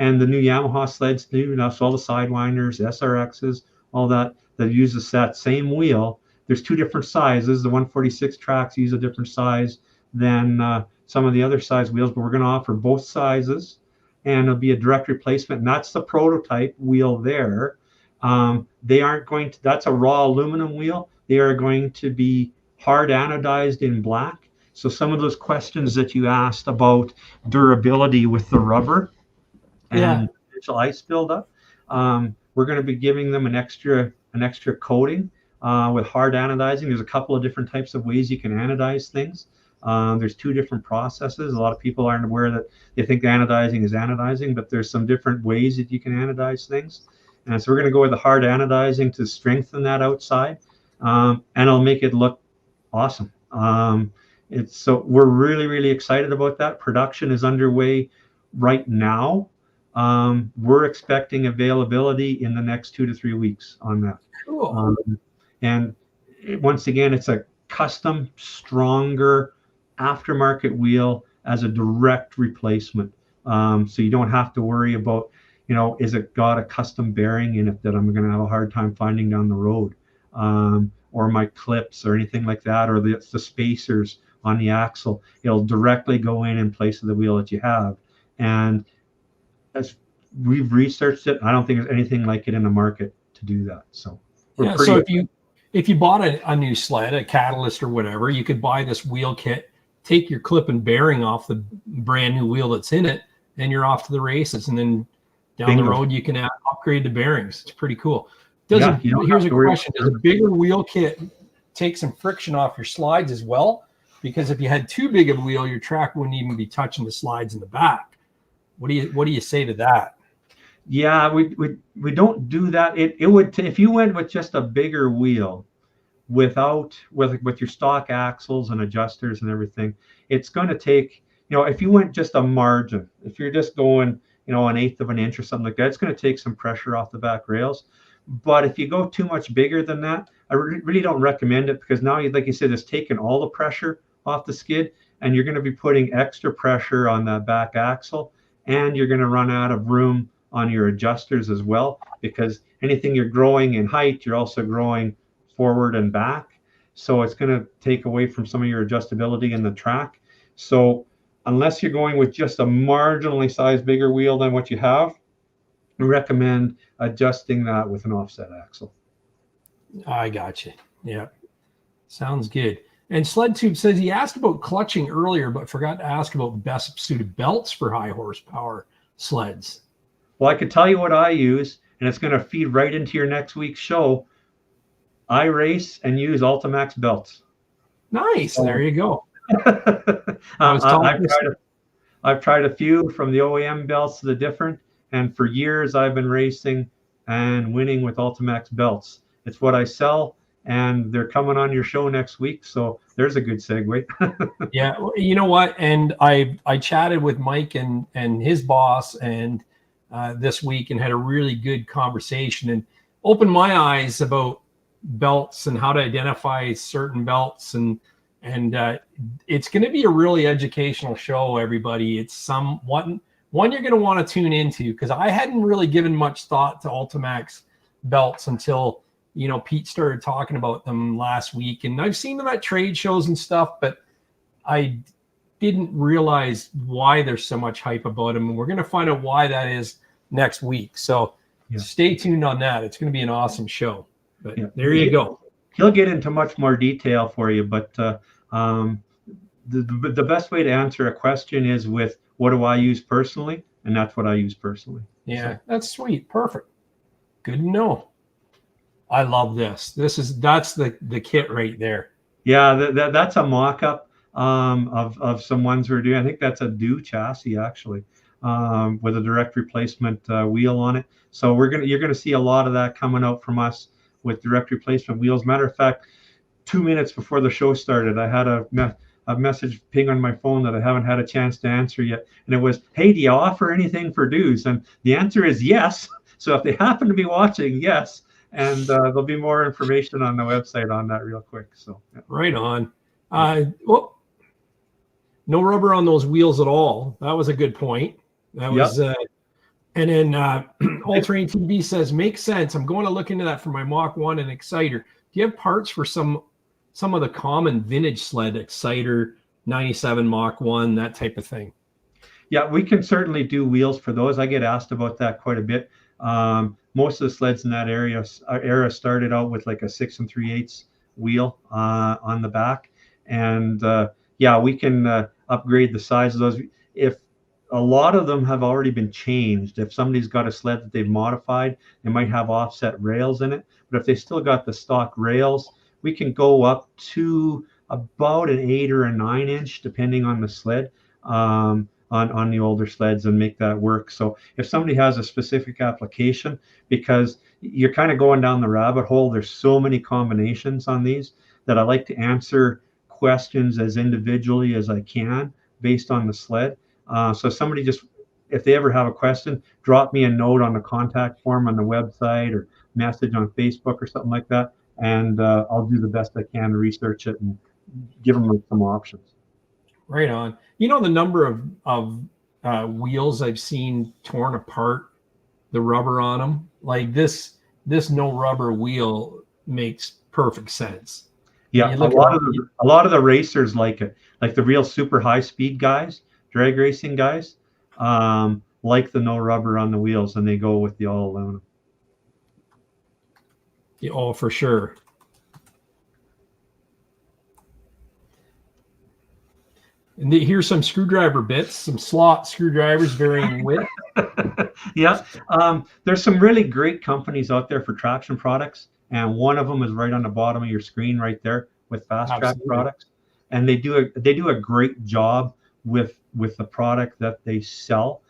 Speaker 3: and the new Yamaha sleds too. So all the Sidewinders, SRXs, all that uses that same wheel. There's two different sizes. The 146 tracks use a different size than some of the other size wheels, but we're going to offer both sizes, and it'll be a direct replacement. And that's the prototype wheel there. They aren't going to, that's a raw aluminum wheel. They are going to be hard anodized in black. So some of those questions that you asked about durability with the rubber and potential ice buildup, we're going to be giving them an extra coating with hard anodizing. There's a couple of different types of ways you can anodize things. There's 2 different processes. A lot of people aren't aware that they think anodizing is anodizing, but there's some different ways that you can anodize things. And so we're going to go with the hard anodizing to strengthen that outside, and it'll make it look awesome. So we're really, really excited about that. Production is underway right now. We're expecting availability in the next 2 to 3 weeks on that.
Speaker 2: Cool.
Speaker 3: And once again, it's a custom, stronger aftermarket wheel as a direct replacement. So you don't have to worry about, is it got a custom bearing in it that I'm going to have a hard time finding down the road, or my clips or anything like that, or the spacers on the axle. It'll directly go in place of the wheel that you have. And as we've researched it, I don't think there's anything like it in the market to do that. So
Speaker 2: so if you bought a new sled, a Catalyst or whatever, you could buy this wheel kit, take your clip and bearing off the brand new wheel that's in it, and you're off to the races. And then down the road, you can upgrade the bearings. It's pretty cool. Here's a question. Does a bigger wheel kit take some friction off your slides as well? Because if you had too big of a wheel, your track wouldn't even be touching the slides in the back. What do you say to that?
Speaker 3: Yeah, we don't do that. It would, if you went with just a bigger wheel with your stock axles and adjusters and everything, it's going to take, if you went just a margin, if you're just going, 1/8 of an inch or something like that, it's going to take some pressure off the back rails. But if you go too much bigger than that, I really don't recommend it, because now, like you said, it's taking all the pressure off the skid, and you're going to be putting extra pressure on that back axle, and you're going to run out of room on your adjusters as well, because anything you're growing in height, you're also growing forward and back. So it's going to take away from some of your adjustability in the track. So unless you're going with just a marginally sized bigger wheel than what you have, I recommend adjusting that with an offset axle.
Speaker 2: I got you. Yeah. Sounds good. And Sled Tube says he asked about clutching earlier, but forgot to ask about best suited belts for high horsepower sleds.
Speaker 3: Well, I could tell you what I use, and it's going to feed right into your next week's show. I race and use Ultimax belts.
Speaker 2: Nice. There you go.
Speaker 3: I've tried a few, from the OEM belts to the different, and for years I've been racing and winning with Ultimax belts. It's what I sell, and they're coming on your show next week, so there's a good segue.
Speaker 2: Yeah, you know what? And I chatted with Mike and his boss and this week, and had a really good conversation and opened my eyes about belts and how to identify certain belts, and it's going to be a really educational show, everybody. It's one you're going to want to tune into, because I hadn't really given much thought to Ultimax belts until Pete started talking about them last week, and I've seen them at trade shows and stuff, but I didn't realize why there's so much hype about them, and we're going to find out why that is next week. So stay tuned on that. It's going to be an awesome show. But there you go.
Speaker 3: He'll get into much more detail for you, but the best way to answer a question is with, what do I use personally? And that's what I use personally.
Speaker 2: Yeah, so. That's sweet. Perfect. Good to know. I love this. That's the kit right there.
Speaker 3: Yeah, that's a mock-up of some ones we're doing. I think that's a due chassis, actually, with a direct replacement wheel on it. So you're gonna see a lot of that coming out from us with direct replacement wheels. Matter of fact, 2 minutes before the show started, I had a message ping on my phone that I haven't had a chance to answer yet, and it was, "Hey, do you offer anything for dues?" And the answer is yes. So if they happen to be watching, yes. And there'll be more information on the website on that real quick. So
Speaker 2: right on. Well, no rubber on those wheels at all. That was a good point. That was and then All Terrain TV says, makes sense. I'm going to look into that for my Mach 1 and Exciter. Do you have parts for some of the common vintage sled, Exciter, 97 Mach 1, that type of thing?
Speaker 3: Yeah, we can certainly do wheels for those. I get asked about that quite a bit. most of the sleds in that era started out with like a 6 3/8 wheel on the back, and yeah, we can upgrade the size of those. If a lot of them have already been changed. If somebody's got a sled that they've modified, they might have offset rails in it. But if they still got the stock rails, we can go up to about an 8 or a 9 inch, depending on the sled, on the older sleds, and make that work. So if somebody has a specific application, because you're kind of going down the rabbit hole, there's so many combinations on these that I like to answer questions as individually as I can based on the sled. So somebody just, if they ever have a question, drop me a note on the contact form on the website or message on Facebook or something like that, and I'll do the best I can to research it and give them some options.
Speaker 2: Right on. You know, the number of wheels I've seen torn apart, the rubber on them, like this no rubber wheel makes perfect sense.
Speaker 3: Yeah, a lot of the racers like it, like the real super high speed guys, drag racing guys, like the no rubber on the wheels, and they go with the all aluminum.
Speaker 2: Yeah, oh, for sure. And here's some screwdriver bits, some slot screwdrivers, varying width.
Speaker 3: Yeah, there's some really great companies out there for traction products, and one of them is right on the bottom of your screen right there with Fast Track products, and they do a great job with the product that they sell.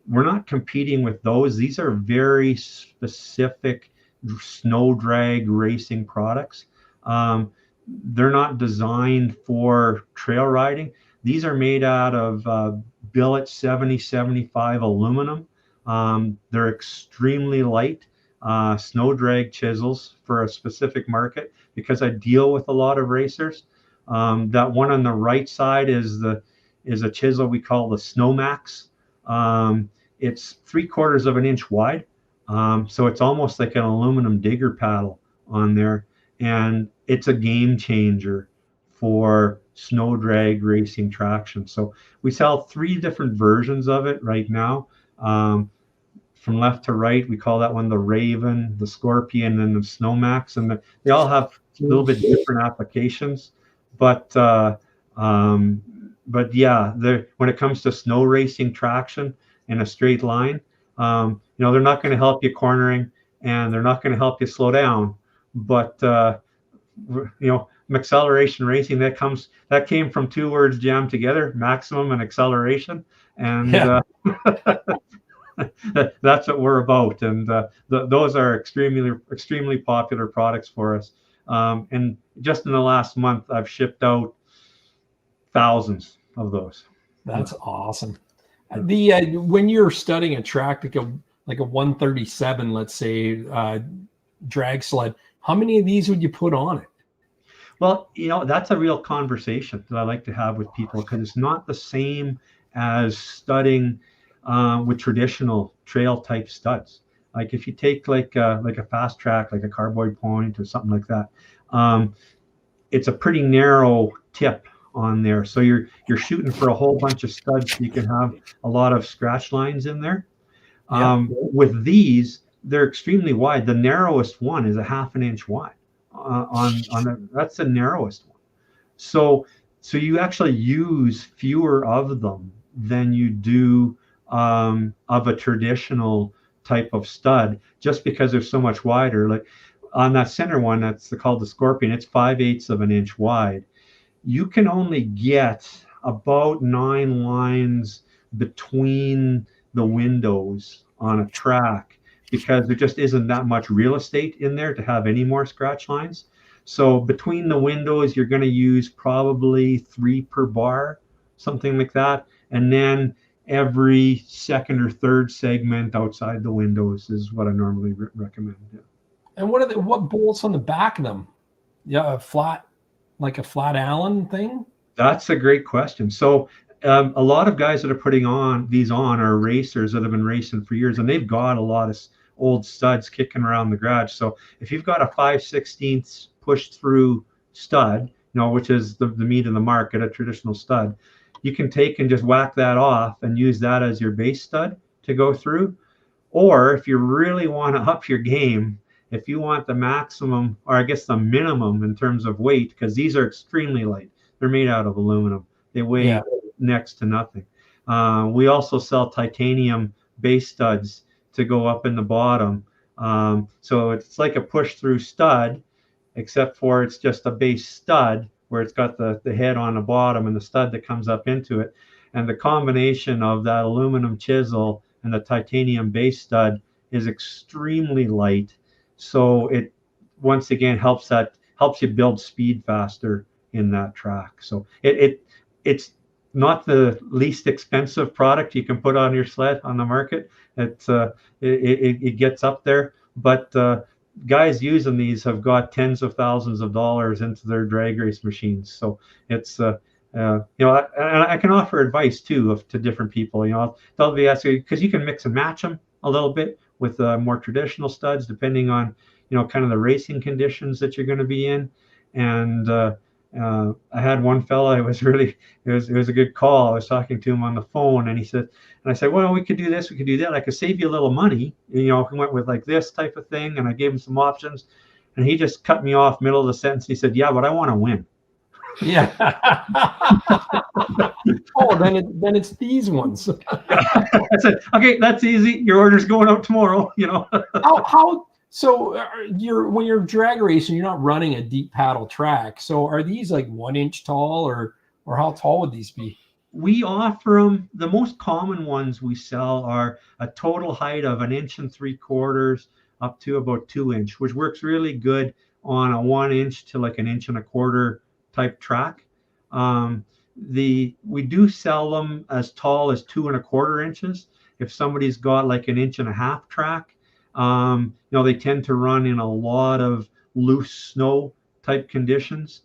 Speaker 3: We're not competing with those. These are very specific snow drag racing products. They're not designed for trail riding. These are made out of Billet 7075 aluminum. They're extremely light snow drag chisels for a specific market, because I deal with a lot of racers. That one on the right side is a chisel we call the SnowMax. It's 3/4 of an inch wide. So it's almost like an aluminum digger paddle on there. And it's a game changer for snow drag racing traction. So we sell 3 different versions of it right now. From left to right, we call that one the Raven, the Scorpion, and the SnowMax. And they all have a little bit different applications. But yeah, when it comes to snow racing traction in a straight line, they're not going to help you cornering, and they're not going to help you slow down. But Maxceleration Racing, that came from 2 words jammed together, maximum and acceleration, and that's what we're about. And those are extremely popular products for us. And just in the last month, I've shipped out thousands of those.
Speaker 2: That's awesome. When you're studying a track like a 137, let's say, drag sled, how many of these would you put on it?
Speaker 3: Well, that's a real conversation that I like to have with people, because it's not the same as studying with traditional trail type studs. Like if you take like a fast track, like a carboy point or something like that, it's a pretty narrow tip on there. So you're shooting for a whole bunch of studs, so you can have a lot of scratch lines in there. With these, they're extremely wide. The narrowest one is a 1/2 inch wide. That's the narrowest one. So you actually use fewer of them than you do of a traditional type of stud, just because they're so much wider. Like on that center one, that's called the Scorpion, it's 5/8 of an inch wide. You can only get about 9 lines between the windows on a track, because there just isn't that much real estate in there to have any more scratch lines. So between the windows, you're going to use probably 3 per bar, something like that. And then every second or third segment outside the windows is what I normally recommend. Yeah.
Speaker 2: And what bolts on the back of them? Yeah, like a flat Allen thing?
Speaker 3: That's a great question. So a lot of guys that are putting these on are racers that have been racing for years, and they've got a lot of old studs kicking around the garage. So if you've got a 5/16 pushed through stud, which is the meat of the market, a traditional stud, you can take and just whack that off and use that as your base stud to go through. Or if you really want to up your game, if you want the maximum, or I guess the minimum in terms of weight, because these are extremely light. They're made out of aluminum. They weigh next to nothing. We also sell titanium base studs to go up in the bottom. So it's like a push-through stud, except for it's just a base stud where it's got the head on the bottom and the stud that comes up into it. And the combination of that aluminum chisel and the titanium base stud is extremely light. So it once again helps you build speed faster in that track. So it's not the least expensive product you can put on your sled on the market. It gets up there, but guys using these have got tens of thousands of dollars into their drag race machines. So it's I can offer advice too to different people. They'll be asking, because you can mix and match them a little bit with more traditional studs depending on kind of the racing conditions that you're going to be in. And I had one fella, it was a good call. I was talking to him on the phone, and I said, well, we could do this, we could do that. I could save you a little money. He went with like this type of thing, and I gave him some options, and he just cut me off middle of the sentence. He said, yeah, but I want to win.
Speaker 2: Yeah. Oh, then it's these ones.
Speaker 3: I said, okay, that's easy. Your order's going out tomorrow.
Speaker 2: So when you're drag racing, you're not running a deep paddle track. So are these like 1 inch tall, or how tall would these be?
Speaker 3: We offer them. The most common ones we sell are a total height of 1.75 inches up to about 2 inch, which works really good on a 1 inch to like 1.25 inch type track. We do sell them as tall as 2.25 inches. If somebody's got like 1.5 inch track, they tend to run in a lot of loose snow type conditions.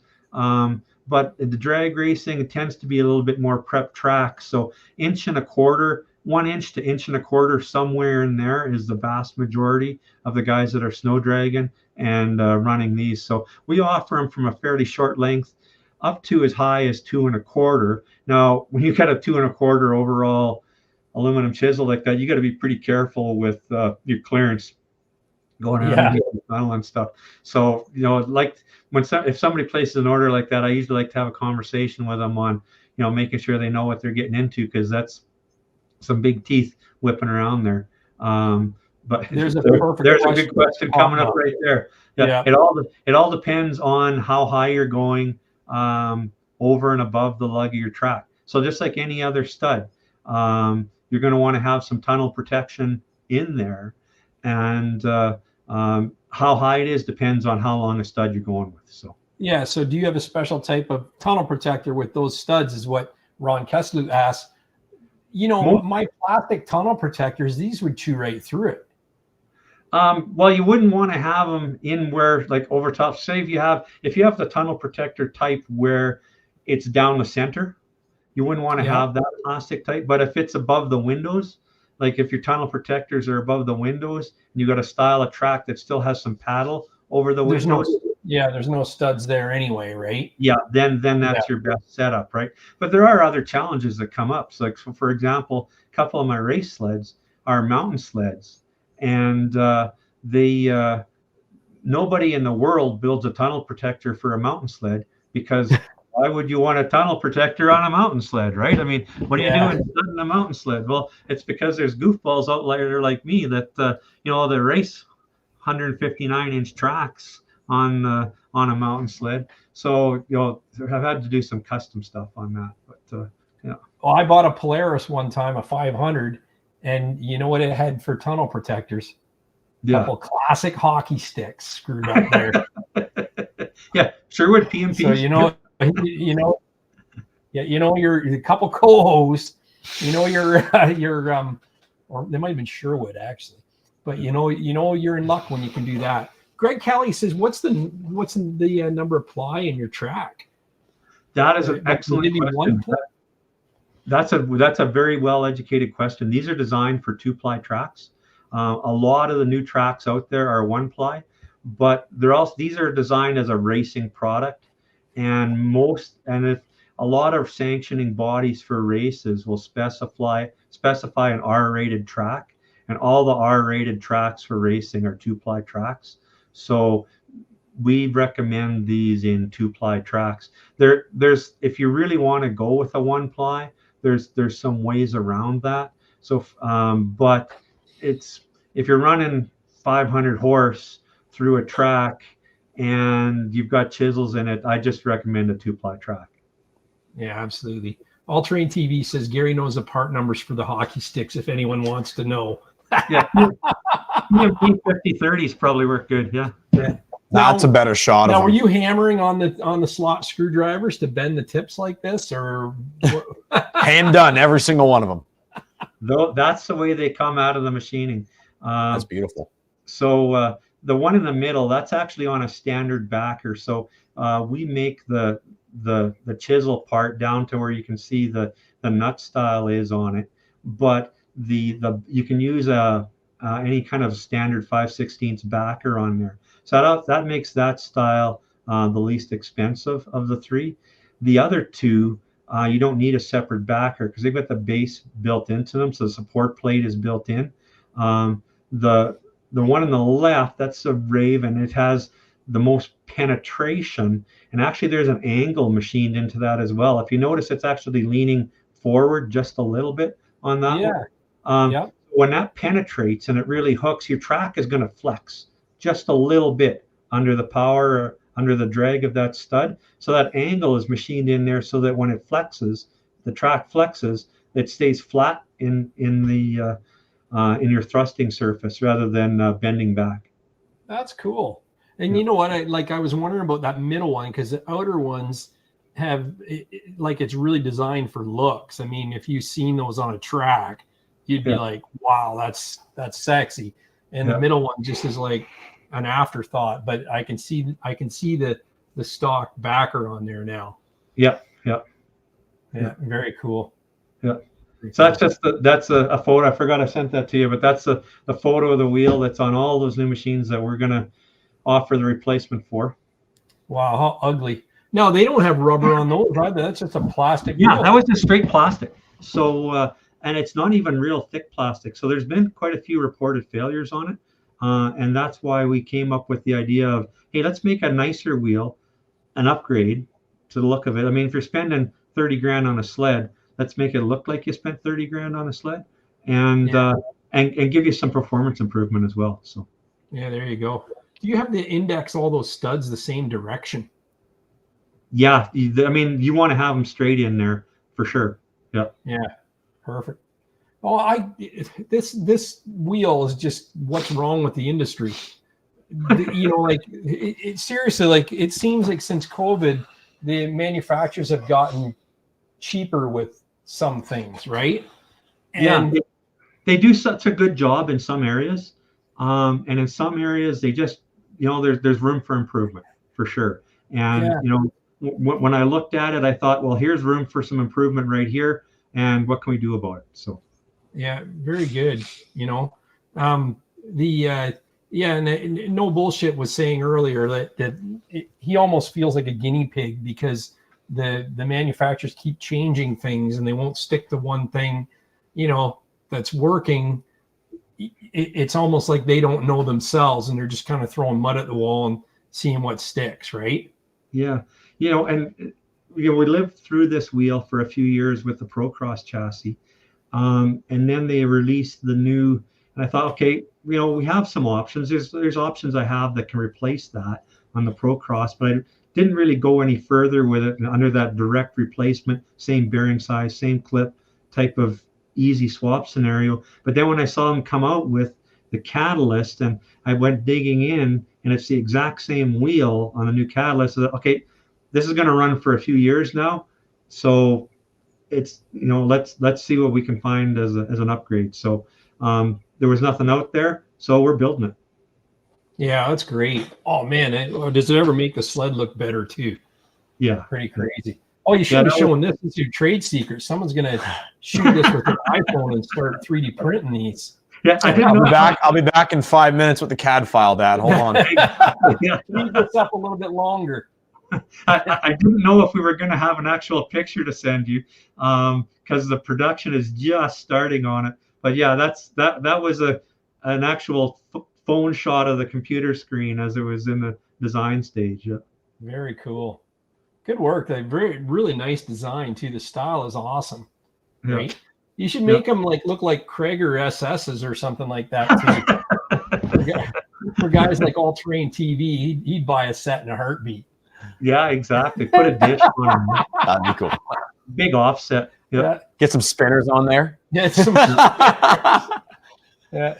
Speaker 3: But the drag racing, it tends to be a little bit more prep track. So 1.25 inches, 1 inch to 1.25 inches, somewhere in there is the vast majority of the guys that are snow dragging and running these. So we offer them from a fairly short length up to as high as 2.25. Now, when you got a 2.25 overall aluminum chisel like that, you got to be pretty careful with your clearance going around the tunnel and stuff. So like if somebody places an order like that, I usually like to have a conversation with them on making sure they know what they're getting into, because that's some big teeth whipping around there. But there's a good question coming up right there. Yeah. It all depends on how high you're going over and above the lug of your track. So just like any other stud, you're going to want to have some tunnel protection in there, and how high it is depends on how long a stud you're going with. So
Speaker 2: do you have a special type of tunnel protector with those studs, is what Ron Kessler asked. My plastic tunnel protectors, these would chew right through it.
Speaker 3: Well, you wouldn't want to have them in where like over top. Say if you have the tunnel protector type where it's down the center, you wouldn't want to have that plastic type. But if it's above the windows, like if your tunnel protectors are above the windows and you got a style of track that still has some paddle over the windows.
Speaker 2: There's no studs there anyway, right?
Speaker 3: Yeah, then that's your best setup, right? But there are other challenges that come up. So, for example, a couple of my race sleds are mountain sleds, and nobody in the world builds a tunnel protector for a mountain sled, because why would you want a tunnel protector on a mountain sled, right? I mean, what are you doing on a mountain sled? Well, it's because there's goofballs out there like me that they race 159-inch tracks on a mountain sled. So I've had to do some custom stuff on that. But
Speaker 2: Well, I bought a Polaris one time, a 500, and you know what it had for tunnel protectors? A couple classic hockey sticks screwed up there.
Speaker 3: Yeah, Sherwood PMP.
Speaker 2: So you're a couple co-hosts. Or they might have been Sherwood actually, but you're in luck when you can do that. Greg Kelly says, "What's the number of ply in your track?"
Speaker 3: That is an excellent question. That's a very well educated question. These are designed for 2-ply tracks. A lot of the new tracks out there are 1-ply, but these are designed as a racing product, and if a lot of sanctioning bodies for races will specify an R-rated track, and all the R-rated tracks for racing are 2-ply tracks. So we recommend these in 2-ply tracks. There's if you really want to go with a 1-ply, there's some ways around that. So but it's, if you're running 500 horse through a track and you've got chisels in it, I just recommend a 2-ply track.
Speaker 2: Yeah, absolutely. All Terrain TV says Gary knows the part numbers for the hockey sticks if anyone wants to know.
Speaker 3: Yeah, P50-30s probably work good. Yeah.
Speaker 4: That's a better shot.
Speaker 2: Now, were you hammering on the slot screwdrivers to bend the tips like this, or
Speaker 4: hand done every single one of them?
Speaker 3: Though that's the way they come out of the machining.
Speaker 4: That's beautiful.
Speaker 3: So the one in the middle, that's actually on a standard backer. So we make the chisel part down to where you can see the nut style is on it, but you can use any kind of standard 5/16 backer on there. So that makes that style the least expensive of the three. The other two, you don't need a separate backer because they've got the base built into them, so the support plate is built in. The one on the left, that's a Raven. It has the most penetration, and actually there's an angle machined into that as well. If you notice, it's actually leaning forward just a little bit on that one.
Speaker 2: Yeah.
Speaker 3: When that penetrates and it really hooks, your track is going to flex just a little bit under the power, under the drag of that stud. So that angle is machined in there so that when it flexes, the track flexes, it stays flat in your thrusting surface rather than bending back.
Speaker 2: That's cool. And you know what? I was wondering about that middle one, because the outer ones have it's really designed for looks. I mean, if you've seen those on a track, you'd be like, wow, that's sexy. And the middle one just is like an afterthought, but I can see the stock backer on there now. Yeah, very cool.
Speaker 3: Yeah. So that's just that's a photo. I forgot I sent that to you, but that's the photo of the wheel that's on all those new machines that we're gonna offer the replacement for.
Speaker 2: Wow, how ugly. No, they don't have rubber on those, right? That's just a plastic.
Speaker 3: Yeah,
Speaker 2: wheel.
Speaker 3: that was just straight plastic. So and it's not even real thick plastic. So there's been quite a few reported failures on it. And that's why we came up with the idea of, hey, let's make a nicer wheel, an upgrade to the look of it. I mean, if you're spending 30 grand on a sled, let's make it look like you spent 30 grand on a sled, and give you some performance improvement as well. So
Speaker 2: yeah, there you go. Do you have to index all those studs the same direction?
Speaker 3: Yeah, I mean, you want to have them straight in there for sure. Yeah.
Speaker 2: Yeah. Perfect. Oh, this wheel is just what's wrong with the industry. Seriously, it seems like since COVID, the manufacturers have gotten cheaper with some things, right? And
Speaker 3: they do such a good job in some areas, and in some areas they just, there's room for improvement for sure. And when I looked at it, I thought, well, here's room for some improvement right here. And what can we do about it? So,
Speaker 2: yeah, very good. And no bullshit was saying earlier that he almost feels like a guinea pig because the manufacturers keep changing things and they won't stick to one thing, that's working. It's almost like they don't know themselves and they're just kind of throwing mud at the wall and seeing what sticks, right?
Speaker 3: Yeah, and. We lived through this wheel for a few years with the Procross chassis, and then they released the new. And I thought, okay, we have some options. There's options I have that can replace that on the Procross, but I didn't really go any further with it under that direct replacement, same bearing size, same clip type of easy swap scenario. But then when I saw them come out with the Catalyst, and I went digging in, and it's the exact same wheel on the new Catalyst. So okay. This is going to run for a few years now, so it's let's see what we can find as an upgrade. So there was nothing out there, so we're building it.
Speaker 2: Yeah, that's great. Oh man, does it ever make the sled look better too?
Speaker 3: Yeah,
Speaker 2: pretty crazy. Oh, you should have shown this. It's your trade secret. Someone's gonna shoot this with their iPhone and start 3D printing these.
Speaker 3: Yeah,
Speaker 4: I'll be back in 5 minutes with the CAD file, Dad. Hold on.
Speaker 2: Leave this up a little bit longer.
Speaker 3: I didn't know if we were going to have an actual picture to send you because the production is just starting on it. But yeah, that was an actual phone shot of the computer screen as it was in the design stage. Yeah.
Speaker 2: Very cool. Good work. They really nice design too. The style is awesome. Right? Yeah. You should make them look like Krager SS's or something like that too. For guys like All Terrain TV, he'd buy a set in a heartbeat.
Speaker 3: Yeah, exactly. Put a dish on them.
Speaker 4: That'd be cool.
Speaker 3: Big offset. Yep.
Speaker 4: Yeah. Get some spinners on there.
Speaker 2: Yeah. Yeah.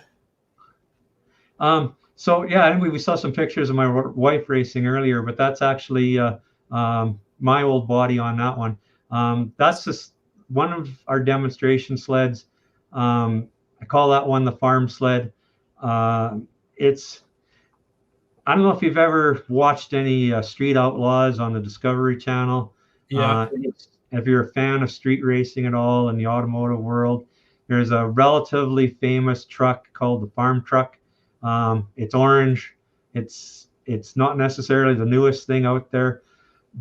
Speaker 3: So yeah, anyway, we saw some pictures of my wife racing earlier, but that's actually my old body on that one. That's just one of our demonstration sleds. I call that one the farm sled. I don't know if you've ever watched any Street Outlaws on the Discovery Channel.
Speaker 2: Yeah.
Speaker 3: If you're a fan of street racing at all in the automotive world, there's a relatively famous truck called the farm truck. It's orange. It's not necessarily the newest thing out there,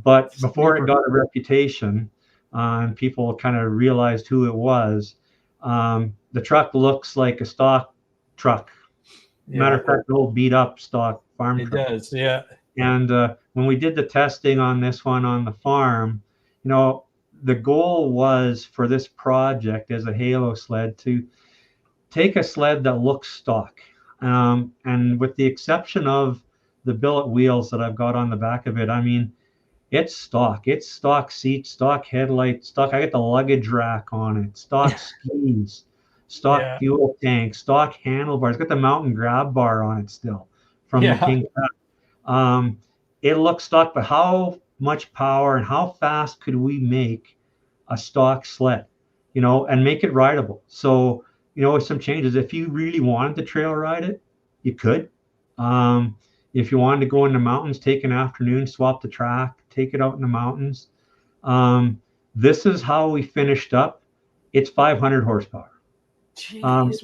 Speaker 3: but before it got a reputation and people kind of realized who it was, the truck looks like a stock truck.
Speaker 2: Yeah.
Speaker 3: Matter of fact, the old beat up stock farm truck.
Speaker 2: It does, yeah.
Speaker 3: And when we did the testing on this one on the farm, the goal was for this project as a halo sled to take a sled that looks stock. And with the exception of the billet wheels that I've got on the back of it, I mean, it's stock. It's stock seats, stock headlights, stock. I got the luggage rack on it, stock skis, stock fuel tank, stock handlebars. Got the mountain grab bar on it still from the King Cat. It looks stock, but how much power and how fast could we make a stock sled, and make it rideable? So, with some changes, if you really wanted to trail ride it, you could. If you wanted to go in the mountains, take an afternoon, swap the track, take it out in the mountains. This is how we finished up. It's 500 horsepower.
Speaker 2: Jeez,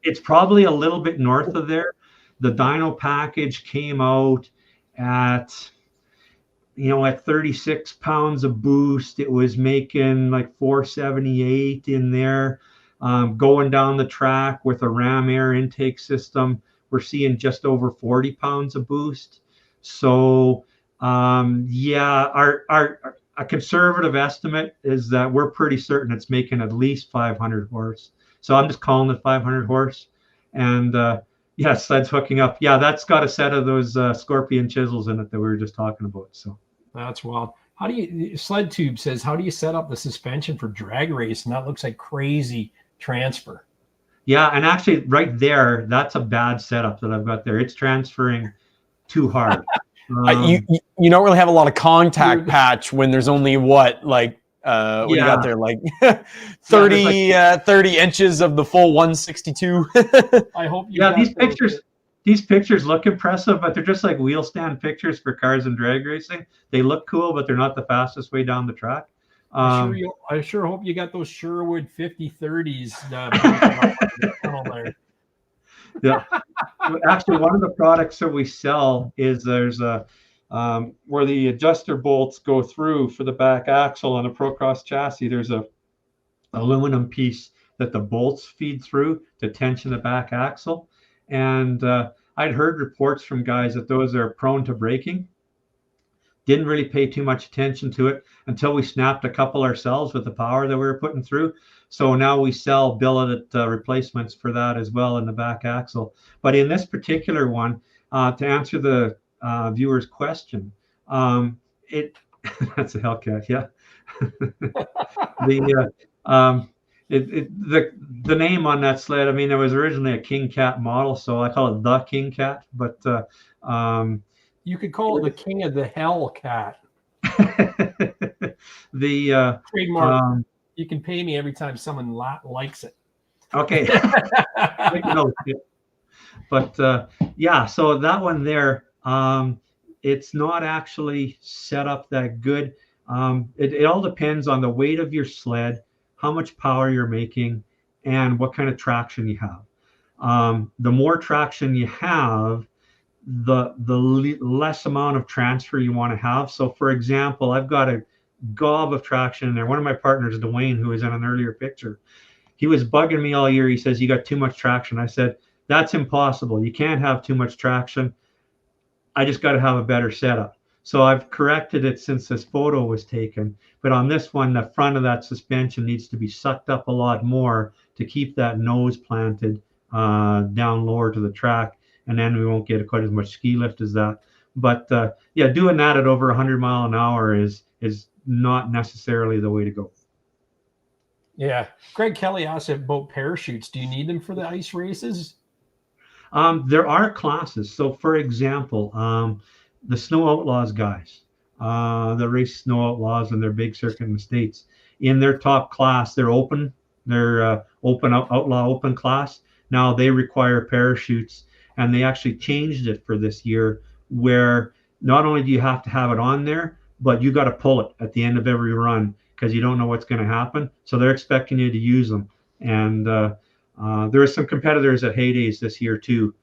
Speaker 3: it's probably a little bit north of there. The dyno package came out at 36 pounds of boost. It was making like 478 in there. Going down the track with a ram air intake system, we're seeing just over 40 pounds of boost. So a conservative estimate is that we're pretty certain it's making at least 500 horse. So I'm just calling it 500 horse. And sled's hooking up. Yeah, that's got a set of those Scorpion chisels in it that we were just talking about. So
Speaker 2: that's wild. Sled Tube says, how do you set up the suspension for drag race? And that looks like crazy transfer.
Speaker 3: Yeah, and actually right there, that's a bad setup that I've got there. It's transferring too hard.
Speaker 4: You don't really have a lot of contact patch when there's only what you got there, like 30 inches of the full 162.
Speaker 2: I hope
Speaker 3: these pictures look impressive, but they're just like wheel stand pictures for cars and drag racing. They look cool, but they're not the fastest way down the track.
Speaker 2: I sure hope you got those Sherwood 5030s. There.
Speaker 3: Yeah, actually, one of the products that we sell is there's a where the adjuster bolts go through for the back axle on a Procross chassis. There's a aluminum piece that the bolts feed through to tension the back axle, and I'd heard reports from guys that those are prone to breaking. Didn't really pay too much attention to it until we snapped a couple ourselves with the power that we were putting through. So now we sell billet replacements for that as well in the back axle. But in this particular one, to answer the viewer's question, that's a Hellcat, yeah. The name on that sled, I mean, it was originally a King Cat model, so I call it the King Cat, but
Speaker 2: you could call it the King of the Hell Cat.
Speaker 3: The
Speaker 2: trademark. You can pay me every time someone likes it.
Speaker 3: Okay. But so that one there, it's not actually set up that good. It all depends on the weight of your sled, how much power you're making, and what kind of traction you have. The more traction you have, the less amount of transfer you want to have. So for example, I've got a gob of traction in there. One of my partners, Dwayne, who was in an earlier picture, he was bugging me all year. He says, you got too much traction. I said, that's impossible. You can't have too much traction. I just got to have a better setup. So I've corrected it since this photo was taken. But on this one, the front of that suspension needs to be sucked up a lot more to keep that nose planted down lower to the track. And then we won't get quite as much ski lift as that. But yeah, doing that at over 100 mile an hour is not necessarily the way to go.
Speaker 2: Yeah. Greg Kelly asked about parachutes. Do you need them for the ice races?
Speaker 3: There are classes. So for example, the Snow Outlaws guys, the race Snow Outlaws and their big circuit in the States, in their top class, they're open, Outlaw open class. Now they require parachutes, and they actually changed it for this year, where not only do you have to have it on there, but you got to pull it at the end of every run because you don't know what's going to happen. So they're expecting you to use them. And there are some competitors at Heydays this year too,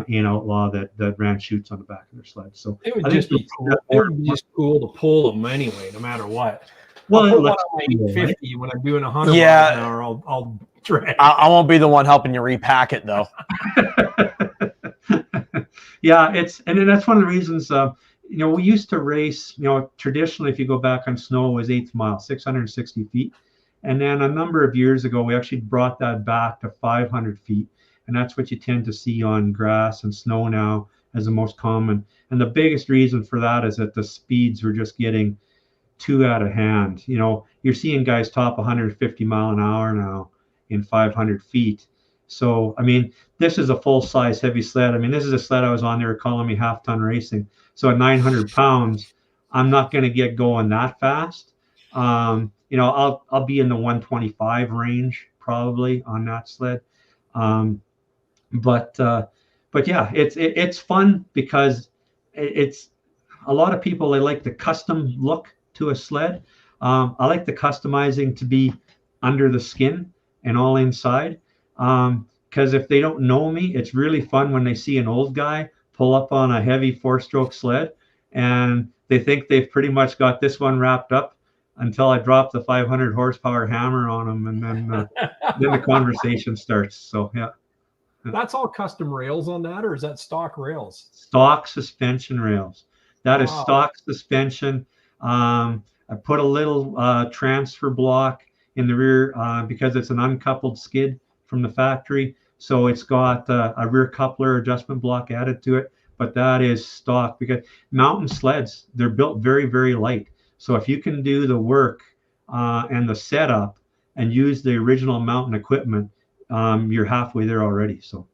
Speaker 3: in Outlaw that ran chutes on the back of their sled. So
Speaker 2: it would just be cool. It would be just cool to pull them anyway, no matter what.
Speaker 3: Well,
Speaker 2: I'll put one on my 850 when I'm doing 100 miles an hour. I'll drag.
Speaker 4: I won't be the one helping you repack it though.
Speaker 3: Yeah, and that's one of the reasons. We used to race. Traditionally, if you go back on snow, it was 8th mile, 660 feet, and then a number of years ago, we actually brought that back to 500 feet, and that's what you tend to see on grass and snow now as the most common. And the biggest reason for that is that the speeds were just getting too out of hand. You're seeing guys top 150 mile an hour now in 500 feet. So, I mean, this is a full-size heavy sled. I mean, this is a sled I was on. They were calling me half-ton racing. So at 900 pounds, I'm not going to get going that fast. I'll be in the 125 range probably on that sled. But yeah, it's fun because it's a lot of people, they like the custom look to a sled. I like the customizing to be under the skin and all inside. Because if they don't know me, it's really fun when they see an old guy pull up on a heavy 4-stroke sled and they think they've pretty much got this one wrapped up until I drop the 500 horsepower hammer on them, and then then the conversation starts. So yeah.
Speaker 2: That's all custom rails on that, or is that stock rails?
Speaker 3: Stock suspension rails. That is stock suspension. I put a little transfer block in the rear because it's an uncoupled skid from the factory. So it's got a rear coupler adjustment block added to it, but that is stock because mountain sleds, they're built very, very light. So if you can do the work and the setup and use the original mountain equipment, you're halfway there already. So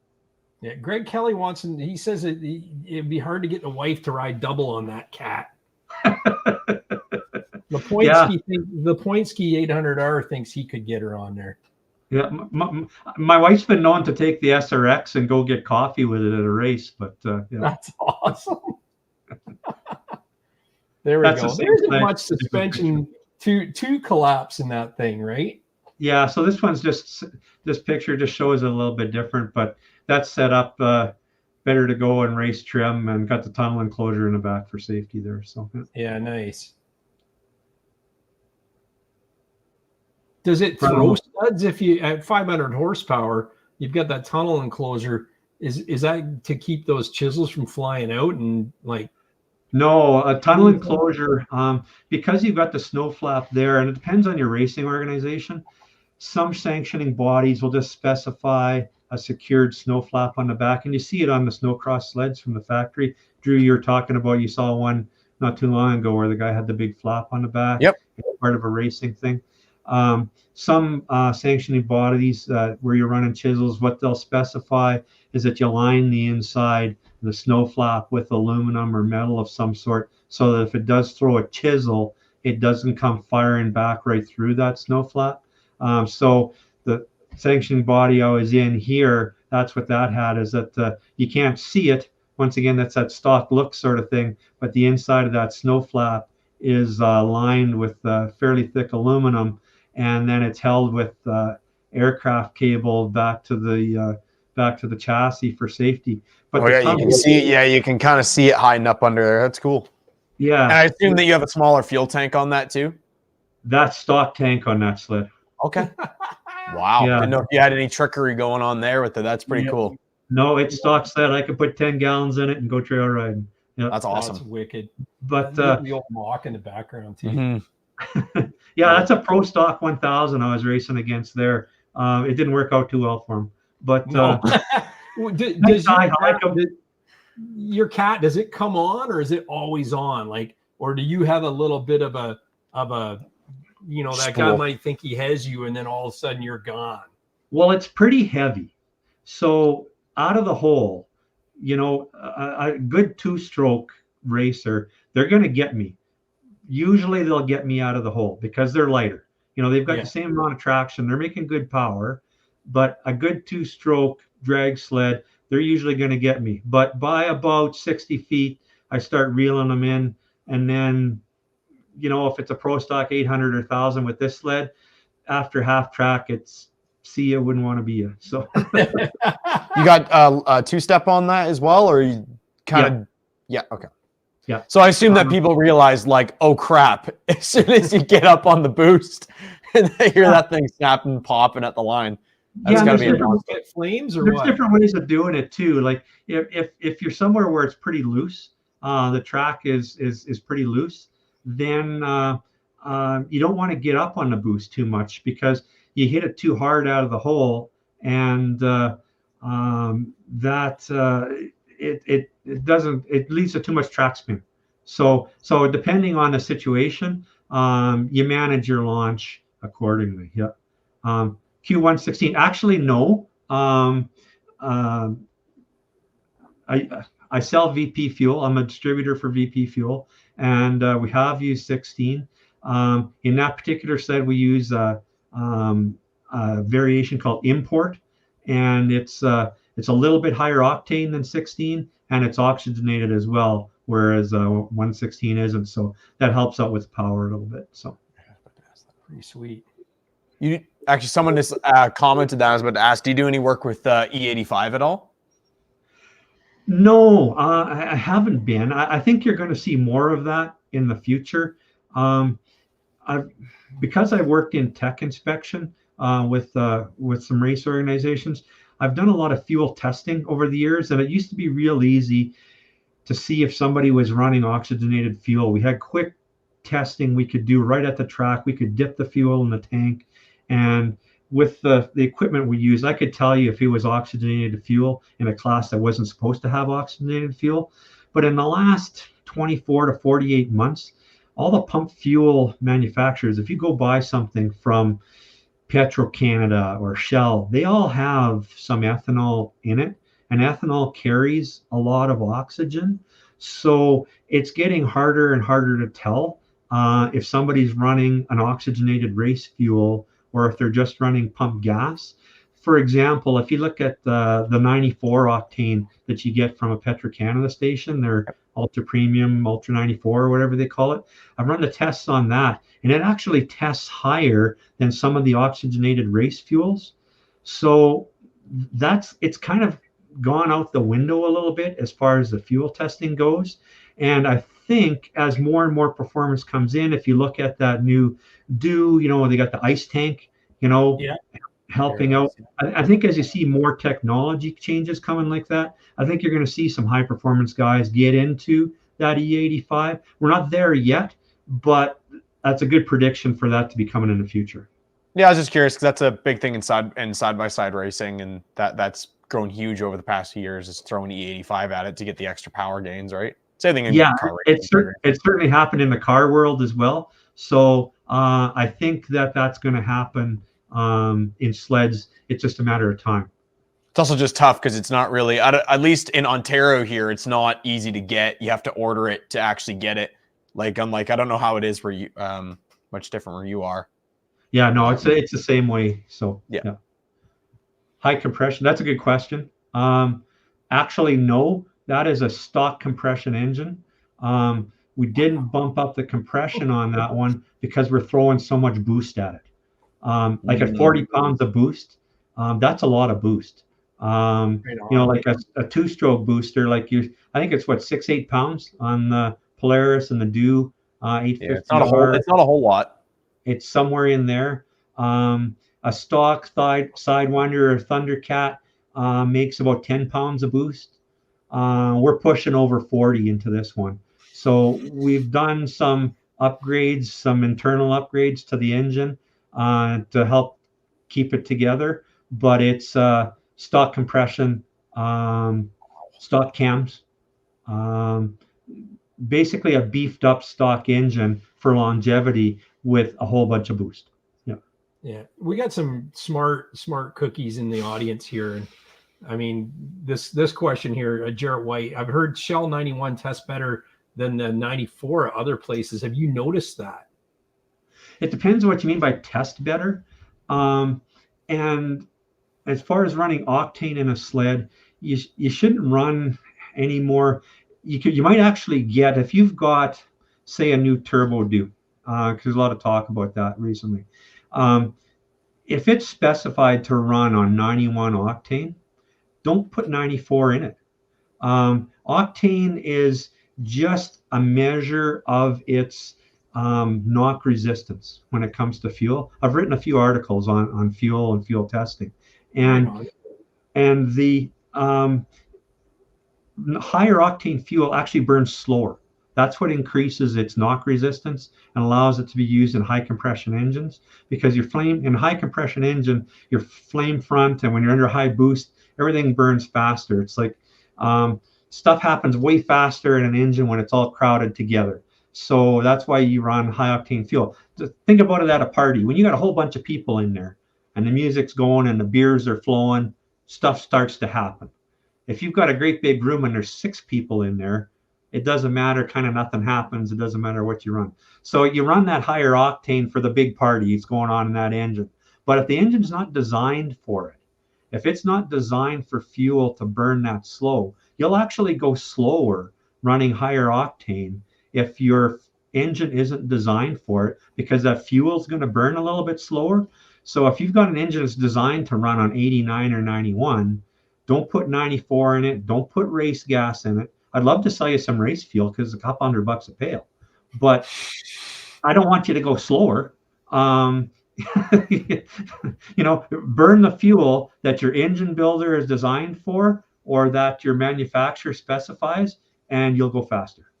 Speaker 2: yeah, Greg Kelly he says it'd be hard to get the wife to ride double on that cat. The Poinski 800R thinks he could get her on there.
Speaker 3: Yeah, my wife's been known to take the SRX and go get coffee with it at a race, but yeah.
Speaker 2: That's awesome. There we go. There isn't much suspension to collapse in that thing, right?
Speaker 3: Yeah, so this picture just shows it a little bit different, but that's set up better to go in race trim and got the tunnel enclosure in the back for safety there. So
Speaker 2: yeah, nice. Does it throw studs if you at 500 horsepower? You've got that tunnel enclosure. Is that to keep those chisels from flying out and like?
Speaker 3: No, a tunnel enclosure because you've got the snow flap there, and it depends on your racing organization. Some sanctioning bodies will just specify a secured snow flap on the back, and you see it on the snowcross sleds from the factory. Drew, you're talking about, you saw one not too long ago where the guy had the big flap on the back.
Speaker 4: Yep,
Speaker 3: part of a racing thing. Some sanctioning bodies where you're running chisels, what they'll specify is that you line the inside the snow flap with aluminum or metal of some sort, so that if it does throw a chisel, it doesn't come firing back right through that snow flap. So the sanctioning body I was in here, that's what that had, is that you can't see it. Once again, that's that stock look sort of thing, but the inside of that snow flap is lined with fairly thick aluminum, and then it's held with aircraft cable back to the chassis for safety. But
Speaker 4: you can see, you can kind of see it hiding up under there. That's cool.
Speaker 3: Yeah.
Speaker 4: And I assume that you have a smaller fuel tank on that too.
Speaker 3: That's stock tank on that sled.
Speaker 4: Okay. Wow.
Speaker 3: Yeah.
Speaker 4: Didn't know if you had any trickery going on there with it. That's pretty cool.
Speaker 3: No, it's stock sled. I could put 10 gallons in it and go trail riding. Yeah.
Speaker 4: That's awesome.
Speaker 2: That's wicked.
Speaker 3: But
Speaker 2: the old mock in the background too.
Speaker 4: Mm-hmm.
Speaker 3: Yeah, that's a pro stock 1000 I was racing against there. It didn't work out too well for him. But
Speaker 2: does your cat, does it come on or is it always on? Like, or do you have a little bit of a that guy might think he has you and then all of a sudden you're gone?
Speaker 3: Well, it's pretty heavy. So out of the hole, a good 2-stroke racer, they're going to get me. Usually they'll get me out of the hole because they're lighter. They've got the same amount of traction. They're making good power, but a good 2-stroke drag sled, they're usually going to get me. But by about 60 feet, I start reeling them in. And then, if it's a pro stock 800 or 1000 with this sled, after half track, it's see you, wouldn't want to be you. So
Speaker 4: you got a 2-step on that as well, or you kind of okay.
Speaker 3: Yeah.
Speaker 4: So I assume that people realize, like, oh crap, as soon as you get up on the boost and they hear that thing snapping, popping at the line. That's gotta be
Speaker 2: get flames or
Speaker 3: there's
Speaker 2: what?
Speaker 3: different ways of doing it too. Like if you're somewhere where it's pretty loose, the track is pretty loose, then you don't want to get up on the boost too much because you hit it too hard out of the hole, and it leads to too much track spin. So depending on the situation, you manage your launch accordingly. Yeah. Q116. Actually, no. I sell VP fuel. I'm a distributor for VP fuel, and we have used 16. In that particular sled, we use a variation called import, and it's a little bit higher octane than 16, and it's oxygenated as well, whereas 116 isn't. So that helps out with power a little bit. So
Speaker 2: pretty sweet.
Speaker 4: You actually, someone just commented that I was about to ask, do you do any work with E85 at all?
Speaker 3: No, I haven't been. I think you're going to see more of that in the future. Because I worked in tech inspection with some race organizations, I've done a lot of fuel testing over the years, and it used to be real easy to see if somebody was running oxygenated fuel. We had quick testing we could do right at the track. We could dip the fuel in the tank, and with the equipment we used, I could tell you if it was oxygenated fuel in a class that wasn't supposed to have oxygenated fuel. But in the last 24 to 48 months, all the pump fuel manufacturers, if you go buy something from Petro-Canada or Shell, they all have some ethanol in it, and ethanol carries a lot of oxygen. So it's getting harder and harder to tell if somebody's running an oxygenated race fuel or if they're just running pump gas. For example, if you look at the 94 octane that you get from a Petro-Canada station, they're ultra premium, ultra 94, or whatever they call it. I've run the tests on that, and it actually tests higher than some of the oxygenated race fuels. So it's kind of gone out the window a little bit as far as the fuel testing goes. And I think as more and more performance comes in, if you look at that new they got the ice tank, helping out. I think as you see more technology changes coming like that, I think you're going to see some high performance guys get into that E85. We're not there yet, but that's a good prediction for that to be coming in the future.
Speaker 4: Yeah, I was just curious because that's a big thing in side-by-side racing, and that's grown huge over the past few years, is throwing E85 at it to get the extra power gains, right? Same thing in car racing.
Speaker 3: It certainly happened in the car world as well. So I think that's going to happen in sleds. It's just a matter of time.
Speaker 4: It's also just tough because it's not really, at least in Ontario here, it's not easy to get. You have to order it to actually get it. Like, unlike, I don't know how it is where you, much different where you are.
Speaker 3: Yeah, no, it's the same way. So
Speaker 4: yeah.
Speaker 3: High compression. That's a good question. Actually, no, that is a stock compression engine. We didn't bump up the compression on that one because we're throwing so much boost at it. Like at 40 pounds of boost, that's a lot of boost. Like a two-stroke booster, I think it's 6-8 pounds on the Polaris and the Do 850.
Speaker 4: It's not a whole lot.
Speaker 3: It's somewhere in there. a stock Sidewinder or Thundercat makes about 10 pounds of boost. We're pushing over 40 into this one. So we've done some upgrades, some internal upgrades to the engine to help keep it together. But it's stock compression, stock cams, basically a beefed up stock engine for longevity with a whole bunch of boost.
Speaker 2: Yeah, we got some smart cookies in the audience here, and I mean this question here, Jarrett White. I've heard Shell 91 tests better than the 94 at other places. Have you noticed that?
Speaker 3: It depends on what you mean by test better. And as far as running octane in a sled, you shouldn't run any more. You might actually get, if you've got, say, a new turbo due, because there's a lot of talk about that recently. If it's specified to run on 91 octane, don't put 94 in it. Octane is just a measure of its knock resistance when it comes to fuel. I've written a few articles on fuel and fuel testing, and the higher octane fuel actually burns slower. That's what increases its knock resistance and allows it to be used in high compression engines, because your flame in high compression engine, your flame front, and when you're under high boost, everything burns faster. It's like stuff happens way faster in an engine when it's all crowded together. So that's why you run high octane fuel. Think about it at a party. When you got a whole bunch of people in there and the music's going and the beers are flowing, stuff starts to happen. If you've got a great big room and there's 6 people in there, it doesn't matter, kind of nothing happens. It doesn't matter what you run. So you run that higher octane for the big party that's going on in that engine. But if the engine's not designed for it, if it's not designed for fuel to burn that slow, you'll actually go slower running higher octane if your engine isn't designed for it, because that fuel is going to burn a little bit slower. So if you've got an engine that's designed to run on 89 or 91, don't put 94 in it. Don't put race gas in it. I'd love to sell you some race fuel because it's a couple $100 a pail, but I don't want you to go slower. Burn the fuel that your engine builder is designed for, or that your manufacturer specifies, and you'll go faster.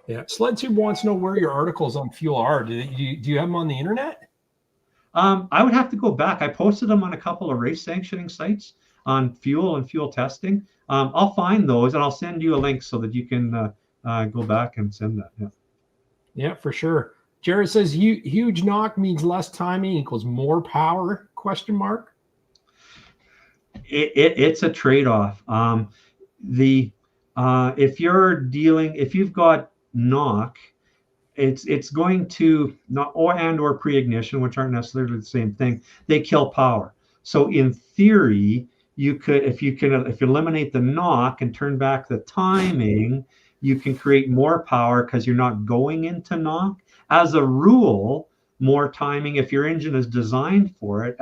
Speaker 2: Yeah. SledTube wants to know where your articles on fuel are. Do you have them on the internet?
Speaker 3: I would have to go back. I posted them on a couple of race sanctioning sites on fuel and fuel testing. I'll find those and I'll send you a link so that you can go back and send that.
Speaker 2: Yeah, for sure. Jared says huge knock means less timing equals more power, ?
Speaker 3: It's a trade-off. If you've got knock, it's going to not or pre-ignition, which aren't necessarily the same thing. They kill power. So in theory, you could, if you eliminate the knock and turn back the timing, you can create more power because you're not going into knock. As a rule, more timing, if your engine is designed for it,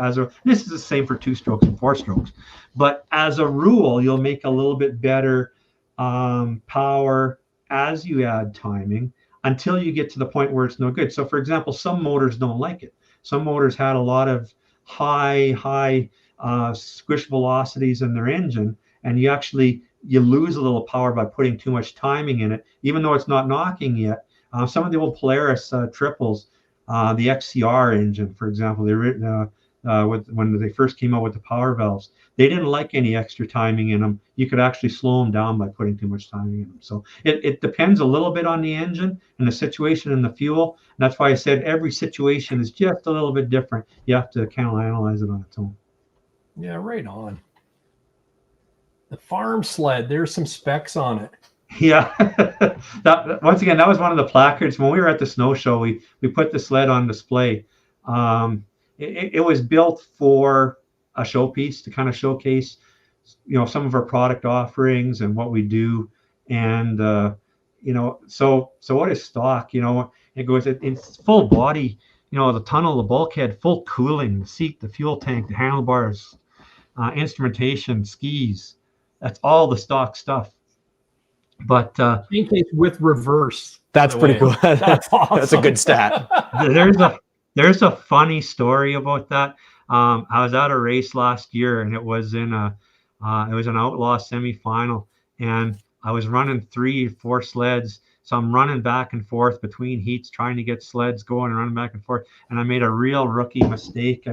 Speaker 3: this is the same for 2-strokes and 4-strokes, but as a rule, you'll make a little bit better power as you add timing until you get to the point where it's no good. So for example, some motors don't like it. Some motors had a lot of high squish velocities in their engine, and you lose a little power by putting too much timing in it, even though it's not knocking yet. Some of the old Polaris triples, the XCR engine, for example, when they first came out with the power valves, they didn't like any extra timing in them. You could actually slow them down by putting too much timing in them. So it depends a little bit on the engine and the situation and the fuel. And that's why I said every situation is just a little bit different. You have to kind of analyze it on its own.
Speaker 2: Yeah, right on. The farm sled, there's some specs on it.
Speaker 3: Yeah. Once again, that was one of the placards. When we were at the snow show, we put the sled on display. It was built for a showpiece to kind of showcase, some of our product offerings and what we do. And, so what is stock? It goes, it's full body, the tunnel, the bulkhead, full cooling, the seat, the fuel tank, the handlebars, instrumentation, skis. That's all the stock stuff. But in case
Speaker 2: with reverse.
Speaker 4: That's pretty cool. That's awesome. That's a good stat.
Speaker 3: There's a funny story about that. I was at a race last year, and it was in it was an Outlaw semifinal, and I was running 3 or 4 sleds. So I'm running back and forth between heats, trying to get sleds going and running back and forth. And I made a real rookie mistake.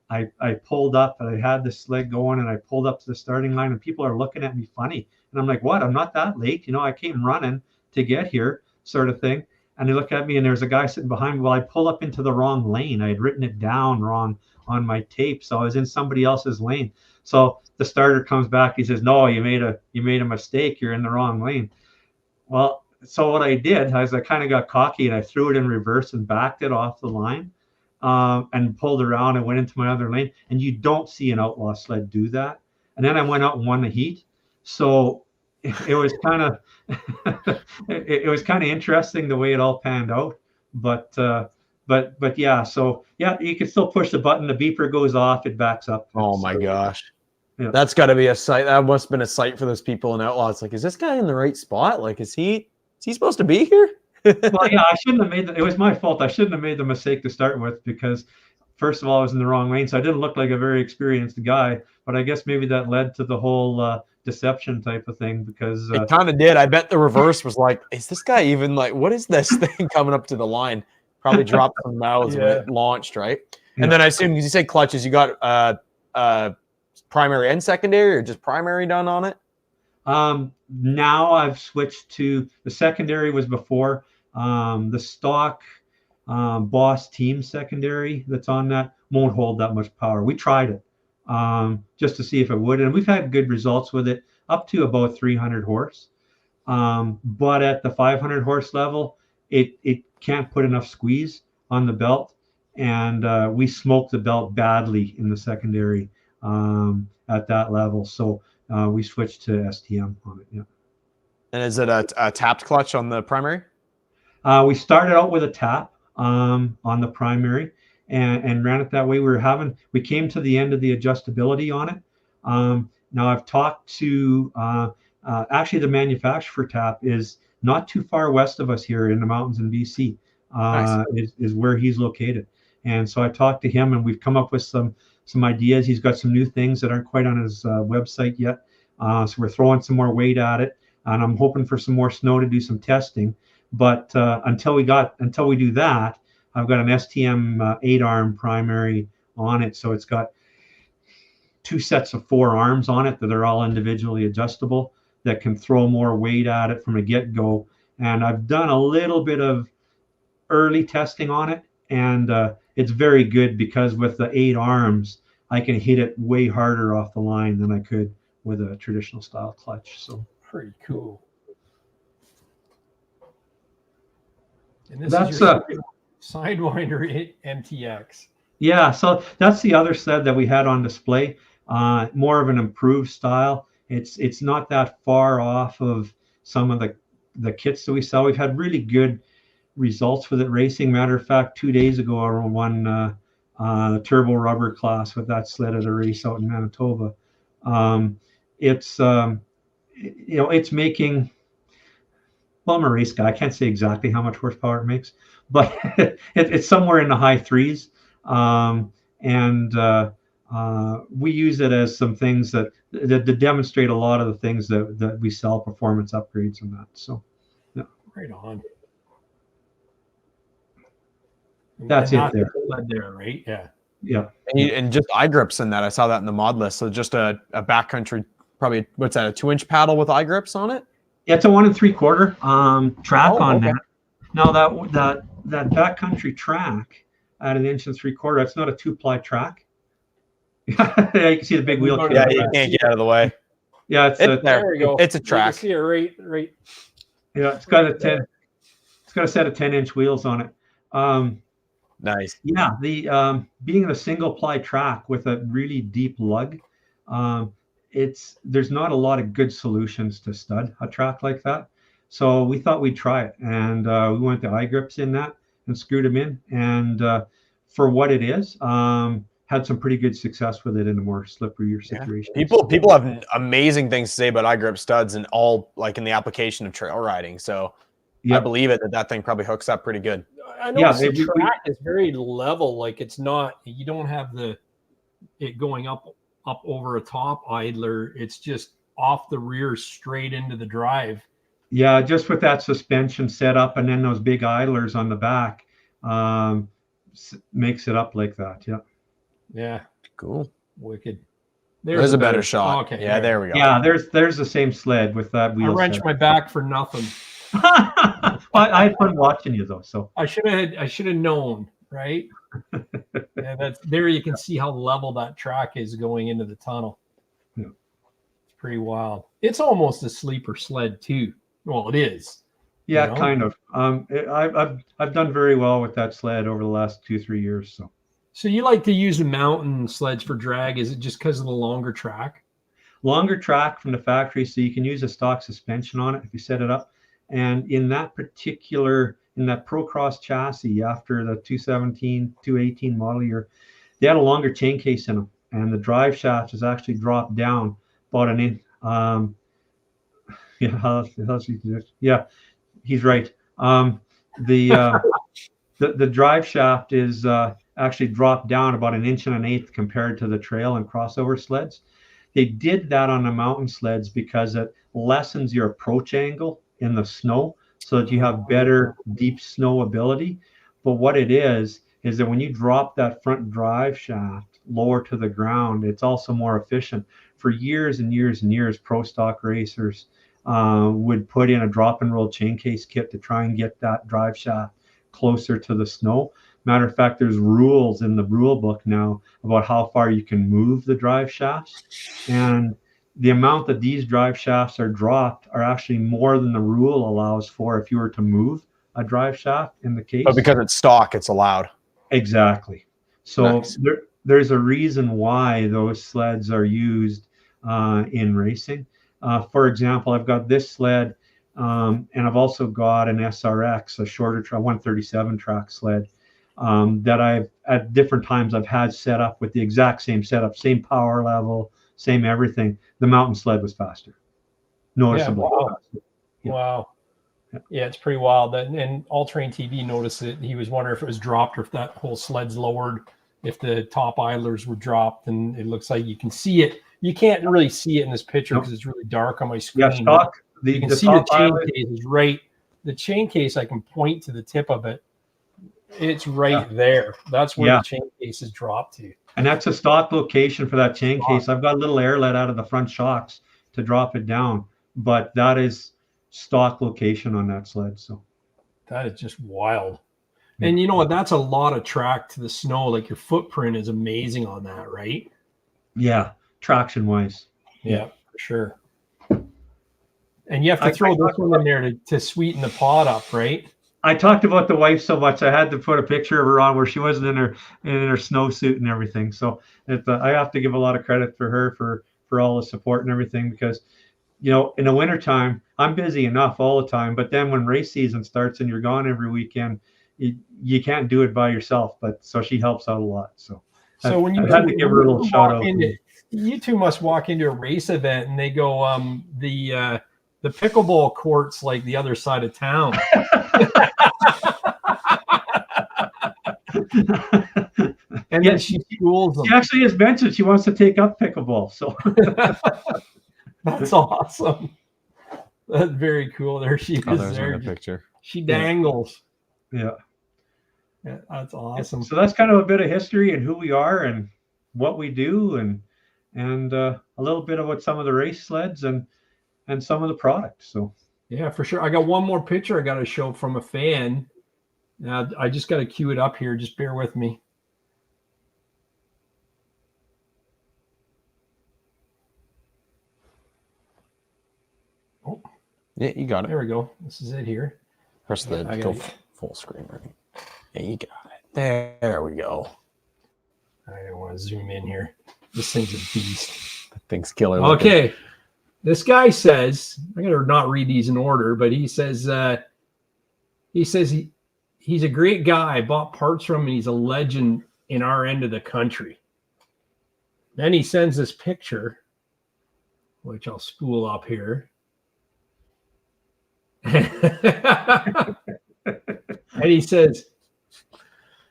Speaker 3: I pulled up, and I had the sled going, and I pulled up to the starting line, and people are looking at me funny. And I'm like, what? I'm not that late. I came running to get here, sort of thing. And they look at me, and there's a guy sitting behind me. Well, I pull up into the wrong lane. I had written it down wrong on my tape, so I was in somebody else's lane. So the starter comes back. He says, "No, you made a mistake. You're in the wrong lane." Well, so what I did is I kind of got cocky, and I threw it in reverse and backed it off the line, and pulled around and went into my other lane. And you don't see an Outlaw sled do that. And then I went out and won the heat. So it was kind of it was kind of interesting the way it all panned out. But yeah, so yeah, you can still push the button. The beeper goes off. It backs up.
Speaker 4: Oh my gosh. Yeah. That's got to be a sight. That must have been a sight for those people in Outlaw. It's like, is this guy in the right spot? Like, is he supposed to be here?
Speaker 3: Well, yeah, I shouldn't have made it was my fault. I shouldn't have made the mistake to start with, because first of all, I was in the wrong lane, so I didn't look like a very experienced guy. But I guess maybe that led to the whole deception type of thing, because
Speaker 4: it kind of did. I bet the reverse was like, is this guy even like, what is this thing coming up to the line? Probably dropped some mouths when it launched, right? Yeah. And then I assume, because you said clutches, you got primary and secondary, or just primary done on it?
Speaker 3: Now I've switched to the secondary. Was before the stock Boss Team secondary that's on that won't hold that much power. We tried it just to see if it would, and we've had good results with it up to about 300 horse. But at the 500 horse level, it can't put enough squeeze on the belt, and we smoked the belt badly in the secondary at that level. So we switched to STM on it. Yeah.
Speaker 4: And is it a tapped clutch on the primary?
Speaker 3: We started out with a tap on the primary and ran it that way. We came to the end of the adjustability on it. Now I've talked to actually the manufacturer for tap is not too far west of us here in the mountains in BC. Nice. is where he's located. And so I talked to him, and we've come up with some ideas. He's got some new things that aren't quite on his website yet. So we're throwing some more weight at it, and I'm hoping for some more snow to do some testing. But until we do that, I've got an STM 8-arm primary on it. So it's got 2 sets of 4 arms on it that are all individually adjustable, that can throw more weight at it from a get-go. And I've done a little bit of early testing on it, and it's very good, because with the 8 arms, I can hit it way harder off the line than I could with a traditional style clutch. So
Speaker 2: pretty cool. And this
Speaker 3: that's
Speaker 2: is your Sidewinder MTX.
Speaker 3: Yeah, so that's the other sled that we had on display. More of an improved style. It's not that far off of some of the kits that we sell. We've had really good results with it racing. Matter of fact, 2 days ago, I won the turbo rubber class with that sled at a race out in Manitoba. It's it's making, well, I'm a race guy. I can't say exactly how much horsepower it makes, but it's somewhere in the high 3s. We use it as some things that demonstrate a lot of the things that we sell, performance upgrades and that. So, yeah.
Speaker 2: Right on.
Speaker 3: That's it
Speaker 2: there, right? Yeah.
Speaker 3: Yeah.
Speaker 4: And just eye grips in that. I saw that in the mod list. So just a backcountry, probably, what's that, a 2-inch paddle with eye grips on it?
Speaker 3: Yeah, it's a 1 3/4 track on that. Now that backcountry track at 1 3/4 inch, it's not a 2-ply track. Yeah, you can see the big wheel.
Speaker 4: Yeah, you can't get out of the way.
Speaker 3: Yeah,
Speaker 4: there we go. It's a track.
Speaker 2: You can see it right.
Speaker 3: Yeah, it's got a set of 10-inch wheels on it.
Speaker 4: Nice.
Speaker 3: Yeah, the being a single ply track with a really deep lug, there's not a lot of good solutions to stud a track like that. So we thought we'd try it, and we went to eye grips in that and screwed them in. And for what it is, had some pretty good success with it in a more slipperier situation.
Speaker 4: Yeah. People have amazing things to say about eye grip studs, and all like in the application of trail riding. So yeah. I believe it that thing probably hooks up pretty good.
Speaker 2: I know the track is very level. Like it's not, you don't have it going up over a top idler. It's just off the rear straight into the drive.
Speaker 3: Yeah, just with that suspension set up and then those big idlers on the back, makes it up like that. Yeah.
Speaker 2: Yeah.
Speaker 4: Cool.
Speaker 2: Wicked.
Speaker 4: There's a better shot.
Speaker 2: Oh, okay.
Speaker 4: Yeah, there we go.
Speaker 3: Yeah, there's the same sled with that wheel.
Speaker 2: I wrenched my back for nothing.
Speaker 3: I had fun watching you though, so
Speaker 2: I should have known, right? Yeah, that's there. You can see how level that track is going into the tunnel.
Speaker 3: Yeah.
Speaker 2: It's pretty wild. It's almost a sleeper sled too. Well, it is.
Speaker 3: Yeah,
Speaker 2: you know?
Speaker 3: kind of. I've done very well with that sled over the last 2-3 years.
Speaker 2: So you like to use the mountain sleds for drag? Is it just because of the longer track?
Speaker 3: Longer track from the factory, so you can use a stock suspension on it if you set it up. And in that Procross chassis after the 218 model year, they had a longer chain case in them, and the drive shaft is actually dropped down about an inch. Yeah, he's right. The drive shaft is actually dropped down about 1 1/8 inches compared to the trail and crossover sleds. They did that on the mountain sleds because it lessens your approach angle in the snow so that you have better deep snow ability. But what it is that when you drop that front drive shaft lower to the ground, it's also more efficient. For years and years and years, pro stock racers would put in a drop and roll chain case kit to try and get that drive shaft closer to the snow. Matter of fact, there's rules in the rule book now about how far you can move the drive shafts, and the amount that these drive shafts are dropped are actually more than the rule allows for if you were to move a drive shaft in the case.
Speaker 4: But because it's stock, it's allowed.
Speaker 3: Exactly. So
Speaker 4: nice.
Speaker 3: There's a reason why those sleds are used in racing. For example, I've got this sled, and I've also got an SRX, a shorter 137 track sled that I've at different times I've had set up with the exact same setup, same power level, same everything. The mountain sled was faster, noticeably faster.
Speaker 2: Yeah. Wow. Yeah, it's pretty wild. And All Terrain TV noticed it. He was wondering if it was dropped or if that whole sled's lowered, if the top idlers were dropped, and it looks like you can see it. You can't really see it in this picture because it's really dark on my screen.
Speaker 3: Yeah, stock.
Speaker 2: You can see the chain case is right. The chain case, I can point to the tip of it. It's right there. That's where the chain case is dropped to.
Speaker 3: And that's a stock location for that chain case. I've got a little air let out of the front shocks to drop it down, but that is stock location on that sled. So
Speaker 2: that is just wild. And you know what? That's a lot of track to the snow. Like your footprint is amazing on that, right?
Speaker 3: Yeah, traction wise.
Speaker 2: Yeah, for sure. And you have to throw this one in there to sweeten the pot up, right?
Speaker 3: I talked about the wife so much, I had to put a picture of her on where she wasn't in her snowsuit and everything. So I have to give a lot of credit for her for all the support and everything, because in the wintertime, I'm busy enough all the time. But then when race season starts and you're gone every weekend, you can't do it by yourself. But so she helps out a lot. So
Speaker 2: when you
Speaker 3: had to give her a little shout out.
Speaker 2: You two must walk into a race event and they go, the pickleball court's like the other side of town. And then she schools them.
Speaker 3: She actually has mentioned she wants to take up pickleball. So
Speaker 2: that's awesome. That's very cool. There she is. There.
Speaker 4: The picture.
Speaker 2: She dangles.
Speaker 3: Yeah,
Speaker 2: that's awesome.
Speaker 3: So that's kind of a bit of history and who we are and what we do, and a little bit of what some of the race sleds and some of the products. So
Speaker 2: yeah, for sure. I got one more picture I got to show from a fan. I just got to cue it up here. Just bear with me.
Speaker 4: Oh, yeah, you got it.
Speaker 2: There we go. This is it here.
Speaker 4: Press the go full screen. Right? Yeah, you got it. There we go.
Speaker 2: I don't want to zoom in here. This thing's a beast.
Speaker 4: That thing's killer.
Speaker 2: Okay. Looking. This guy says, I gotta not read these in order, but he says he's a great guy. I bought parts from him, and he's a legend in our end of the country. Then he sends this picture, which I'll spool up here. And he says,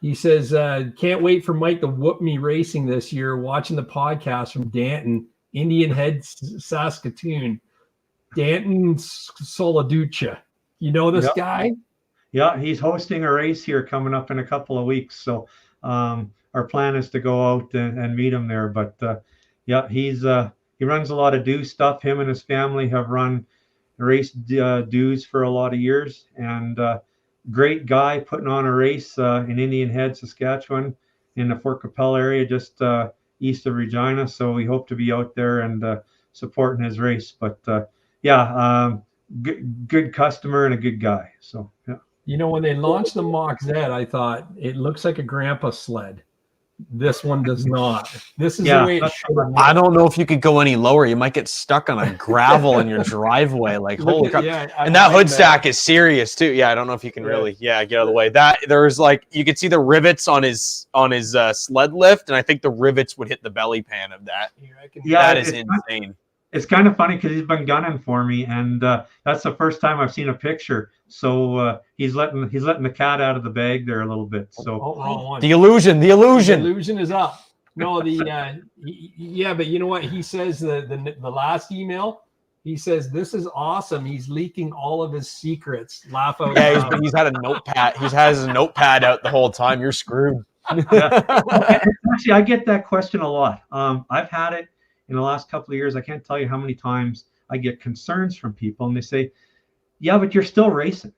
Speaker 2: He says, can't wait for Mike to whoop me racing this year. Watching the podcast from Danton, Indian Head, Saskatoon. Danton Soladucha. You know this guy?
Speaker 3: Yeah, he's hosting a race here coming up in a couple of weeks. So our plan is to go out and meet him there. But yeah, he runs a lot of do stuff. Him and his family have run race dues for a lot of years, and great guy putting on a race in Indian Head, Saskatchewan, in the Fort Capel area, just east of Regina. So we hope to be out there and supporting his race. But good customer and a good guy. So yeah.
Speaker 2: You know, when they launched the Mach Z, I thought it looks like a grandpa sled. This one does not. This is the way it should have.
Speaker 4: I don't know if you could go any lower. You might get stuck on a gravel in your driveway. Like, holy crap.
Speaker 2: Yeah,
Speaker 4: and that hood stack is serious too. Yeah, I don't know if you can really get out of the way. That there's like, you could see the rivets on his sled lift, and I think the rivets would hit the belly pan of that. That is insane.
Speaker 3: It's kind of funny because he's been gunning for me, and that's the first time I've seen a picture. So he's letting the cat out of the bag there a little bit. So
Speaker 4: the illusion
Speaker 2: is up. No, but you know what he says? The last email, he says, "This is awesome. He's leaking all of his secrets." Laugh out.
Speaker 4: Yeah, he's had a notepad. He's had his notepad out the whole time. You're screwed.
Speaker 3: Actually, I get that question a lot. I've had it in the last couple of years. I can't tell you how many times I get concerns from people, and they say, yeah, but you're still racing,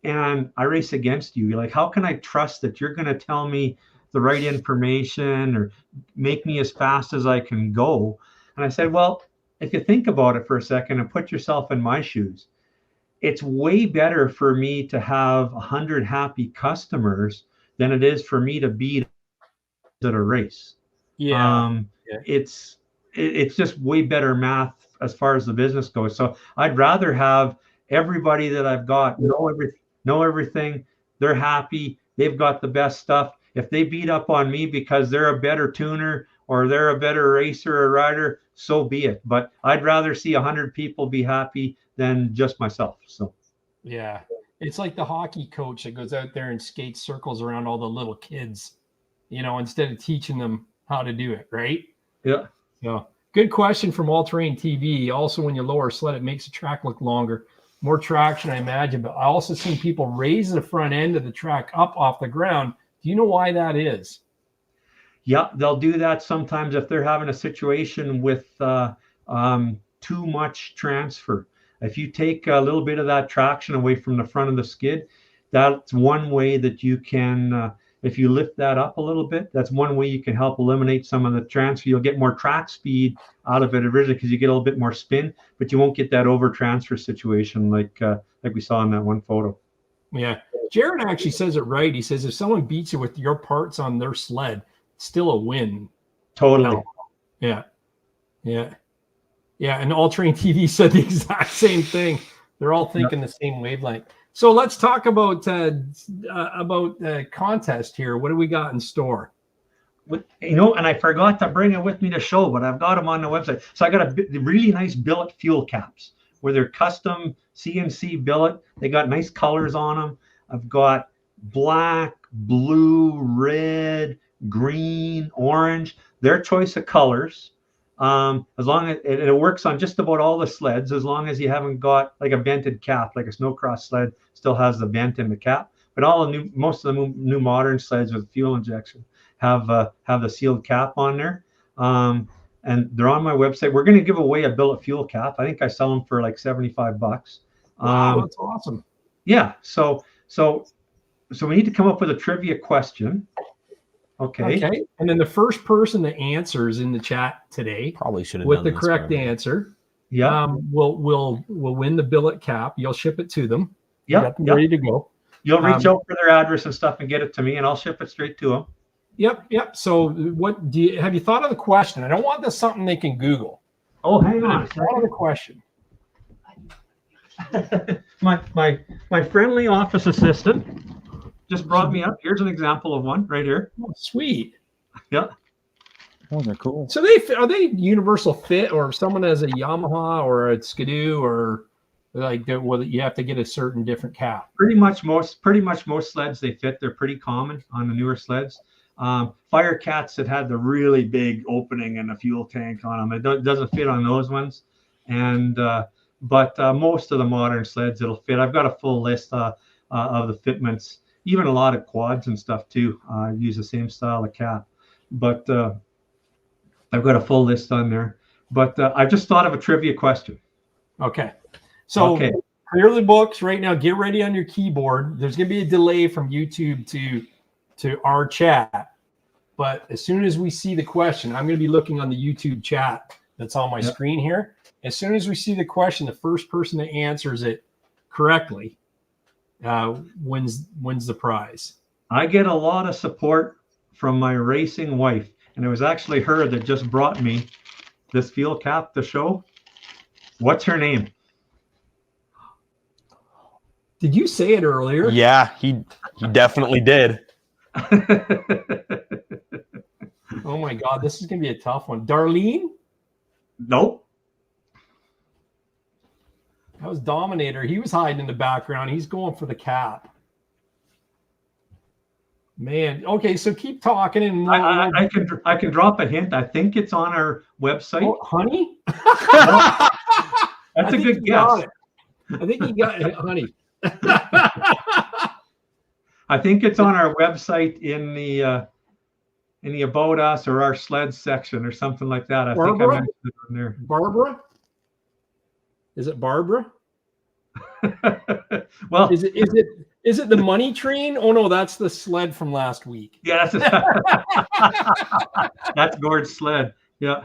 Speaker 3: and I race against you. You're like, how can I trust that you're going to tell me the right information or make me as fast as I can go? And I said, well, if you think about it for a second and put yourself in my shoes, it's way better for me to have 100 happy customers than it is for me to beat at a race. It's just way better math as far as the business goes. So I'd rather have everybody that I've got know everything. They're happy. They've got the best stuff. If they beat up on me because they're a better tuner or they're a better racer or rider, so be it. But I'd rather see 100 people be happy than just myself. So
Speaker 2: yeah, it's like the hockey coach that goes out there and skates circles around all the little kids, you know, instead of teaching them how to do it, right?
Speaker 3: Yeah.
Speaker 2: So good question from All Terrain TV. Also, when you lower a sled, it makes the track look longer, more traction, I imagine. But I also seen people raise the front end of the track up off the ground. Do you know why that is?
Speaker 3: Yeah, they'll do that sometimes if they're having a situation with too much transfer. If you take a little bit of that traction away from the front of the skid, that's one way that you can. If you lift that up a little bit, that's one way you can help eliminate some of the transfer. You'll get more track speed out of it originally because you get a little bit more spin, but you won't get that over transfer situation like we saw in that one photo.
Speaker 2: Yeah, Jared actually says it right. He says if someone beats you with your parts on their sled, it's still a win.
Speaker 3: Totally.
Speaker 2: Yeah. And All Terrain TV said the exact same thing. They're all thinking the same wavelength. So let's talk about contest here. What do we got in store?
Speaker 3: You know, and I forgot to bring it with me to show, but I've got them on the website. So I got a really nice billet fuel caps where they're custom CNC billet. They got nice colors on them. I've got black, blue, red, green, orange. Their choice of colors. As long as it works on just about all the sleds, as long as you haven't got like a vented cap, like a snowcross sled still has the vent in the cap. But most of the new modern sleds with fuel injection have the sealed cap on there, and they're on my website. We're going to give away a billet fuel cap. I think I sell them for like $75.
Speaker 2: Wow, that's awesome.
Speaker 3: Yeah. So we need to come up with a trivia question. Okay.
Speaker 2: And then the first person that answers in the chat today,
Speaker 4: probably should have
Speaker 2: with the correct answer, will win the billet cap. You'll ship it to them. Ready to go.
Speaker 3: You'll reach out for their address and stuff and get it to me, and I'll ship it straight to them.
Speaker 2: Yep. So what have you thought of the question? I don't want this something they can Google.
Speaker 3: Oh, hang on.
Speaker 2: Thought of the question.
Speaker 3: my friendly office assistant just brought me up. Here's an example of one right here.
Speaker 2: Oh, sweet.
Speaker 3: Yeah.
Speaker 4: Oh, they're cool.
Speaker 2: So are they universal fit, or if someone has a Yamaha or a Skidoo or Like, well, you have to get a certain different cap.
Speaker 3: Pretty much most sleds, they fit. They're pretty common on the newer sleds. Fire Cats that had the really big opening and a fuel tank on them, it doesn't fit on those ones. And but most of the modern sleds, it'll fit. I've got a full list of the fitments. Even a lot of quads and stuff too use the same style of cap. But I've got a full list on there. But I just thought of a trivia question.
Speaker 2: Okay. So clear the books right now. Get ready on your keyboard. There's going to be a delay from YouTube to our chat. But as soon as we see the question, I'm going to be looking on the YouTube chat that's on my screen here. As soon as we see the question, the first person that answers it correctly wins the prize. I
Speaker 3: get a lot of support from my racing wife, and it was actually her that just brought me this fuel cap to show. What's her name?
Speaker 2: Did you say it earlier?
Speaker 4: Yeah, he definitely did.
Speaker 2: Oh my God, this is gonna be a tough one. Darlene?
Speaker 3: Nope.
Speaker 2: That was Dominator. He was hiding in the background. He's going for the cap. Man, okay, so keep talking, and
Speaker 3: I can drop a hint. I think it's on our website.
Speaker 2: Oh, honey?
Speaker 3: That's a good guess.
Speaker 2: I think he got it, honey.
Speaker 3: I think it's on our website in the About Us or our sled section or something like that. I think I mentioned it on there.
Speaker 2: Barbara? Is it Barbara?
Speaker 3: Well,
Speaker 2: is it the money train? Oh no, that's the sled from last week.
Speaker 3: Yeah, that's Gord's sled. Yeah.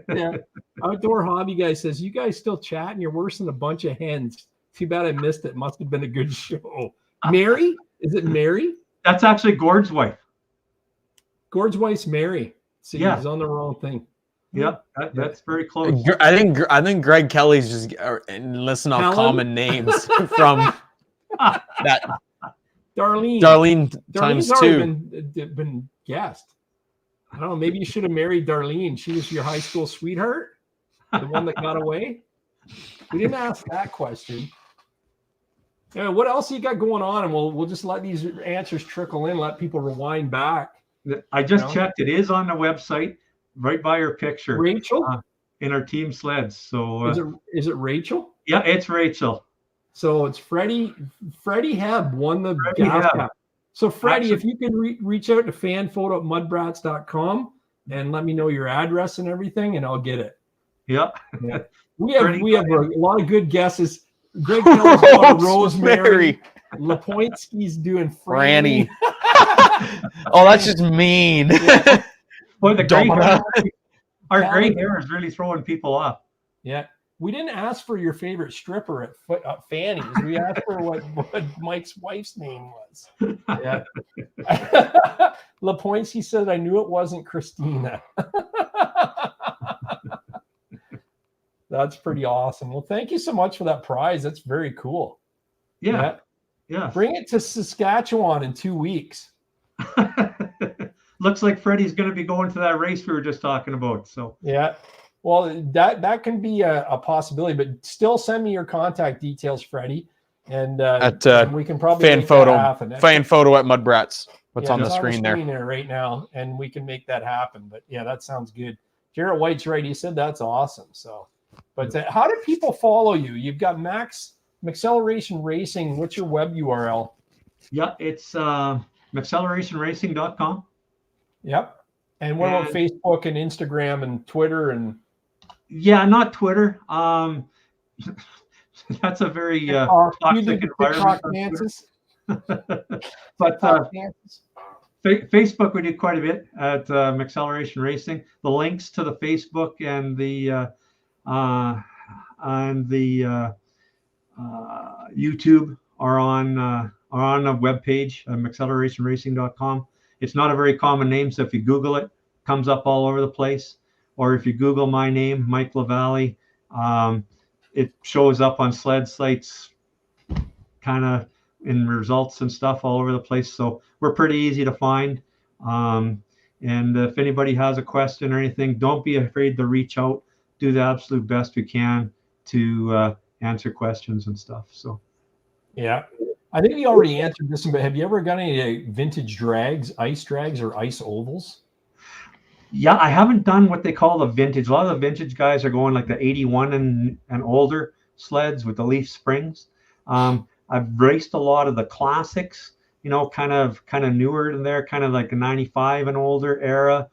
Speaker 2: Yeah. Outdoor Hobby Guy says, you guys still chatting? You're worse than a bunch of hens. Too bad I missed it. Must have been a good show. Mary? Is it Mary?
Speaker 3: That's actually Gord's wife.
Speaker 2: Gord's wife's Mary. See,
Speaker 3: yeah.
Speaker 2: He's on the wrong thing.
Speaker 3: Yeah, that's very close.
Speaker 4: I think Greg Kelly's just listing off common names from that. Darlene times two.
Speaker 2: Been guessed. I don't know. Maybe you should have married Darlene. She was your high school sweetheart, the one that got away. We didn't ask that question. Yeah, what else you got going on? And we'll just let these answers trickle in. Let people rewind back.
Speaker 3: I just checked. It is on the website, right by her picture.
Speaker 2: Rachel
Speaker 3: in our team sleds. So
Speaker 2: is it Rachel?
Speaker 3: Yeah, it's Rachel.
Speaker 2: So it's Freddie. Freddie Hebb won the gas cap. So Freddie, if you can reach out to fanphoto@mudbrats.com and let me know your address and everything, and I'll get it.
Speaker 3: Yeah.
Speaker 2: We have a lot of good guesses. Greg Kelly's got Rosemary. Lapoinski's doing Franny.
Speaker 4: Oh, that's just mean.
Speaker 3: Yeah. Boy, the gray hair, our gray hair is really throwing people off.
Speaker 2: Yeah. We didn't ask for your favorite stripper at Fanny's. We asked for what Mike's wife's name was. Yeah. Lapoinski said, I knew it wasn't Christina. That's pretty awesome. Well, thank you so much for that prize. That's very cool.
Speaker 3: Yeah.
Speaker 2: Bring it to Saskatchewan in 2 weeks.
Speaker 3: Looks like Freddie's going to be going to that race we were just talking about. So
Speaker 2: yeah. Well, that can be a possibility, but still send me your contact details, Freddie, and we can probably
Speaker 4: fan photo at MUDBRATS. What's on the screen there
Speaker 2: right now, and we can make that happen. But yeah, that sounds good. Jarrett White's right. He said that's awesome. So, but how do people follow you? You've got Maxceleration Racing. What's your web URL?
Speaker 3: Yeah, it's maxcelerationracing.com.
Speaker 2: Yep. And what about Facebook and Instagram and Twitter and?
Speaker 3: Yeah, not Twitter. That's a very toxic environment. But Facebook, we do quite a bit at Maxceleration Racing. The links to the Facebook and the YouTube are on a webpage, maxcelerationracing.com. It's not a very common name, so if you Google it, it comes up all over the place. Or if you Google my name, Mike LaValley, it shows up on sled sites, kind of in results and stuff all over the place. So we're pretty easy to find. And if anybody has a question or anything, don't be afraid to reach out. Do the absolute best we can to answer questions and stuff. So
Speaker 2: yeah, I think we already answered this, but have you ever got any vintage drags, ice drags or ice ovals?
Speaker 3: Yeah, I haven't done what they call the vintage. A lot of the vintage guys are going like the 81 and older sleds with the leaf springs. I've raced a lot of the classics, you know, kind of newer than there, kind of like the 95 and older era.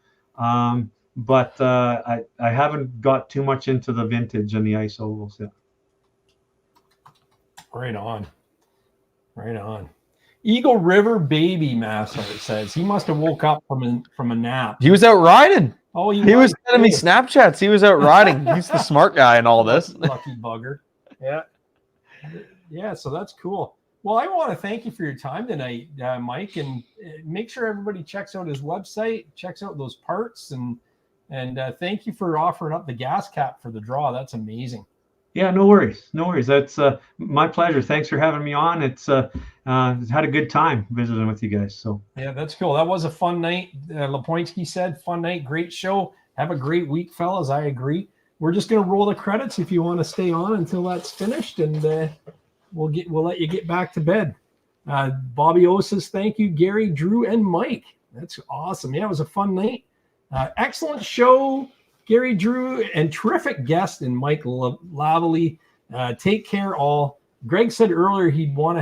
Speaker 3: But I haven't got too much into the vintage and the ice ovals yet.
Speaker 2: Right on. Right on. Eagle River Baby Master says he must have woke up from a nap.
Speaker 4: He was out riding.
Speaker 2: Oh,
Speaker 4: he was sending me Snapchats. He was out riding. He's the smart guy in all this.
Speaker 2: Lucky bugger. Yeah. Yeah, so that's cool. Well, I want to thank you for your time tonight, Mike, and make sure everybody checks out his website, checks out those parts, and thank you for offering up the gas cap for the draw. That's amazing.
Speaker 3: Yeah, no worries. No worries. That's my pleasure. Thanks for having me on. It's had a good time visiting with you guys. So
Speaker 2: yeah, that's cool. That was a fun night. Lepoinski said, fun night, great show. Have a great week, fellas. I agree. We're just going to roll the credits if you want to stay on until that's finished, and we'll let you get back to bed. Bobby O says, thank you, Gary, Drew, and Mike. That's awesome. Yeah, it was a fun night. Excellent show, Gary, Drew, and terrific guest in Mike LaValley. Take care, all. Greg said earlier he wants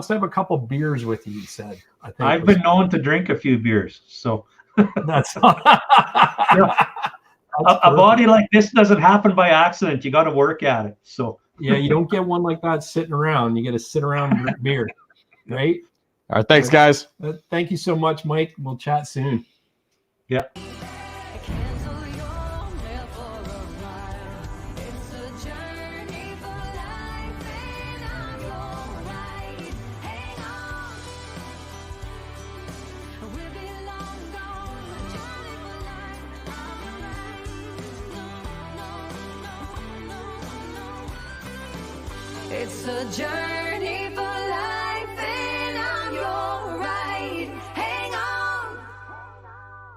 Speaker 2: to have a couple beers with you. He said,
Speaker 3: I've been known to drink a few beers, so
Speaker 2: that's
Speaker 3: a body like this doesn't happen by accident. You got to work at it. So
Speaker 2: yeah, you don't get one like that sitting around. You got to sit around and drink beer, right?
Speaker 4: All right, thanks, guys.
Speaker 2: Thank you so much, Mike. We'll chat soon.
Speaker 3: Yeah.
Speaker 5: It's a journey for